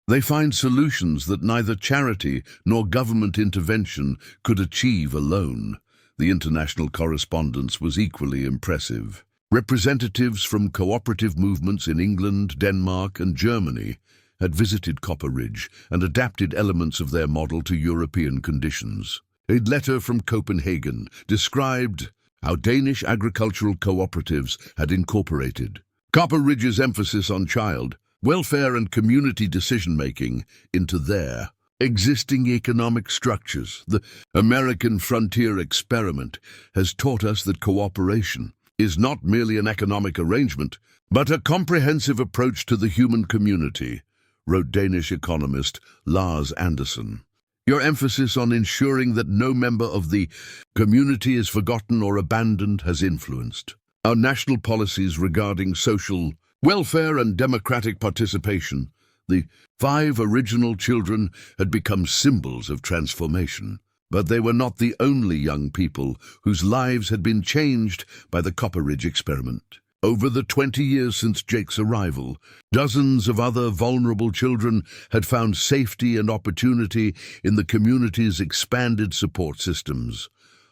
they find solutions that neither charity nor government intervention could achieve alone. The international correspondence was equally impressive. Representatives from cooperative movements in England, Denmark, and Germany had visited Copper Ridge and adapted elements of their model to European conditions. A letter from Copenhagen described how Danish agricultural cooperatives had incorporated Copper Ridge's emphasis on child welfare and community decision-making into their existing economic structures. The American frontier experiment has taught us that cooperation is not merely an economic arrangement, but a comprehensive approach to the human community, wrote Danish economist Lars Andersen. Your emphasis on ensuring that no member of the community is forgotten or abandoned has influenced our national policies regarding social welfare and democratic participation. The 5 original children had become symbols of transformation, but they were not the only young people whose lives had been changed by the Copper Ridge experiment. Over the 20 years since Jake's arrival, dozens of other vulnerable children had found safety and opportunity in the community's expanded support systems.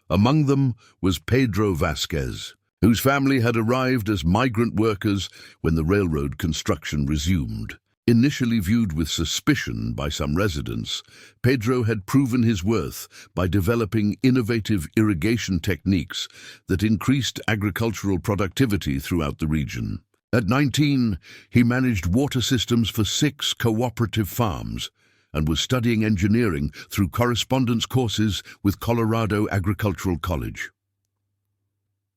Among them was Pedro Vasquez, whose family had arrived as migrant workers when the railroad construction resumed. Initially viewed with suspicion by some residents, Pedro had proven his worth by developing innovative irrigation techniques that increased agricultural productivity throughout the region. At 19, he managed water systems for 6 cooperative farms and was studying engineering through correspondence courses with Colorado Agricultural College.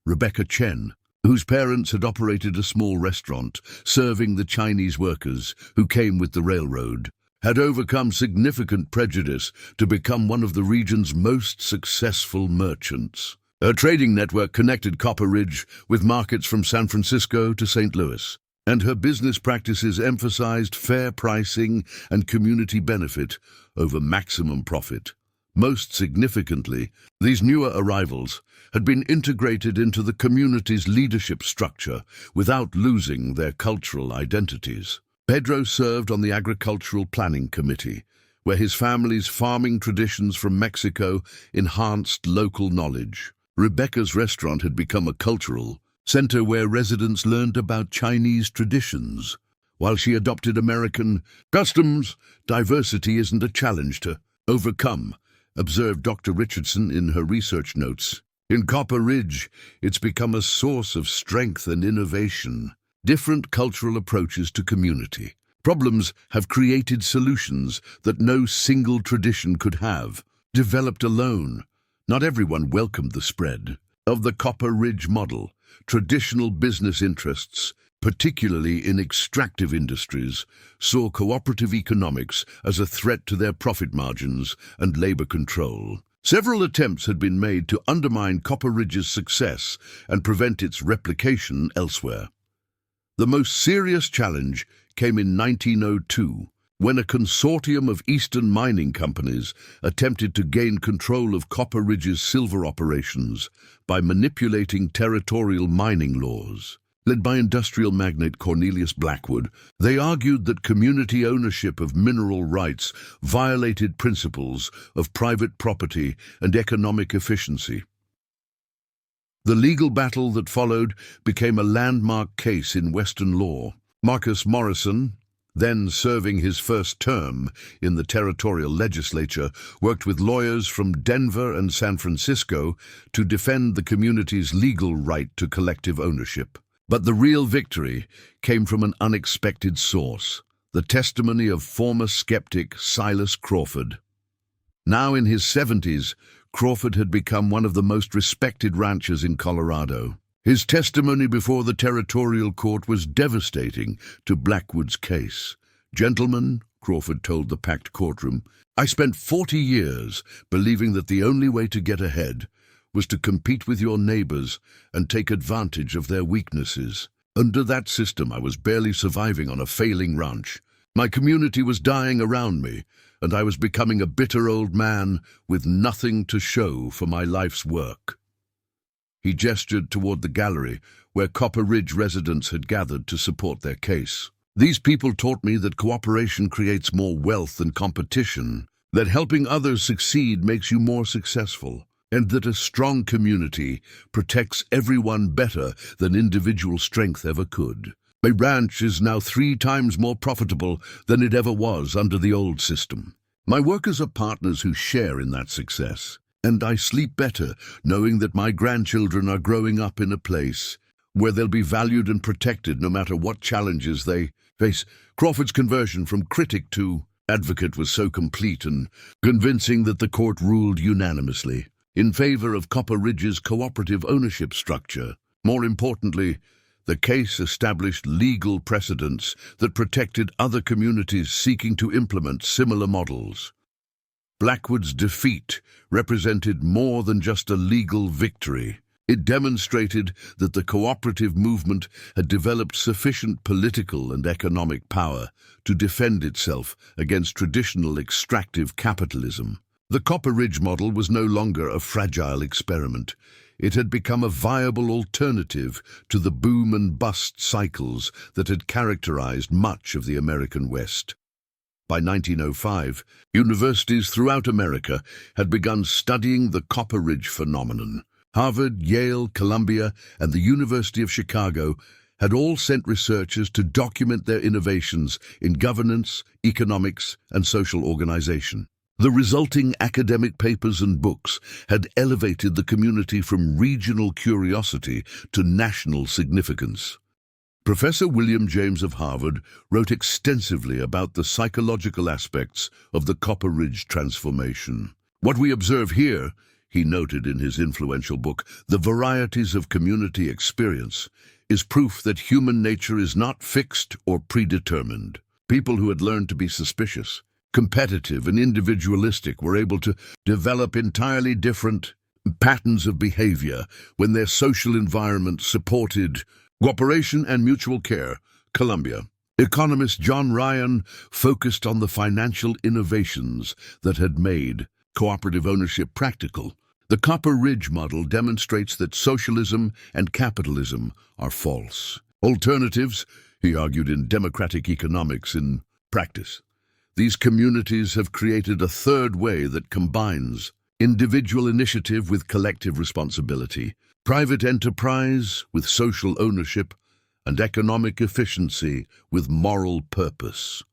Rebecca Chen, whose parents had operated a small restaurant serving the Chinese workers who came with the railroad, had overcome significant prejudice to become one of the region's most successful merchants. Her trading network connected Copper Ridge with markets from San Francisco to St. Louis, and her business practices emphasized fair pricing and community benefit over maximum profit. Most significantly, these newer arrivals had been integrated into the community's leadership structure without losing their cultural identities. Pedro served on the Agricultural Planning Committee, where his family's farming traditions from Mexico enhanced local knowledge. Rebecca's restaurant had become a cultural center where residents learned about Chinese traditions. While she adopted American customs, diversity isn't a challenge to overcome, observed Dr. Richardson in her research notes. In Copper Ridge, it's become a source of strength and innovation. Different cultural approaches to community problems have created solutions that no single tradition could have developed alone. Not everyone welcomed the spread of the Copper Ridge model. Traditional business interests, particularly in extractive industries, saw cooperative economics as a threat to their profit margins and labor control. Several attempts had been made to undermine Copper Ridge's success and prevent its replication elsewhere. The most serious challenge came in 1902, when a consortium of eastern mining companies attempted to gain control of Copper Ridge's silver operations by manipulating territorial mining laws. Led by industrial magnate Cornelius Blackwood, they argued that community ownership of mineral rights violated principles of private property and economic efficiency. The legal battle that followed became a landmark case in Western law. Marcus Morrison, then serving his first term in the territorial legislature, worked with lawyers from Denver and San Francisco to defend the community's legal right to collective ownership. But the real victory came from an unexpected source: the testimony of former skeptic Silas Crawford. Now in his 70s, Crawford had become one of the most respected ranchers in Colorado. His testimony before the territorial court was devastating to Blackwood's case. "Gentlemen," Crawford told the packed courtroom, "I spent 40 years believing that the only way to get ahead was to compete with your neighbors and take advantage of their weaknesses. Under that system, I was barely surviving on a failing ranch. My community was dying around me, and I was becoming a bitter old man with nothing to show for my life's work." He gestured toward the gallery where Copper Ridge residents had gathered to support their case. "These people taught me that cooperation creates more wealth than competition, that helping others succeed makes you more successful, and that a strong community protects everyone better than individual strength ever could. My ranch is now 3 times more profitable than it ever was under the old system. My workers are partners who share in that success, and I sleep better knowing that my grandchildren are growing up in a place where they'll be valued and protected no matter what challenges they face." Crawford's conversion from critic to advocate was so complete and convincing that the court ruled unanimously in favor of Copper Ridge's cooperative ownership structure. More importantly, the case established legal precedents that protected other communities seeking to implement similar models. Blackwood's defeat represented more than just a legal victory. It demonstrated that the cooperative movement had developed sufficient political and economic power to defend itself against traditional extractive capitalism. The Copper Ridge model was no longer a fragile experiment. It had become a viable alternative to the boom and bust cycles that had characterized much of the American West. By 1905, universities throughout America had begun studying the Copper Ridge phenomenon. Harvard, Yale, Columbia, and the University of Chicago had all sent researchers to document their innovations in governance, economics, and social organization. The resulting academic papers and books had elevated the community from regional curiosity to national significance. Professor William James of Harvard wrote extensively about the psychological aspects of the Copper Ridge transformation. "What we observe here," he noted in his influential book, "The Varieties of Community Experience," is proof that human nature is not fixed or predetermined. People who had learned to be suspicious, competitive, and individualistic were able to develop entirely different patterns of behavior when their social environment supported cooperation and mutual care. Columbia. Economist John Ryan focused on the financial innovations that had made cooperative ownership practical. The Copper Ridge model demonstrates that socialism and capitalism are false alternatives, he argued, in democratic economics in practice. These communities have created a third way that combines individual initiative with collective responsibility, private enterprise with social ownership, and economic efficiency with moral purpose.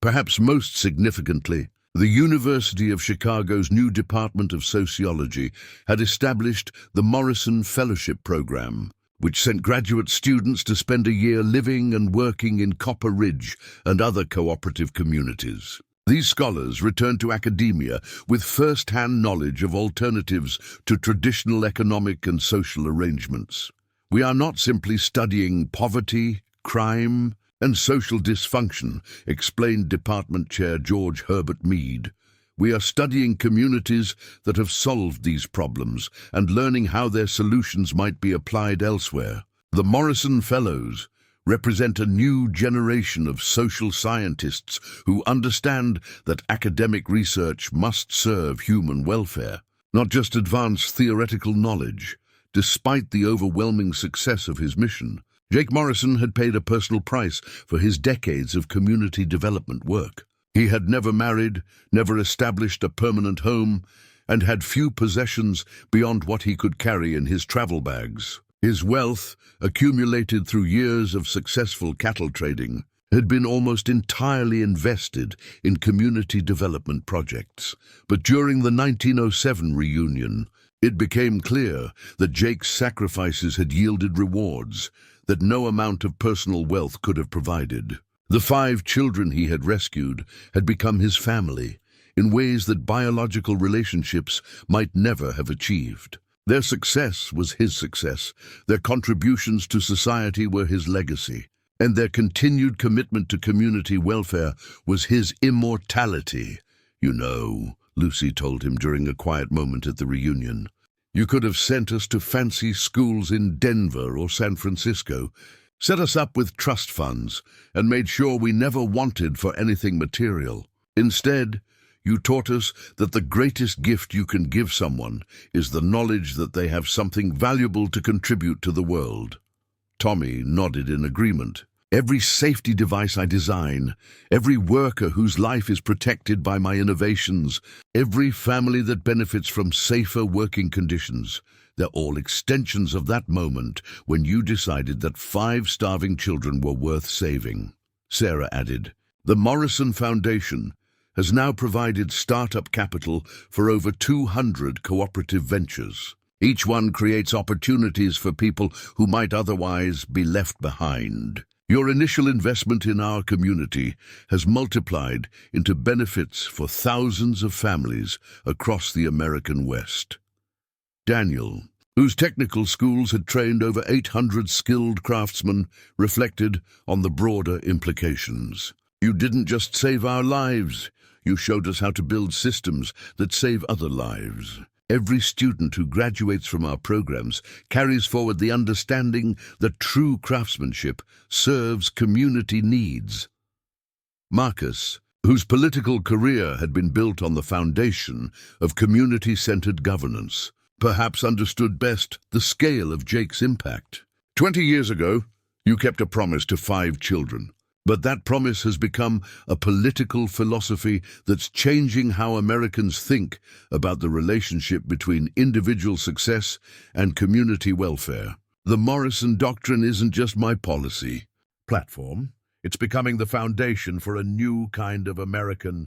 Perhaps most significantly, the University of Chicago's new Department of Sociology had established the Morrison Fellowship Program, which sent graduate students to spend a year living and working in Copper Ridge and other cooperative communities. These scholars returned to academia with first-hand knowledge of alternatives to traditional economic and social arrangements. "We are not simply studying poverty, crime, and social dysfunction," explained Department Chair George Herbert Mead. "We are studying communities that have solved these problems and learning how their solutions might be applied elsewhere." The Morrison Fellows represent a new generation of social scientists who understand that academic research must serve human welfare, not just advance theoretical knowledge. Despite the overwhelming success of his mission, Jake Morrison had paid a personal price for his decades of community development work. He had never married, never established a permanent home, and had few possessions beyond what he could carry in his travel bags. His wealth, accumulated through years of successful cattle trading, had been almost entirely invested in community development projects. But during the 1907 reunion, it became clear that Jake's sacrifices had yielded rewards that no amount of personal wealth could have provided. The 5 children he had rescued had become his family in ways that biological relationships might never have achieved. Their success was his success, their contributions to society were his legacy, and their continued commitment to community welfare was his immortality. "You know," Lucy told him during a quiet moment at the reunion, "you could have sent us to fancy schools in Denver or San Francisco, set us up with trust funds, and made sure we never wanted for anything material. Instead, you taught us that the greatest gift you can give someone is the knowledge that they have something valuable to contribute to the world." Tommy nodded in agreement. "Every safety device I design, every worker whose life is protected by my innovations, every family that benefits from safer working conditions, they're all extensions of that moment when you decided that 5 starving children were worth saving." Sarah added, "The Morrison Foundation has now provided startup capital for over 200 cooperative ventures. Each one creates opportunities for people who might otherwise be left behind. Your initial investment in our community has multiplied into benefits for thousands of families across the American West." Daniel, whose technical schools had trained over 800 skilled craftsmen, reflected on the broader implications. "You didn't just save our lives, you showed us how to build systems that save other lives. Every student who graduates from our programs carries forward the understanding that true craftsmanship serves community needs." Marcus, whose political career had been built on the foundation of community-centered governance, perhaps understood best the scale of Jake's impact. 20 years ago, you kept a promise to 5 children. But that promise has become a political philosophy that's changing how Americans think about the relationship between individual success and community welfare. The Morrison Doctrine isn't just my policy platform. It's becoming the foundation for a new kind of American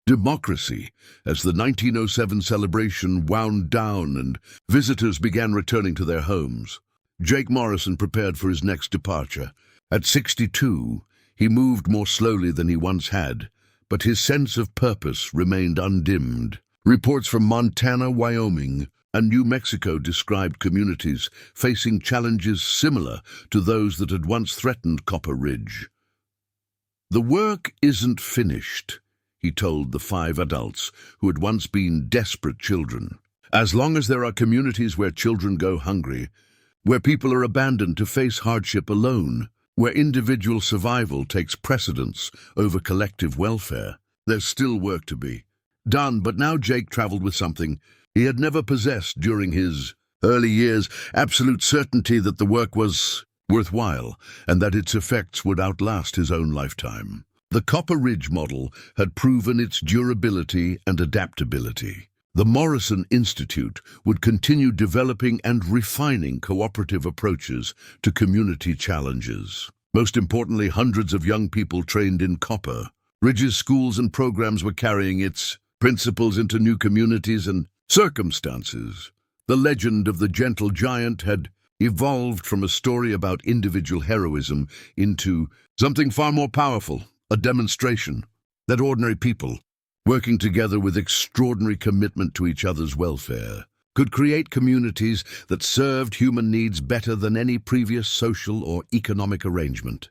democracy. As the 1907 celebration wound down and visitors began returning to their homes, Jake Morrison prepared for his next departure. At 62, he moved more slowly than he once had, but his sense of purpose remained undimmed. Reports from Montana, Wyoming, and New Mexico described communities facing challenges similar to those that had once threatened Copper Ridge. "The work isn't finished," he told the 5 adults who had once been desperate children. "As long as there are communities where children go hungry, where people are abandoned to face hardship alone, where individual survival takes precedence over collective welfare, there's still work to be done." But now Jake traveled with something he had never possessed during his early years: absolute certainty that the work was worthwhile and that its effects would outlast his own lifetime. The Copper Ridge model had proven its durability and adaptability. The Morrison Institute would continue developing and refining cooperative approaches to community challenges. Most importantly, hundreds of young people trained in Copper Ridge's schools and programs were carrying its principles into new communities and circumstances. The legend of the gentle giant had evolved from a story about individual heroism into something far more powerful, a demonstration that ordinary people, working together with extraordinary commitment to each other's welfare, could create communities that served human needs better than any previous social or economic arrangement.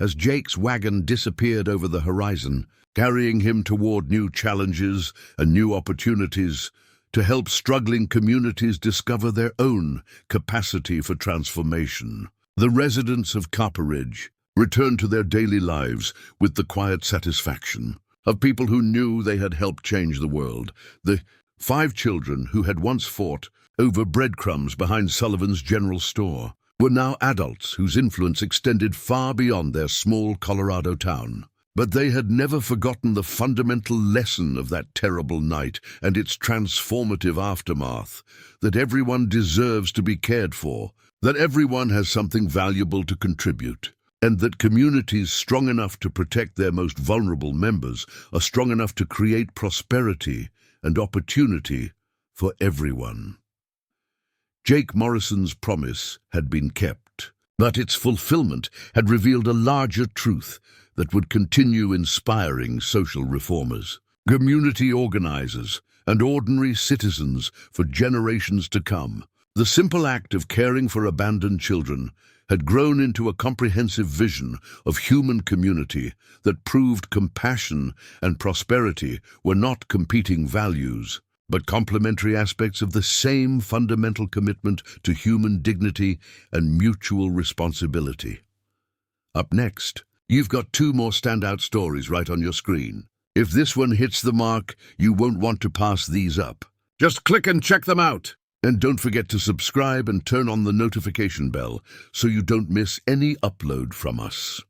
As Jake's wagon disappeared over the horizon, carrying him toward new challenges and new opportunities to help struggling communities discover their own capacity for transformation, the residents of Copper Ridge returned to their daily lives with the quiet satisfaction of people who knew they had helped change the world. The 5 children who had once fought over breadcrumbs behind Sullivan's general store were now adults whose influence extended far beyond their small Colorado town. But they had never forgotten the fundamental lesson of that terrible night and its transformative aftermath, that everyone deserves to be cared for, that everyone has something valuable to contribute, and that communities strong enough to protect their most vulnerable members are strong enough to create prosperity and opportunity for everyone. Jake Morrison's promise had been kept, but its fulfillment had revealed a larger truth that would continue inspiring social reformers, community organizers, and ordinary citizens for generations to come. The simple act of caring for abandoned children had grown into a comprehensive vision of human community that proved compassion and prosperity were not competing values, but complementary aspects of the same fundamental commitment to human dignity and mutual responsibility. Up next, you've got 2 more standout stories right on your screen. If this one hits the mark, you won't want to pass these up. Just click and check them out. And don't forget to subscribe and turn on the notification bell so you don't miss any upload from us.